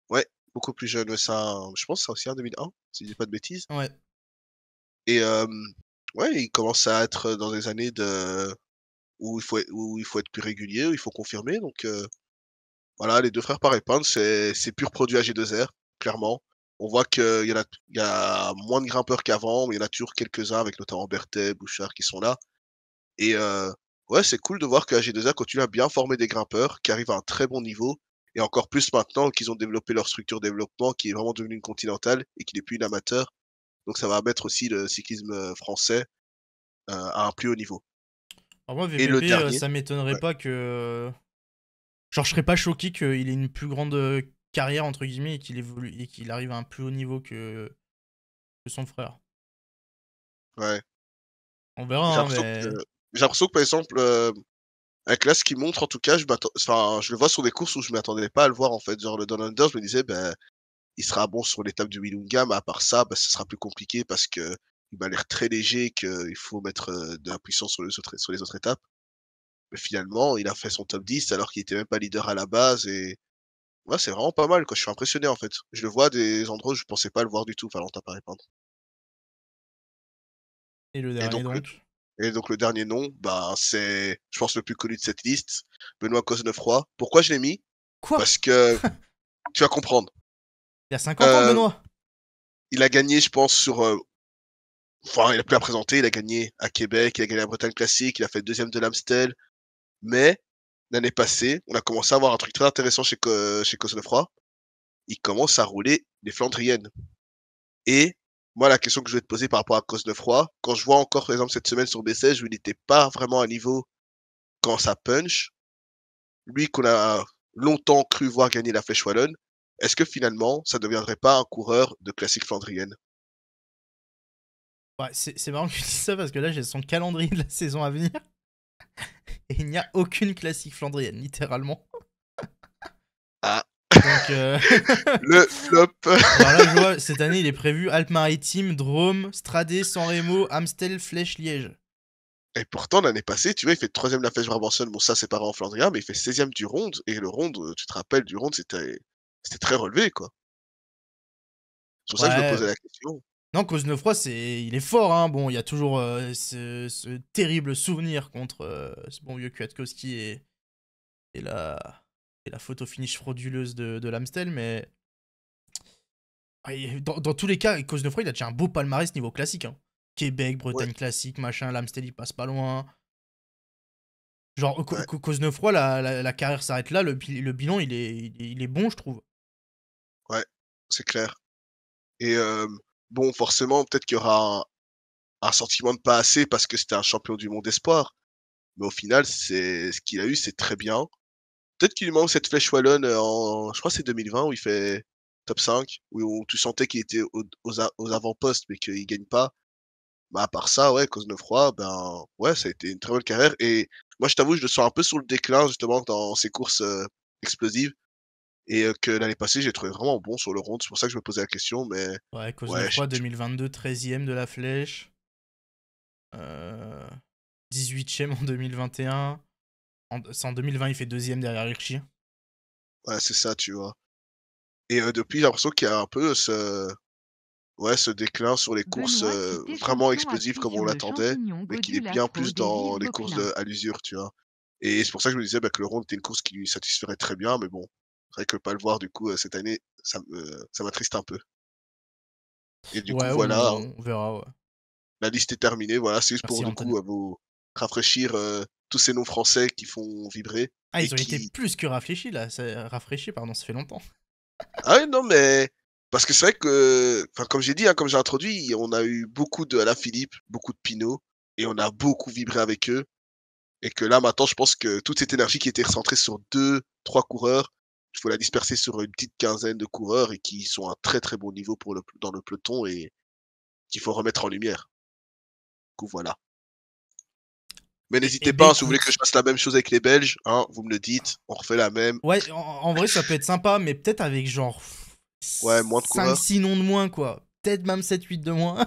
S2: Ouais, beaucoup plus jeune, ouais, ça, je pense que c'est aussi en 2001, si je dis pas de bêtises.
S1: Ouais.
S2: Et ouais, il commence à être dans des années où il faut être plus régulier, où il faut confirmer. Donc voilà, les deux frères Paré-Peintre, c'est pur produit AG2R, clairement. On voit il y a moins de grimpeurs qu'avant, mais il y en a toujours quelques-uns, avec notamment Berthet, Bouchard qui sont là. Et ouais, c'est cool de voir que AG2R continue à bien former des grimpeurs qui arrivent à un très bon niveau. Et encore plus maintenant qu'ils ont développé leur structure de développement, qui est vraiment devenue une continentale et qui n'est plus une amateur. Donc ça va mettre aussi le cyclisme français à un plus haut niveau.
S1: Alors moi,
S2: Et le
S1: VPP,
S2: dernier,
S1: ça m'étonnerait
S2: ouais,
S1: pas que. Genre, je serais pas choqué qu'il ait une plus grande carrière, entre guillemets, et qu'il évolue et qu'il arrive à un plus haut niveau que son frère.
S2: ouais.
S1: On
S2: J'ai
S1: verra, hein,
S2: l'impression que
S1: mais.
S2: j'ai l'impression que par exemple, avec là ce qu'il montre en tout cas, enfin, je le vois sur des courses où je m'attendais pas à le voir en fait. Genre le Down Under, je me disais, ben, il sera bon sur l'étape du Willunga, mais à part ça, bah, ce sera plus compliqué parce que il m'a l'air très léger, qu'il faut mettre de la puissance sur les autres étapes. Mais finalement, il a fait son top 10 alors qu'il était même pas leader à la base et ouais, c'est vraiment pas mal quoi. Je suis impressionné en fait. Je le vois à des endroits où je pensais pas le voir du tout, Valentin Paré-Peintre.
S1: Et le
S2: Et
S1: dernier,
S2: donc le
S1: donc.
S2: et donc le dernier nom, bah, c'est, je pense, le plus connu de cette liste, Benoît Cosnefroy. Pourquoi je l'ai mis?
S1: Quoi?
S2: Parce que tu vas comprendre.
S1: Il y a 50 ans, le
S2: Euh,
S1: Benoît.
S2: il a gagné, je pense, enfin, il a pu la présenter, il a gagné à Québec, il a gagné la Bretagne Classique, il a fait deuxième de l'Amstel. Mais l'année passée, on a commencé à avoir un truc très intéressant chez Cosnefroy. Il commence à rouler les Flandriennes. Et moi, la question que je vais te poser par rapport à Cosnefroy, quand je vois encore, par exemple, cette semaine sur B16 où il n'était pas vraiment à niveau quand ça punch, lui qu'on a longtemps cru voir gagner la Flèche Wallonne, est-ce que finalement, ça ne deviendrait pas un coureur de classique flandrienne?
S1: Ouais, c'est marrant que tu dises ça parce que là, j'ai son calendrier de la saison à venir. Et il n'y a aucune classique flandrienne, littéralement.
S2: Ah,
S1: Donc,
S2: le flop.
S1: genre là, je vois, cette année, il est prévu Alpes-Maritimes, Drôme, Stradé, San Remo, Amstel, Flèche, Liège.
S2: Et pourtant, l'année passée, tu vois, il fait troisième de la Flèche Brabançonne. Bon, ça, c'est pas en flandrien, mais il fait 16e du Ronde. Et le Ronde, tu te rappelles, du Ronde, c'était très relevé, quoi. C'est pour ça que je me
S1: Ouais.
S2: posais la question.
S1: Non, Cosnefroy, il est fort, hein. Bon, il y a toujours ce terrible souvenir contre ce bon vieux Kwiatkowski et la photo finish frauduleuse de l'Amstel, mais ouais, dans tous les cas, Cosnefroy, il a déjà un beau palmarès niveau classique, hein. Québec,
S2: Ouais,
S1: Bretagne classique, machin, l'Amstel, il passe pas loin. Genre,
S2: ouais,
S1: Cosnefroy, la carrière s'arrête là, le bilan, il est bon, je trouve.
S2: ouais, c'est clair. Et bon, forcément, peut-être qu'il y aura un sentiment de pas assez parce que c'était un champion du monde espoir. Mais au final, c'est ce qu'il a eu, c'est très bien. Peut-être qu'il lui manque cette flèche wallonne je crois que c'est 2020 où il fait top 5, où tu sentais qu'il était aux avant-postes, mais qu'il gagne pas. Bah, à part ça, ouais, Cosnefroy, ben, ouais, ça a été une très bonne carrière. Et moi, je t'avoue, je le sens un peu sur le déclin, justement, dans ses courses explosives. Et que l'année passée, j'ai trouvé vraiment bon sur le rond. C'est pour ça que je me posais la question. Mais
S1: Ouais,
S2: ouais,
S1: Cosnefroy 2022, 13e de la Flèche. Euh, 18e en 2021. C'est en 2020, il fait deuxième derrière Hirschi.
S2: ouais, c'est ça, tu vois. Et depuis, j'ai l'impression qu'il y a un peu ouais, ce déclin sur les courses
S3: Benoît, si tes
S2: vraiment
S3: champions
S2: explosives
S3: appuient
S2: comme on
S3: sur le
S2: l'attendait,
S3: champignon
S2: mais qu'il est
S3: Godulas
S2: bien
S3: Pro
S2: plus
S3: des
S2: dans
S3: rives
S2: les courses
S3: Vauquelin.
S2: à l'usure, tu vois. Et c'est pour ça que je me disais bah, que le Ronde était une course qui lui satisferait très bien, mais bon, c'est vrai que pas le voir du coup cette année, ça m'attriste un peu. Et du coup,
S1: Ouais,
S2: voilà, hein,
S1: on verra, ouais.
S2: la liste est terminée. Voilà, c'est juste pour
S1: Merci,
S2: du
S1: Anton.
S2: coup vous rafraîchir tous ces noms français qui font vibrer
S1: Ah,
S2: et
S1: ils ont été
S2: qui.
S1: plus que rafraîchis, là. Rafraîchis, pardon, ça fait longtemps.
S2: Ah oui, non, mais parce que c'est vrai que, enfin, comme j'ai dit, hein, comme j'ai introduit, on a eu beaucoup de Alaphilippe, beaucoup de Pinot, et on a beaucoup vibré avec eux. Et que là, maintenant, je pense que toute cette énergie qui était recentrée sur deux, trois coureurs, il faut la disperser sur une petite quinzaine de coureurs et qui sont à un très très bon niveau dans le peloton et qu'il faut remettre en lumière. Du coup, voilà. Mais
S1: Et
S2: n'hésitez
S1: ben
S2: pas, hein, si vous voulez que je
S1: écoute.
S2: fasse la même chose avec les Belges, hein, vous me le dites, on refait la même.
S1: Ouais, en vrai, ça peut être sympa, mais peut-être avec genre
S2: Ouais, moins de
S1: cinq
S2: coureurs.
S1: six noms de moins, quoi. Peut-être même 7-8 de moins.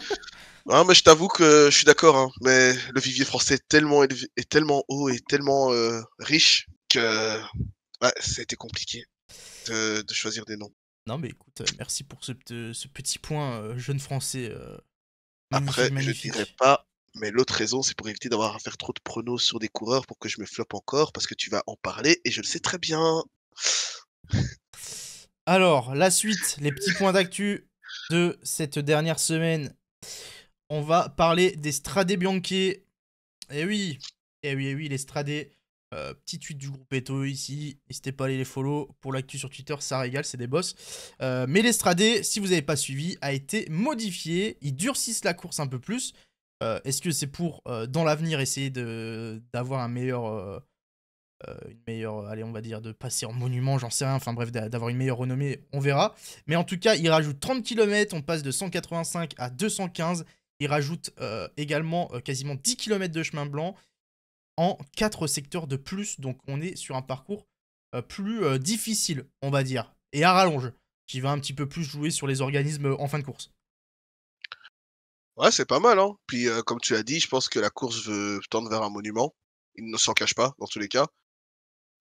S2: Hein, mais je t'avoue que je suis d'accord, hein, mais le vivier français est tellement est tellement haut et tellement riche que ouais, ça a été compliqué de choisir des noms.
S1: Non, mais écoute, merci pour ce petit point jeune français. Magnifique,
S2: Après, je dirais
S1: magnifique.
S2: pas, mais l'autre raison, c'est pour éviter d'avoir à faire trop de pronos sur des coureurs pour que je me floppe encore, parce que tu vas en parler et je le sais très bien.
S1: Alors, la suite, les petits points d'actu de cette dernière semaine. On va parler des Strade Bianche. Eh oui, eh oui, les Stradé. Petite tweet du groupe Eto ici. N'hésitez pas à aller les follow. Pour l'actu sur Twitter, ça régale, c'est des boss. Mais les Stradé, si vous n'avez pas suivi, a été modifié. Ils durcissent la course un peu plus. Est-ce que c'est pour, dans l'avenir, essayer d'avoir une meilleure, allez, on va dire, de passer en monument, j'en sais rien, enfin bref, d'avoir une meilleure renommée, on verra. Mais en tout cas, ils rajoutent 30 km, on passe de 185 à 215. Ils rajoutent également quasiment 10 km de chemin blanc en 4 secteurs de plus. Donc on est sur un parcours plus difficile, on va dire, et à rallonge, qui va un petit peu plus jouer sur les organismes en fin de course.
S2: Ouais, c'est pas mal, hein. Puis, comme tu as dit, je pense que la course veut tendre vers un monument. Il ne s'en cache pas, dans tous les cas.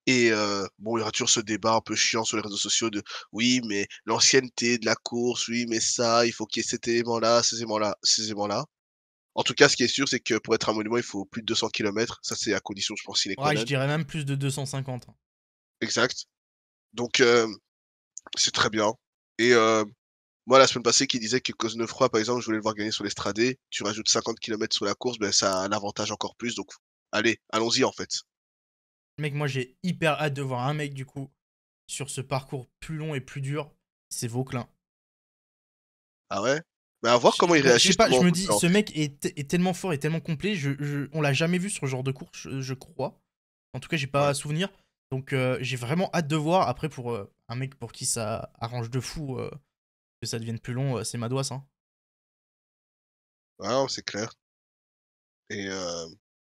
S2: Et bon, il y aura toujours ce débat un peu chiant sur les réseaux sociaux de: «Oui, mais l'ancienneté de la course, oui, mais ça, il faut qu'il y ait cet élément-là, ces éléments-là, ces éléments-là». En tout cas, ce qui est sûr, c'est que pour être un monument, il faut plus de 200 kilomètres. Ça, c'est à condition, je pense, sine qua
S1: Ouais, je
S2: non.
S1: dirais même plus de 250.
S2: Exact. Donc, c'est très bien. Et moi, la semaine passée, qui disait que Cosnefroy, par exemple, je voulais le voir gagner sur l'Estradé. Tu rajoutes 50 kilomètres sur la course, ben, ça a un avantage encore plus. Donc, allez, allons-y, en fait.
S1: Mec, moi j'ai hyper hâte de voir un mec du coup sur ce parcours plus long et plus dur. C'est Vauquelin.
S2: Ah ouais? Ben, à voir comment il
S1: Bah, je
S2: réagit
S1: sais pas,
S2: justement
S1: je
S2: en
S1: me dis, ce
S2: concurrence.
S1: mec est tellement fort et tellement complet. On l'a jamais vu sur ce genre de course, je crois. En tout cas, j'ai
S2: Ouais.
S1: pas souvenir. Donc j'ai vraiment hâte de voir. Après, pour un mec pour qui ça arrange de fou que ça devienne plus long, c'est Madouas. Hein.
S2: Ouais, non, c'est clair. Et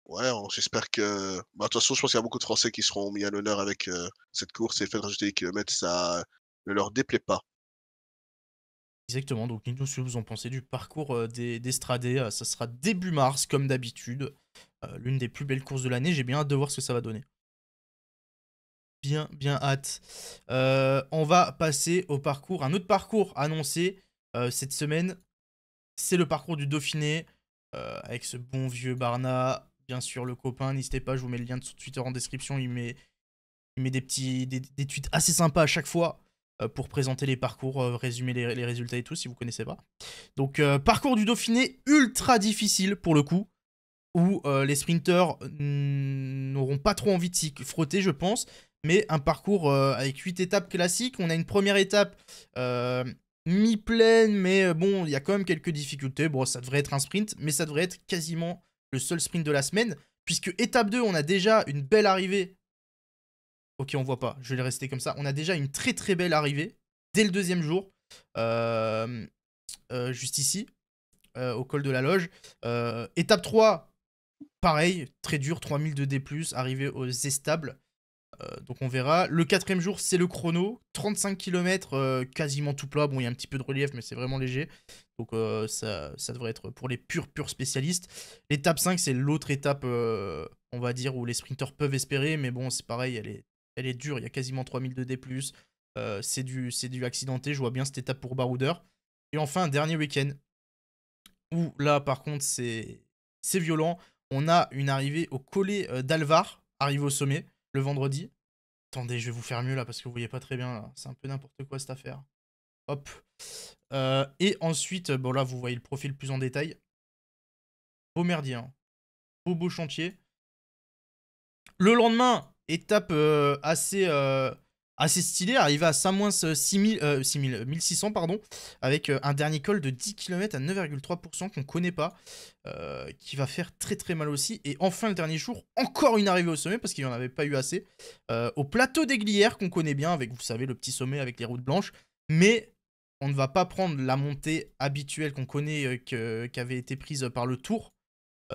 S2: ouais, j'espère que bah, de toute façon, je pense qu'il y a beaucoup de Français qui seront mis à l'honneur avec, cette course et le fait de rajouter des kilomètres, ça ne leur déplaît pas.
S1: Exactement. Donc dites-nous ce que vous en pensez du parcours des Stradés. Ça sera début mars, comme d'habitude. L'une des plus belles courses de l'année. J'ai bien hâte de voir ce que ça va donner. Bien hâte. On va passer au parcours. Un autre parcours annoncé cette semaine, c'est le parcours du Dauphiné. Avec ce bon vieux Barna. Bien sûr, le copain. N'hésitez pas, je vous mets le lien de son Twitter en description. Il met des tweets assez sympas à chaque fois pour présenter les parcours, résumer les résultats et tout, si vous connaissez pas. Donc, parcours du Dauphiné ultra difficile pour le coup où les sprinteurs n'auront pas trop envie de s'y frotter, je pense. Mais un parcours avec 8 étapes classiques. On a une première étape mi-pleine, mais bon, il y a quand même quelques difficultés. Bon, ça devrait être un sprint, mais ça devrait être quasiment le seul sprint de la semaine. Puisque étape 2, on a déjà une belle arrivée. Ok, on voit pas, je vais rester comme ça. On a déjà une très très belle arrivée dès le deuxième jour. Juste ici, au col de la Loge. Étape 3, pareil, très dur, 3000 de D+, arrivé aux estables. Donc on verra. Le quatrième jour, c'est le chrono. 35 km, quasiment tout plat. Bon, il y a un petit peu de relief, mais c'est vraiment léger. Donc ça devrait être pour les purs spécialistes. L'étape 5, c'est l'autre étape, on va dire, où les sprinteurs peuvent espérer. Mais bon, c'est pareil, elle est dure. Il y a quasiment 3000 de D+. C'est du accidenté. Je vois bien cette étape pour Baroudeur. Et enfin, un dernier week-end. Où là, par contre, c'est violent. On a une arrivée au collet d'Alvar, arrivé au sommet, le vendredi. Attendez, je vais vous faire mieux là, parce que vous voyez pas très bien là. C'est un peu n'importe quoi cette affaire. Hop. Et ensuite, bon là, vous voyez le profil plus en détail. Beau merdier, hein. Beau chantier. Le lendemain, étape assez stylée, arrivé à Saint-Moins 1600, pardon, avec un dernier col de 10 km à 9,3% qu'on connaît pas, qui va faire très très mal aussi. Et enfin, le dernier jour, encore une arrivée au sommet, parce qu'il n'y en avait pas eu assez, au plateau des Glières, qu'on connaît bien, avec, vous savez, le petit sommet avec les routes blanches. Mais on ne va pas prendre la montée habituelle qu'on connaît, qui avait été prise par le Tour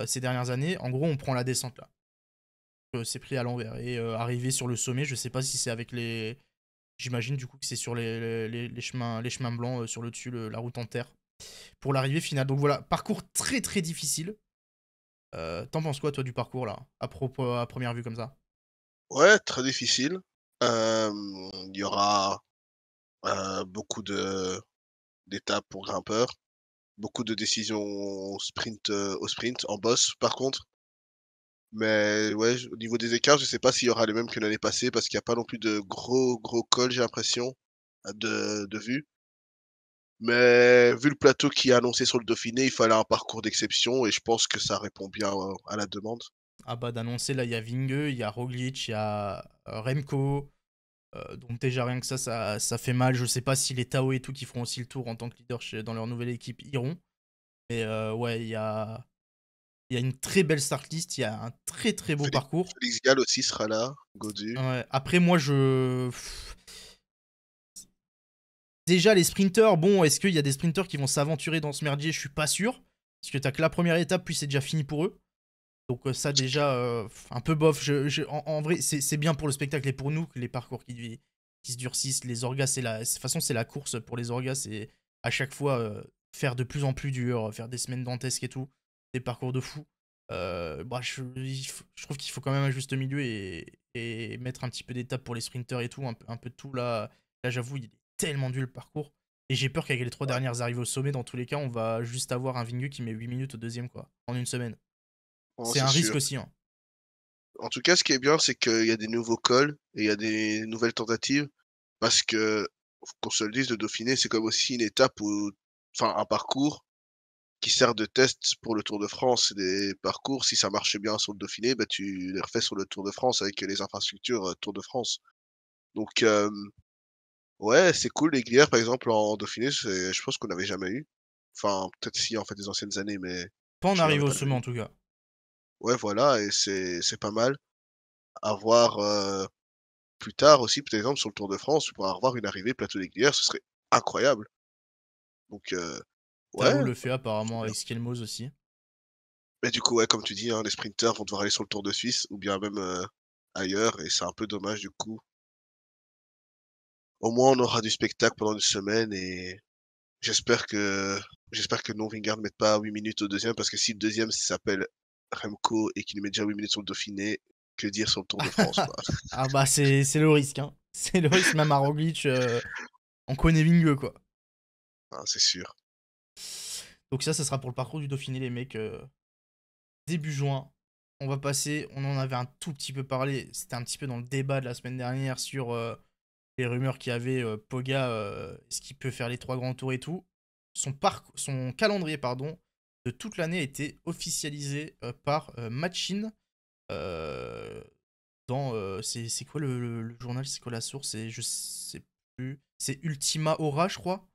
S1: ces dernières années. En gros, on prend la descente là. C'est pris à l'envers. Et arrivé sur le sommet, je sais pas si c'est avec les. J'imagine du coup que c'est sur les chemins blancs sur le dessus, la route en terre. Pour l'arrivée finale. Donc voilà, parcours très très difficile. T'en penses quoi toi du parcours là, à propos à première vue comme ça?
S2: Ouais, très difficile. Il y aura, beaucoup de d'étapes pour grimpeurs, beaucoup de décisions au sprint, en boss par contre. Mais ouais, au niveau des écarts, je sais pas s'il y aura les mêmes que l'année passée parce qu'il y a pas non plus de gros cols, j'ai l'impression, de vue. Mais vu le plateau qui est annoncé sur le Dauphiné, il fallait un parcours d'exception et je pense que ça répond bien, à la demande.
S1: Ah bah d'annoncer là, il y a Vinge, il y a Roglic, il y a Remco. Donc déjà rien que ça fait mal. Je sais pas si les Tao et tout qui feront aussi le tour en tant que leader dans leur nouvelle équipe iront. Mais ouais, il y a une très belle start list, il y a un très très beau
S2: Félix
S1: parcours.
S2: Félix Gall aussi sera là, Gaudu.
S1: Ouais. Après, moi, déjà, les sprinteurs, bon, est-ce qu'il y a des sprinteurs qui vont s'aventurer dans ce merdier? Je suis pas sûr. Parce que t'as que la première étape, puis c'est déjà fini pour eux. Donc ça, déjà, un peu bof. En vrai, c'est bien pour le spectacle et pour nous, que les parcours qui se durcissent. Les orgas, de toute façon, c'est la course pour les orgas. C'est à chaque fois faire de plus en plus dur, faire des semaines dantesques et tout. Des parcours de fou. Bah, je trouve qu'il faut quand même un juste milieu et mettre un petit peu d'étapes pour les sprinteurs et tout. Un peu de tout. Là j'avoue, il est tellement dur le parcours. Et j'ai peur qu'avec les trois
S2: Ouais,
S1: dernières arrivées au sommet, dans tous les cas, on va juste avoir un Vingu qui met 8 minutes au deuxième, quoi, en une semaine.
S2: non,
S1: C'est
S2: c'est
S1: un risque
S2: sûr.
S1: aussi, hein.
S2: En tout cas, ce qui est bien, c'est qu'il y a des nouveaux cols et il y a des nouvelles tentatives parce que qu'on se le dise, le Dauphiné, c'est comme aussi une étape où enfin, un parcours qui sert de test pour le Tour de France. Des parcours, si ça marche bien sur le Dauphiné, bah, tu les refais sur le Tour de France avec les infrastructures, Tour de France. Donc ouais, c'est cool les glières, par exemple, en Dauphiné, je pense qu'on n'avait jamais eu. Enfin, peut-être si, en fait, des anciennes années, mais
S1: Pas en
S2: je n'en ai
S1: arrivée au
S2: pas déjà
S1: sommet
S2: eu.
S1: en tout cas.
S2: Ouais, voilà et c'est pas mal. À voir, plus tard aussi, par exemple, sur le Tour de France, tu pourras avoir une arrivée plateau des glières, ce serait incroyable. Donc ouais,
S1: Tao le fait
S2: c'est
S1: apparemment
S2: bien.
S1: avec Skelmos aussi.
S2: Mais du coup, ouais, comme tu dis, hein, les sprinters vont devoir aller sur le Tour de Suisse ou bien même, ailleurs et c'est un peu dommage du coup. Au moins, on aura du spectacle pendant une semaine et j'espère que j'espère que non, Vingegaard ne mette pas 8 minutes au deuxième parce que si le deuxième s'appelle Remco et qu'il lui met déjà 8 minutes sur le Dauphiné, que dire sur le Tour de France, quoi?
S1: Ah bah c'est le risque, hein. C'est le risque, même à Roglic, on connaît Vingue, quoi.
S2: Hein, c'est sûr.
S1: Donc ça sera pour le parcours du Dauphiné, les mecs. Début juin, on va passer, on en avait un tout petit peu parlé, c'était un petit peu dans le débat de la semaine dernière sur les rumeurs qu'il y avait, Poga, est-ce qu'il peut faire les 3 grands tours et tout. Son calendrier pardon, de toute l'année a été officialisé par Matchin. euh, c'est quoi le journal, c'est quoi la source, je sais plus. C'est Ultima Aura, je crois.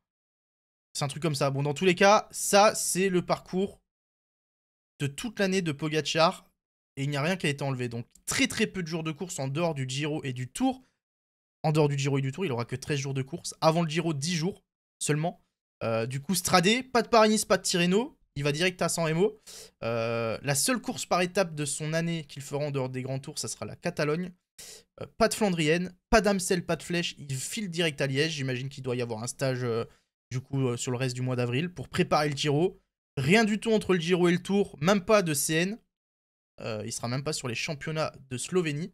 S1: C'est un truc comme ça. Bon, dans tous les cas, ça, c'est le parcours de toute l'année de Pogacar et il n'y a rien qui a été enlevé. Donc très très peu de jours de course en dehors du Giro et du Tour. En dehors du Giro et du Tour, il aura que 13 jours de course. Avant le Giro, 10 jours seulement. Du coup, Stradé, pas de Paris-Nice, pas de Tirreno. Il va direct à San Remo. La seule course par étape de son année qu'il fera en dehors des grands tours, ça sera la Catalogne. Pas de Flandrienne, pas d'Amstel, pas de Flèche. Il file direct à Liège. J'imagine qu'il doit y avoir un stage du coup sur le reste du mois d'avril pour préparer le Giro. Rien du tout entre le Giro et le Tour, même pas de CN. Il sera même pas sur les championnats de Slovénie.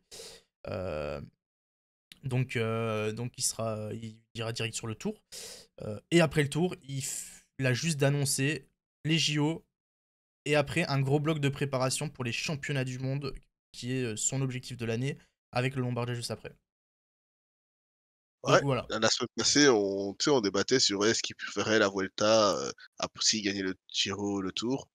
S1: Euh, donc il ira direct sur le Tour. Et après le Tour, il a juste d'annoncer les JO et après un gros bloc de préparation pour les championnats du monde, qui est son objectif de l'année, avec le Lombardia juste après.
S2: Ouais,
S1: Donc voilà.
S2: la semaine passée, on tu sais, on débattait sur est-ce qu'il ferait la Vuelta, s'il gagnait le Giro, le Tour.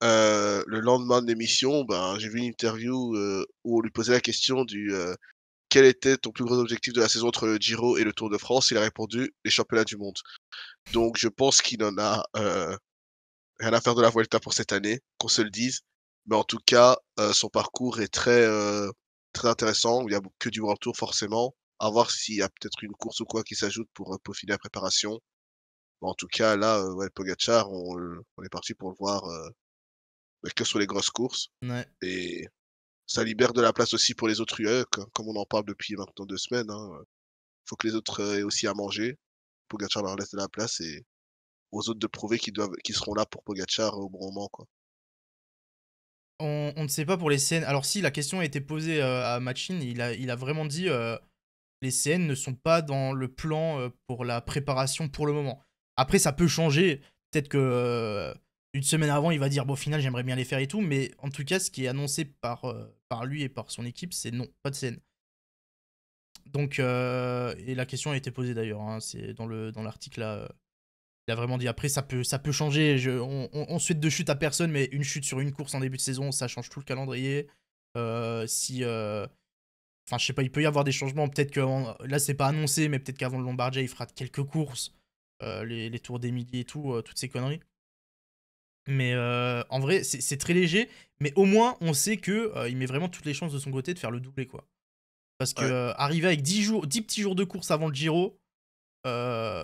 S2: Le lendemain de l'émission, ben, j'ai vu une interview, où on lui posait la question «Quel était ton plus gros objectif de la saison entre le Giro et le Tour de France?» Il a répondu: «Les championnats du monde». Donc je pense qu'il en a, rien à faire de la Vuelta pour cette année, qu'on se le dise. Mais en tout cas, son parcours est très intéressant. Il y a que du World Tour forcément. À voir s'il y a peut-être une course ou quoi qui s'ajoute pour, peaufiner la préparation. Mais en tout cas là, ouais, Pogacar, on est parti pour le voir, bah, que sur les grosses courses
S1: Ouais.
S2: et ça libère de la place aussi pour les autres UAE comme on en parle depuis maintenant 2 semaines, hein, faut que les autres, aient aussi à manger. Pogacar leur laisse de la place et aux autres de prouver qu'ils seront là pour Pogacar au bon moment, quoi.
S1: On ne sait pas pour les CN. Alors si, la question a été posée à Machin, il a vraiment dit les CN ne sont pas dans le plan pour la préparation pour le moment. Après, ça peut changer. Peut-être que une semaine avant, il va dire bon, au final, j'aimerais bien les faire et tout. Mais en tout cas, ce qui est annoncé par lui et par son équipe, c'est non, pas de CN. Donc, et la question a été posée d'ailleurs, hein, c'est dans l'article là. Il a vraiment dit après, ça peut changer. On souhaite de chute à personne, mais une chute sur une course en début de saison, ça change tout le calendrier. Si. Enfin, je sais pas, il peut y avoir des changements. Peut-être que là, c'est pas annoncé, mais peut-être qu'avant le Lombardia, il fera quelques courses. Les tours d'Emilie et tout, toutes ces conneries. Mais en vrai, c'est très léger. Mais au moins, on sait que il met vraiment toutes les chances de son côté de faire le doublé, quoi. Parce que
S2: Ouais.
S1: arriver avec 10 petits jours de course avant le Giro, euh,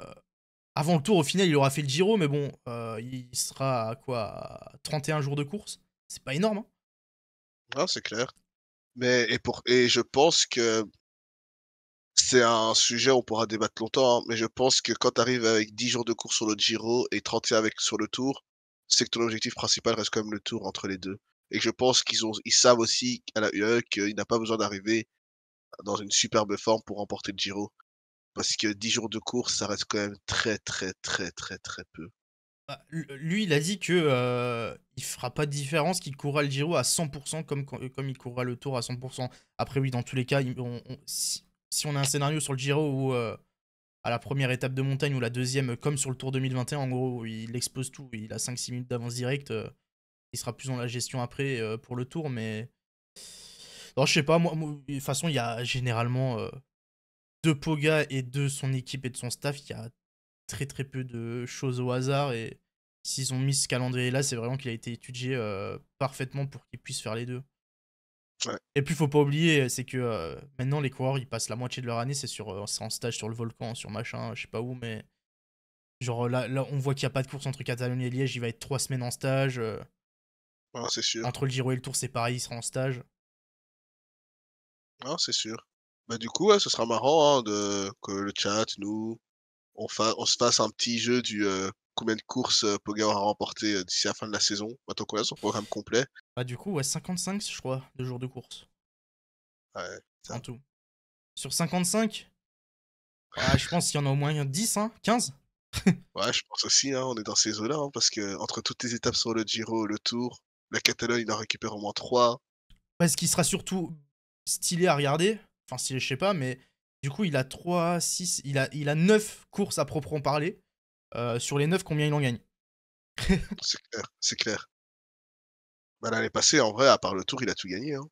S1: avant le Tour, au final, il aura fait le Giro, mais bon, il sera à quoi, à 31 jours de course. C'est pas énorme, hein.
S2: Non, c'est clair. Mais je pense que c'est un sujet, on pourra débattre longtemps, hein, mais je pense que quand tu arrives avec 10 jours de course sur le Giro et 31 avec sur le Tour, c'est que ton objectif principal reste quand même le Tour entre les 2. Et que je pense ils savent aussi à la UE qu'il n'a pas besoin d'arriver dans une superbe forme pour remporter le Giro. Parce que 10 jours de course, ça reste quand même très, très, très, très, très peu.
S1: Bah, lui, il a dit que il fera pas de différence, qu'il courra le Giro à 100% comme il courra le Tour à 100%. Après, oui, dans tous les cas, si on a un scénario sur le Giro où à la première étape de montagne ou la deuxième, comme sur le Tour 2021, en gros, où il expose tout, il a 5-6 minutes d'avance direct. Il sera plus dans la gestion après pour le Tour, mais. Non, je sais pas, de toute façon, il y a généralement de Poga et de son équipe et de son staff, il y a très très peu de choses au hasard. Et s'ils ont mis ce calendrier-là, c'est vraiment qu'il a été étudié parfaitement pour qu'ils puissent faire les deux.
S2: Ouais.
S1: Et puis, faut pas oublier, c'est que maintenant, les coureurs, ils passent la moitié de leur année, c'est en stage sur le volcan, sur machin, je sais pas où, mais. Genre là on voit qu'il n'y a pas de course entre Catalogne et Liège, il va être 3 semaines en stage.
S2: Ah, c'est sûr.
S1: Entre le Giro et le Tour, c'est pareil, il sera en stage.
S2: Ah, c'est sûr. Bah, du coup, ouais, ce sera marrant, hein, que le chat, nous, on se fasse un petit jeu du combien de courses Pogacar aura remporté d'ici la fin de la saison. Maintenant qu'on a son programme complet.
S1: Bah, du coup, ouais, 55, je crois, de jours de course.
S2: Ouais,
S1: En
S2: ça.
S1: tout. Sur 55, je pense qu'il y en a au moins 10, hein, 15.
S2: Ouais, je pense aussi, hein, on est dans ces eaux-là, hein, parce que entre toutes les étapes sur le Giro, le Tour, la Catalogne, il en récupère au moins 3.
S1: Parce qu'il sera surtout stylé à regarder. Enfin, stylé, je sais pas, mais du coup, il a 3, 6, il a 9 courses à proprement parler. Sur les 9, combien il en gagne?
S2: C'est clair, c'est clair. Bah, l'année passée, en vrai, à part le Tour, il a tout gagné, hein.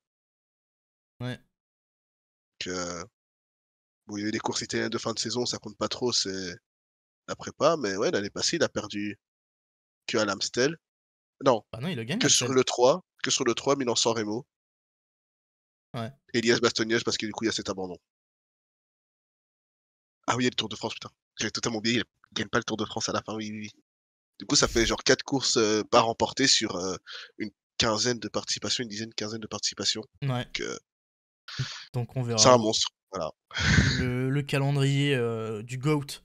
S1: Ouais.
S2: Donc, bon, il y a eu des courses italiennes de fin de saison, ça compte pas trop, c'est la prépa, mais ouais, l'année passée, il a perdu que à l'Amstel. Non,
S1: Bah non, il le gagne,
S2: que sur
S1: Amstel.
S2: le 3, Milan-San Remo
S1: Ouais.
S2: et Liège-Bastogne-Liège parce que du coup, il y a cet abandon. Ah oui, il y a le Tour de France, putain. J'avais totalement oublié, il gagne pas le Tour de France à la fin, oui, oui, oui. Du coup, ça fait genre 4 courses, pas remportées sur, une quinzaine de participations, une dizaine, quinzaine de participations.
S1: Ouais.
S2: Donc,
S1: Donc on
S2: c'est
S1: verra.
S2: un
S1: Bon.
S2: monstre, voilà.
S1: Le calendrier du GOAT.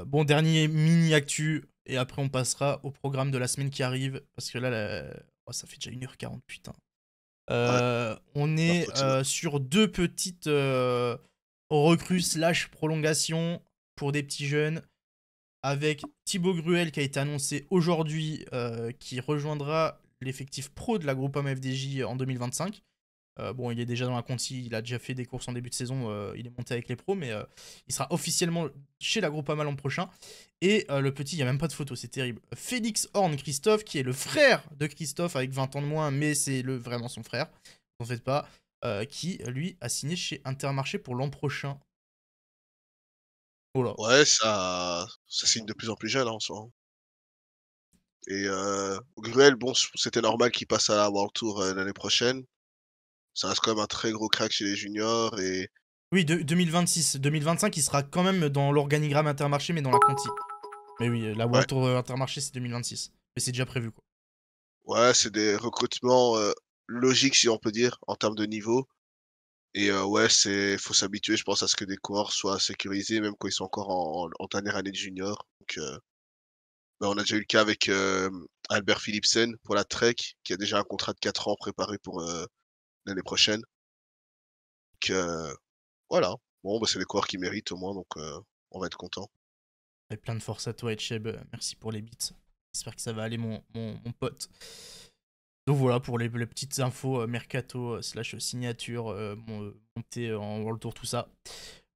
S1: Bon, dernier mini actu. Et après, on passera au programme de la semaine qui arrive. Parce que là, oh, ça fait déjà 1h40, putain.
S2: Ouais,
S1: On est
S2: l'entretien.
S1: sur deux petites recrues slash prolongations pour des petits jeunes. Avec Thibaut Gruel qui a été annoncé aujourd'hui, qui rejoindra l'effectif pro de la Groupama FDJ en 2025. Bon, il est déjà dans la conti, il a déjà fait des courses en début de saison, il est monté avec les pros, mais il sera officiellement chez la Groupama l'an prochain. Et le petit, il n'y a même pas de photo, c'est terrible. Félix Horn Christophe, qui est le frère de Christophe avec 20 ans de moins, mais c'est vraiment son frère, n'en faites pas, qui lui a signé chez Intermarché pour l'an prochain. Voilà.
S2: Ouais, ça signe de plus en plus jeune, hein, en soi, hein. Et Gruel, bon, c'était normal qu'il passe à la World Tour, l'année prochaine. Ça reste quand même un très gros crack chez les juniors et
S1: 2026. 2025, il sera quand même dans l'organigramme Intermarché, mais dans la conti. Mais oui, la
S2: ouais,
S1: World Tour Intermarché, c'est 2026. Mais c'est déjà prévu, quoi.
S2: ouais, c'est des recrutements, logiques, si on peut dire, en termes de niveau et ouais, faut s'habituer, je pense, à ce que des coureurs soient sécurisés, même quand ils sont encore en dernière année de junior. Donc, bah, on a déjà eu le cas avec, Albert Philipsen pour la Trek, qui a déjà un contrat de 4 ans préparé pour, l'année prochaine. Donc, voilà. Bon, bah, c'est des coureurs qui méritent au moins, donc on va être content.
S1: Et plein de force à toi, Etcheb. Merci pour les bits. J'espère que ça va aller, mon pote. Donc voilà pour les petites infos mercato slash signature montée en World Tour, tout ça.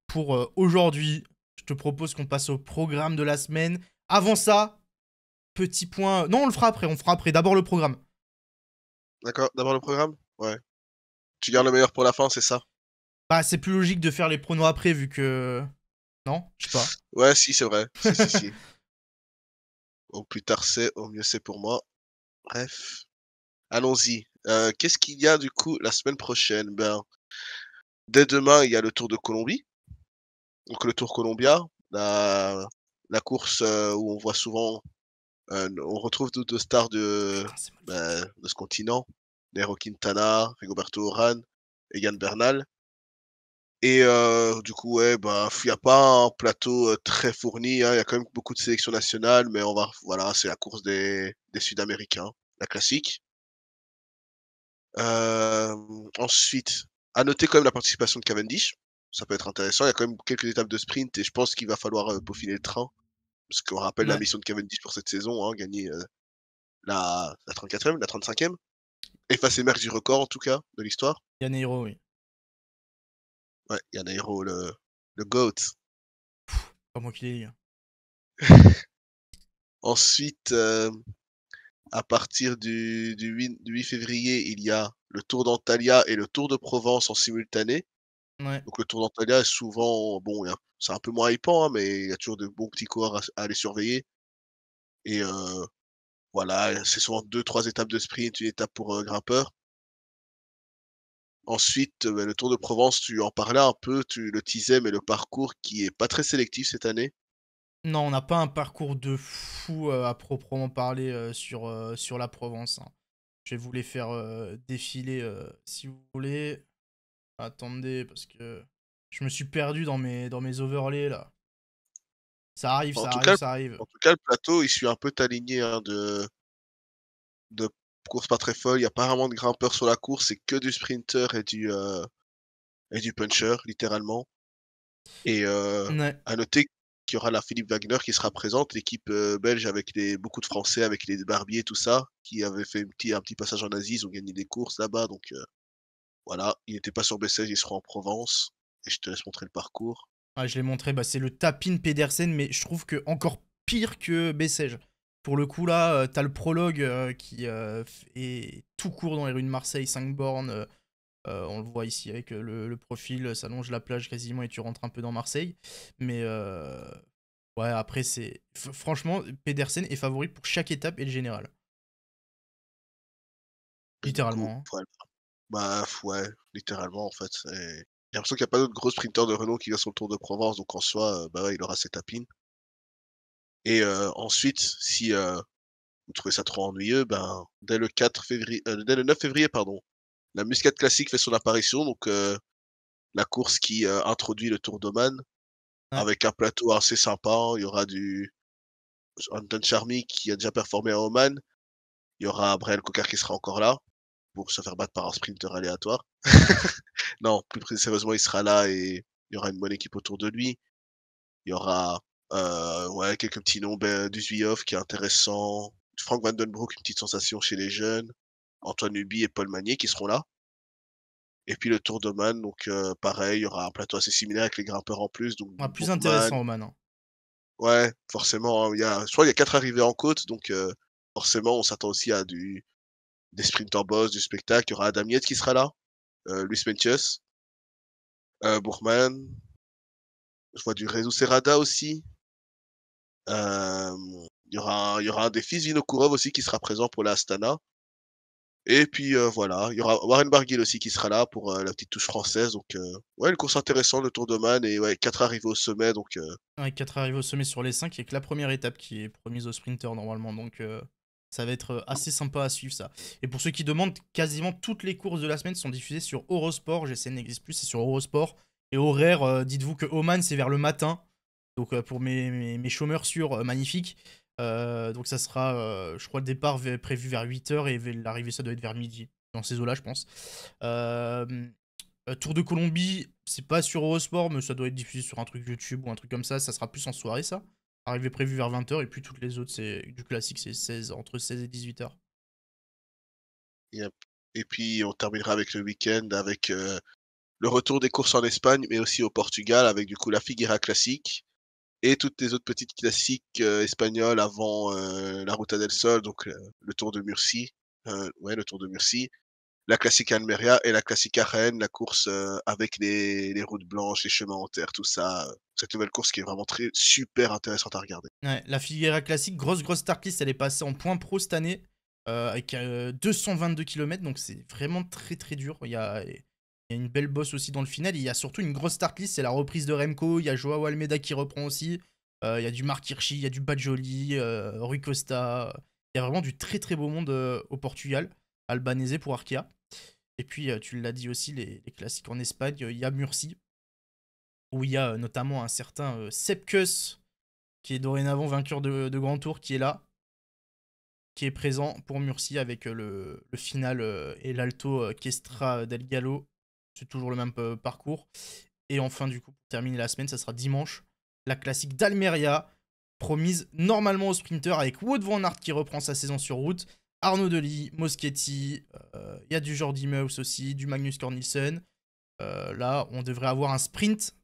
S1: Pour aujourd'hui, je te propose qu'on passe au programme de la semaine. Avant ça, petit point. Non, on le fera après. On fera après. D'abord le programme.
S2: D'accord, d'abord le programme? Ouais. Tu gardes le meilleur pour la fin, c'est ça?
S1: Bah, c'est plus logique de faire les pronos après vu que. Non? Je sais pas.
S2: Ouais, si, c'est vrai. Si, si, si. Au plus tard c'est, au mieux c'est pour moi. Bref, allons-y. Qu'est-ce qu'il y a du coup la semaine prochaine? Ben, dès demain, il y a le Tour de Colombie. Donc le Tour Colombia, la course, où on voit souvent, on retrouve toutes nos stars
S1: Putain, c'est magnifique.
S2: de ce continent. Nairo Quintana, Rigoberto Urán, Egan Bernal. Et du coup, ouais, bah, il y a pas un plateau, très fourni, hein. Il y a quand même beaucoup de sélections nationales, mais voilà, c'est la course des Sud-Américains, la classique. Ensuite, à noter quand même la participation de Cavendish. Ça peut être intéressant. Il y a quand même quelques étapes de sprint et je pense qu'il va falloir, peaufiner le train. Parce qu'on rappelle la
S1: Ouais.
S2: mission de Cavendish pour cette saison, hein, gagner, la 34e, la 35e. Effacer Merckx du record en tout cas, de l'histoire.
S1: Yaneiro, oui.
S2: Ouais, il y a Nairo, le GOAT.
S1: Pas moi qui l'ai dit.
S2: Ensuite, à partir du 8 février, il y a le Tour d'Antalya et le Tour de Provence en simultané.
S1: Ouais.
S2: Donc le Tour d'Antalya est souvent bon, c'est un peu moins hypant, hein, mais il y a toujours de bons petits coureurs à aller surveiller et voilà, c'est souvent deux trois étapes de sprint, une étape pour, grimpeurs. Ensuite, bah, le Tour de Provence, tu en parlais un peu, tu le teasais, mais le parcours qui est pas très sélectif cette année.
S1: Non, on n'a pas un parcours de fou à proprement parler sur la Provence, hein. Je vais vous les faire défiler si vous voulez. Attendez, parce que je me suis perdu dans mes overlays là. Ça arrive,
S2: En
S1: ça
S2: tout
S1: arrive,
S2: cas
S1: ça arrive.
S2: en tout cas, le plateau, il suit un peu ta lignée, hein, de course pas très folle. Il y a pas vraiment de grimpeurs sur la course, c'est que du sprinter et du puncher, littéralement. Et
S1: Ouais.
S2: à noter qu'il y aura la Philippe Wagner qui sera présente, l'équipe, belge avec beaucoup de Français, avec les Barbier, tout ça, qui avaient fait un petit passage en Asie. Ils ont gagné des courses là-bas, donc voilà. Ils n'étaient pas sur Bessèges, ils seront en Provence et je te laisse montrer le parcours.
S1: Ouais, je l'ai montré, bah, c'est le Tapin Pedersen, mais je trouve que encore pire que Bessèges. Pour le coup, là, t'as le prologue qui est tout court dans les rues de Marseille, 5 bornes. On le voit ici avec le profil, ça longe la plage quasiment et tu rentres un peu dans Marseille. Mais ouais, après, franchement, Pedersen est favori pour chaque étape et le général.
S2: Et du coup,
S1: Littéralement, hein.
S2: voilà. Bah, ouais, littéralement, en fait, j'ai l'impression qu'il y a pas d'autres gros sprinteurs de renom qui vient sur le Tour de Provence, donc en soi, bah, ouais, il aura ses tapines et ensuite, si, vous trouvez ça trop ennuyeux, ben, dès le 9 février, pardon, la Muscat Classic fait son apparition, donc la course qui, introduit le Tour d'Oman
S1: Ouais.
S2: avec un plateau assez sympa. Il y aura du Anton Charmy qui a déjà performé à Oman. Il y aura Brel Coquard qui sera encore là pour se faire battre par un sprinter aléatoire. Non, plus sérieusement, il sera là et il y aura une bonne équipe autour de lui. Il y aura, ouais, quelques petits noms, Duzuilhoff qui est intéressant, Frank Van Den Broek, une petite sensation chez les jeunes, Antoine Hubie et Paul Magnier qui seront là. Et puis le Tour d'Oman, donc pareil, il y aura un plateau assez similaire avec les grimpeurs en plus, donc
S1: Ouais,
S2: du
S1: plus
S2: Bourgman.
S1: intéressant, Oman, hein.
S2: Ouais, forcément, hein, je crois qu'il y a 4 arrivées en côte, donc forcément, on s'attend aussi à des sprinters boss, du spectacle. Il y aura Adam Yates qui sera là, Luis Meintjes, Bourgman. Je vois du Rezu Serrada aussi. Il y aura un des fils Vinokourov aussi qui sera présent pour la Astana et puis, voilà, il y aura Warren Barguil aussi qui sera là pour, la petite touche française donc, ouais, une course intéressante, le Tour d'Oman et ouais, 4 arrivées au sommet donc,
S1: Ouais, 4 arrivées au sommet sur les 5, il n'y a que la première étape qui est promise aux sprinters normalement. Donc ça va être assez sympa à suivre ça. Et pour ceux qui demandent, quasiment toutes les courses de la semaine sont diffusées sur Eurosport. GCN n'existe plus, c'est sur Eurosport. Et horaire, dites-vous que Oman c'est vers le matin. Donc pour mes chômeurs sûrs, magnifique. Donc ça sera, je crois, le départ prévu vers 8h et l'arrivée ça doit être vers midi. Dans ces eaux-là, je pense. Euh, Tour de Colombie, c'est pas sur Eurosport, mais ça doit être diffusé sur un truc YouTube ou un truc comme ça. Ça sera plus en soirée, ça. Arrivée prévue vers 20h, et puis toutes les autres, c'est du classique, c'est entre 16 et 18h.
S2: yep et puis on terminera avec le week-end avec, le retour des courses en Espagne, mais aussi au Portugal avec du coup la Figueira Classic et toutes les autres petites classiques, espagnoles avant, la Ruta del Sol, donc le Tour de Murcie, ouais, le Tour de Murcie, la Classique Almeria et la Classique Rennes, la course, avec les routes blanches, les chemins en terre, tout ça, cette nouvelle course qui est vraiment très super intéressante à regarder.
S1: Ouais, la Figueira classique, grosse start list, elle est passée en point pro cette année, avec 222 km, donc c'est vraiment très dur. Il y a une belle bosse aussi dans le final, et il y a surtout une grosse start list, c'est la reprise de Remco, il y a Joao Almeida qui reprend aussi, il y a du Marc Hirschi, il y a du Bajoli, Rui Costa, il y a vraiment du très beau monde au Portugal, albanésé pour Arkea. Et puis, tu l'as dit aussi, les classiques en Espagne, il y a Murcie, où il y a notamment un certain Sepp Kuss, qui est dorénavant vainqueur de Grand Tour, qui est là, qui est présent pour Murcie avec le final et l'Alto Questra del Gallo. C'est toujours le même parcours. Et enfin, du coup, pour terminer la semaine, ça sera dimanche, la classique d'Almeria, promise normalement aux sprinters avec Wout van Aert qui reprend sa saison sur route, Arnaud Delis, Moschetti, il y a du Jordi Meus aussi, du Magnus Cort Nielsen. Là, on devrait avoir un sprint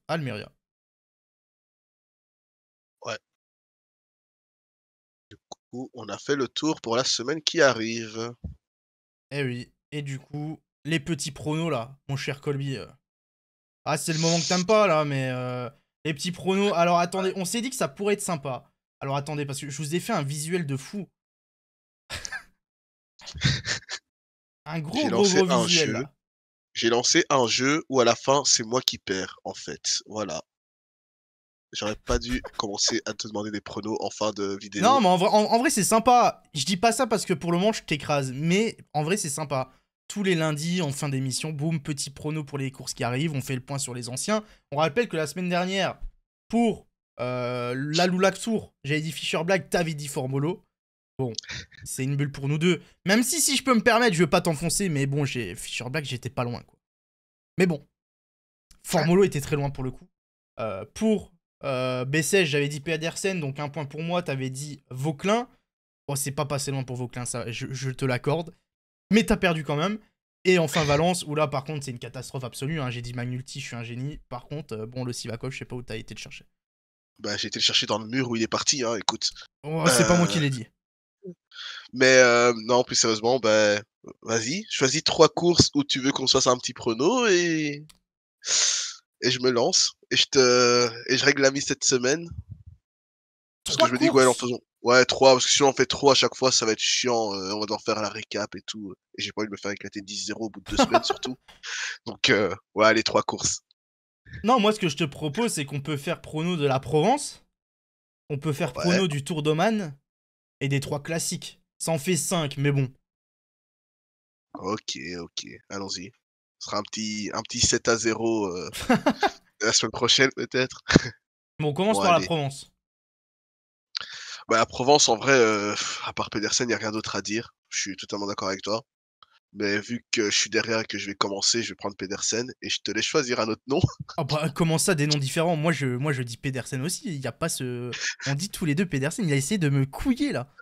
S1: Almeria.
S2: Ouais. Du coup, on a fait le tour pour la semaine qui arrive.
S1: Eh oui. Et du coup, les petits pronos là, mon cher Colby. Ah, c'est le moment que t'aimes pas là, mais les petits pronos. Alors attendez, on s'est dit que ça pourrait être sympa. Alors attendez, parce que je vous ai fait un visuel de fou. Un
S2: J'ai
S1: gros
S2: lancé un
S1: visuel
S2: jeu.
S1: là.
S2: J'ai lancé un jeu où à la fin, c'est moi qui perds, en fait. Voilà. J'aurais pas dû commencer à te demander des pronos en fin de
S1: Non,
S2: vidéo.
S1: mais en vrai, c'est sympa. Je dis pas ça parce que pour le moment, je t'écrase. Mais en vrai, c'est sympa. Tous les lundis, en fin d'émission, boum, petit prono pour les courses qui arrivent. On fait le point sur les anciens. On rappelle que la semaine dernière, pour la Loulac Tour, j'avais dit Fischer Black, t'avais dit Formolo. Bon, c'est une bulle pour nous deux. Même si je peux me permettre, je veux pas t'enfoncer, mais bon, Fischer Black, j'étais pas loin, quoi. Mais bon, Formolo était très loin pour le coup. Pour Bessèges, j'avais dit Pedersen, donc un point pour moi. T'avais dit Vauclin. Bon, c'est pas passé loin pour Vauclin, ça, je te l'accorde. Mais t'as perdu quand même. Et enfin Valence, où là par contre c'est une catastrophe absolue. Hein. J'ai dit Magnulti, je suis un génie. Par contre, bon, le Sivakov, je sais pas où t'as été le chercher.
S2: Bah, j'ai été le chercher dans le mur où il est parti, hein, écoute.
S1: Oh, c'est pas moi qui
S2: Euh,
S1: l'ai dit.
S2: Mais non, plus sérieusement, bah, vas-y, choisis 3 courses où tu veux qu'on se fasse un petit prono et je me lance et je règle la mise cette semaine. Parce que
S1: Trois
S2: je me dis que ouais, en
S1: courses.
S2: faisant ouais 3 parce que si on fait 3 à chaque fois, ça va être chiant, on va devoir faire la récap et tout, et j'ai pas envie de me faire éclater 10-0 au bout de 2 semaines surtout. Donc ouais, allez 3 courses.
S1: Non, moi ce que je te propose, c'est qu'on peut faire prono de la Provence. On peut faire
S2: Ouais,
S1: prono du Tour d'Oman. Et des trois classiques. Ça en fait 5, mais bon.
S2: OK, OK, allons-y. Ce sera un petit 7-0, la semaine prochaine peut-être?
S1: Bon, on commence
S2: Bon
S1: par la
S2: allez.
S1: Provence.
S2: Bah, la Provence, en vrai, à part Pedersen, il y a rien d'autre à dire. Je suis totalement d'accord avec toi. Mais vu que je suis derrière et que je vais commencer, je vais prendre Pedersen et je te laisse choisir un autre nom.
S1: Ah bah, comment ça, des noms différents? Moi, je dis Pedersen aussi. Il y a pas ce. On dit tous les deux Pedersen. Il a essayé de me couiller là.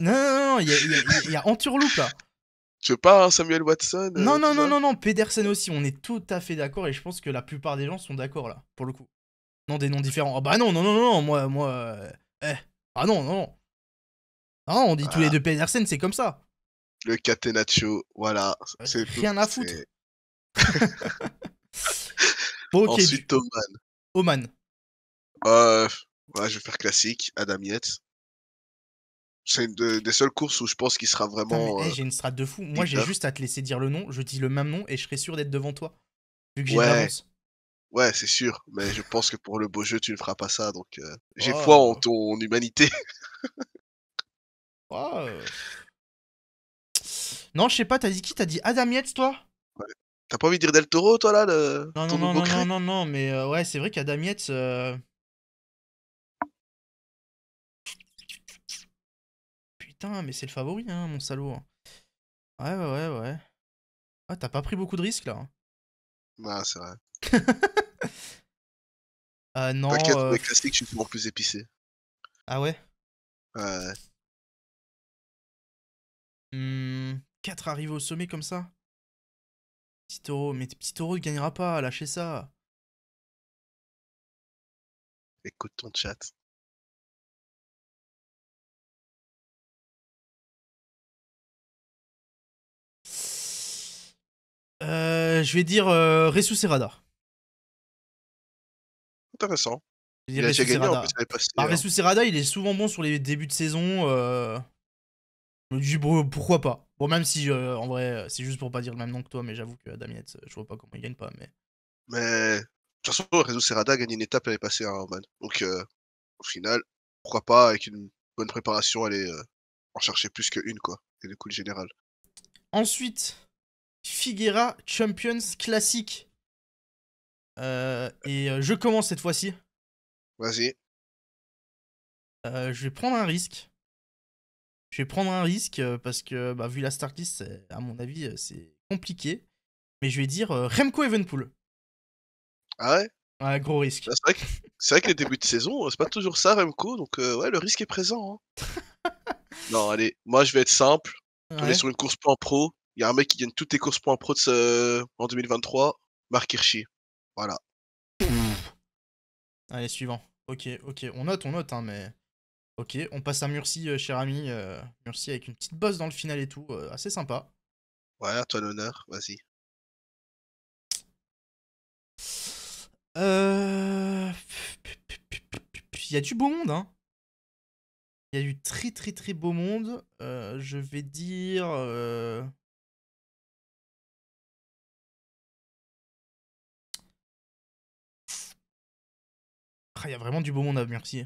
S1: Non, non, non, il y a Anturloupe là.
S2: Tu veux pas un Samuel Watson,
S1: Non,
S2: tout
S1: non, non,
S2: ça?
S1: non, non, Pedersen aussi. On est tout à fait d'accord et je pense que la plupart des gens sont d'accord là, pour le coup. Non, des noms différents. Ah bah non, non, non, non, non, moi. Ah non, non, non. Ah, on dit tous les
S2: Voilà,
S1: deux Pedersen, c'est comme ça.
S2: le Catenaccio, voilà, c'est tout,
S1: Rien à
S2: c'est
S1: foutre. Bon, ok,
S2: ensuite Thoman.
S1: Oman.
S2: Heu, ouais, je vais faire classique, Adam Yates. C'est une des seules courses où je pense qu'il sera
S1: Putain, mais
S2: vraiment,
S1: j'ai une strat de fou. Moi, j'ai
S2: leader.
S1: juste à te laisser dire le nom. Je dis le même nom et je serai sûr d'être devant toi. Vu que j'ai de
S2: Ouais,
S1: l'avance.
S2: ouais, c'est sûr, mais je pense que pour le beau jeu, tu ne feras pas ça, donc j'ai foi en
S1: Oh,
S2: ton humanité.
S1: oh, Non, je sais pas, t'as dit qui? T'as dit Adam Yates, toi?
S2: Ouais. Tu pas envie de dire Del Toro, toi, là, le
S1: Non, non,
S2: ton
S1: non,
S2: nouveau
S1: non, non,
S2: crack?
S1: non, non, mais ouais, c'est vrai qu'Adam Yates. Putain, mais c'est le favori, hein, mon salaud. Hein. Ouais, ouais, ouais, ouais. Ah, t'as pas pris beaucoup de risques là. Hein.
S2: Ouais, c'est vrai.
S1: Non.
S2: T'inquiète, pour les classiques, je suis toujours plus épicé.
S1: Ah ouais?
S2: Ouais.
S1: 4 arrivés au sommet comme ça? Petit taureau, mais petit taureau ne gagnera pas, lâchez ça.
S2: Écoute ton chat.
S1: Je vais dire Ressus Serrada.
S2: Intéressant.
S1: Je vais
S2: Il
S1: dire
S2: a déjà
S1: Ressus
S2: gagné en plus
S1: Serrada.
S2: l'année passée,
S1: Bah,
S2: hein.
S1: Ressus Serrada, il est souvent bon sur les débuts de saison. Je me dis, bon, pourquoi pas. Bon, même si, en vrai, c'est juste pour pas dire le même nom que toi, mais j'avoue que Damiet, je vois pas comment il gagne pas. Mais
S2: Mais de toute façon, Rezo Serrada a gagné une étape l'année passée, hein, man. Donc au final, pourquoi pas, avec une bonne préparation, aller en chercher plus qu'une, quoi. Et du coup, le général.
S1: ensuite, Figuera Champions Classique. Je commence cette fois-ci.
S2: Vas-y.
S1: Je vais prendre un risque. Je vais prendre un risque parce que, bah, vu la start list, à mon avis, c'est compliqué. Mais je vais dire Remco Evenepoel.
S2: Ah ouais?
S1: Ouais, gros
S2: Bah,
S1: risque.
S2: c'est vrai que les débuts de saison, c'est pas toujours ça, Remco, donc ouais, le risque est présent, hein. Non, allez, moi, je vais être simple. On est
S1: Ouais.
S2: sur une course point pro. Il y a un mec qui gagne toutes les courses points pro en 2023, Marc Hirschi. Voilà.
S1: Allez, suivant. Ok, on note, hein, mais... Ok, on passe à Murcie, cher ami. Murcie avec une petite bosse dans le final et tout. Assez sympa.
S2: Ouais, à toi l'honneur, vas-y.
S1: Il y a du beau monde, hein. Il y a du très très très beau monde. Je vais dire... Ah, il y a vraiment du beau monde à Murcie.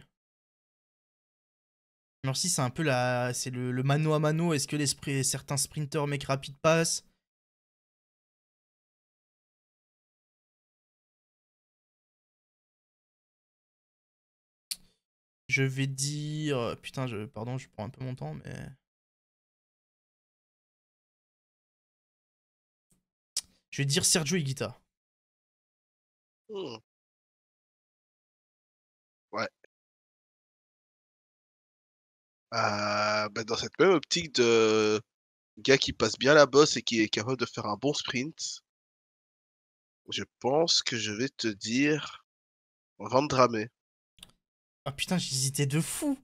S1: Murcie, c'est un peu la... C'est le mano à mano. Est-ce que certains sprinters mecs rapides passent? Je vais dire... Putain, pardon, je prends un peu mon temps, mais... Je vais dire Sergio Higuita.
S2: Hmm. Ouais. Bah, dans cette même optique de gars qui passe bien la bosse et qui est capable de faire un bon sprint, je pense que je vais te dire Van Dramé.
S1: Ah putain, j'hésitais de fou.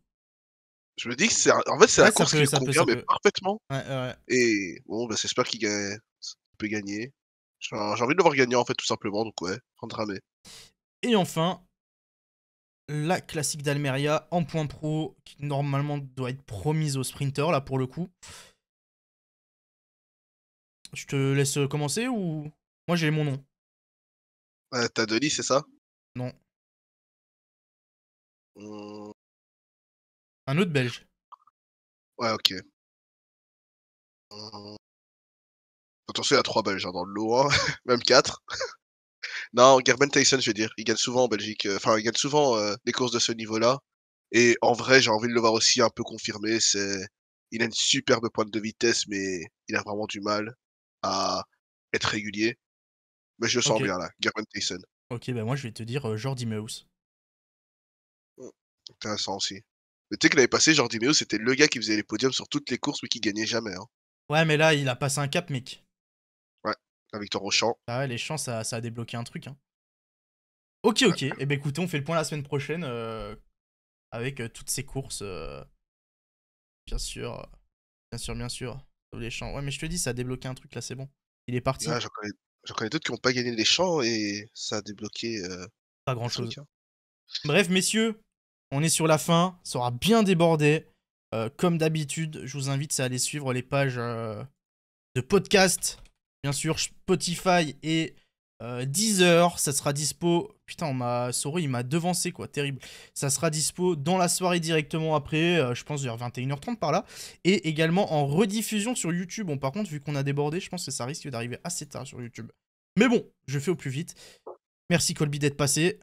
S2: Je me dis que en fait, c'est la
S1: Ouais,
S2: course qui lui
S1: ça
S2: convient, mais
S1: peut.
S2: parfaitement.
S1: Ouais, ouais.
S2: Et bon, bah, j'espère qu'il peut gagner. J'ai envie de le voir gagner, en fait, tout simplement. Donc, ouais, Van Dramé.
S1: Et enfin, la classique d'Almeria en point pro, qui normalement doit être promise aux sprinters, là, pour le coup. Je te laisse commencer ou... Moi, j'ai mon nom.
S2: T'as Denis, c'est ça?
S1: Non.
S2: Hmm,
S1: Un autre belge.
S2: ouais, ok. Hmm, attention, il y a 3 Belges hein, dans le lot, hein. Même 4. Non, Gerben Tyson, je vais dire. Il gagne souvent en Belgique. Enfin, il gagne souvent les courses de ce niveau-là. Et en vrai, j'ai envie de le voir aussi un peu confirmé. Il a une superbe pointe de vitesse, mais il a vraiment du mal à être régulier. Mais je le sens
S1: Ok.
S2: bien là, Gerben Tyson.
S1: Ok, bah moi, je vais te dire Jordi Meus.
S2: Hmm, intéressant aussi. Mais tu sais que l'année passée, Jordi Meeus, c'était le gars qui faisait les podiums sur toutes les courses, mais qui gagnait jamais. Hein.
S1: Ouais, mais là, il a passé un cap, mec.
S2: Ouais, la victoire au champ.
S1: Ah ouais, les champs, ça a débloqué un truc, hein. Ok,
S2: Ouais.
S1: Eh ben écoutez, on fait le point la semaine prochaine avec toutes ces courses. Bien sûr. Bien sûr. Sauf les champs. Ouais, mais je te dis, ça a débloqué un truc là, c'est bon. Il est parti.
S2: Ouais, j'en connais d'autres qui n'ont pas gagné les champs et ça a débloqué
S1: Pas
S2: des
S1: grand chose.
S2: trucs. Hein.
S1: Bref, messieurs, on est sur la fin. Ça aura bien débordé. Comme d'habitude, je vous invite à aller suivre les pages de podcast. Bien sûr, Spotify et Deezer. Ça sera dispo. Putain, Soro, il m'a devancé, quoi. Terrible. Ça sera dispo dans la soirée directement après. Je pense vers 21h30 par là. Et également en rediffusion sur YouTube. Bon, par contre, vu qu'on a débordé, je pense que ça risque d'arriver assez tard sur YouTube. Mais bon, je fais au plus vite. Merci Colby d'être passé.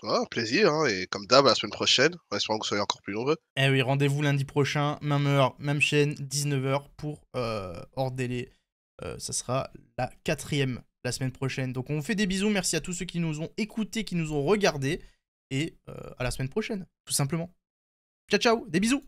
S2: Ouais, un plaisir, hein, et comme d'hab, à la semaine prochaine, en espérant que vous soyez encore plus nombreux.
S1: Eh oui, rendez-vous lundi prochain, même heure, même chaîne, 19h pour hors délai. Ça sera la 4ème la semaine prochaine. Donc on vous fait des bisous. Merci à tous ceux qui nous ont écoutés, qui nous ont regardés. Et à la semaine prochaine, tout simplement. Ciao, ciao, des bisous.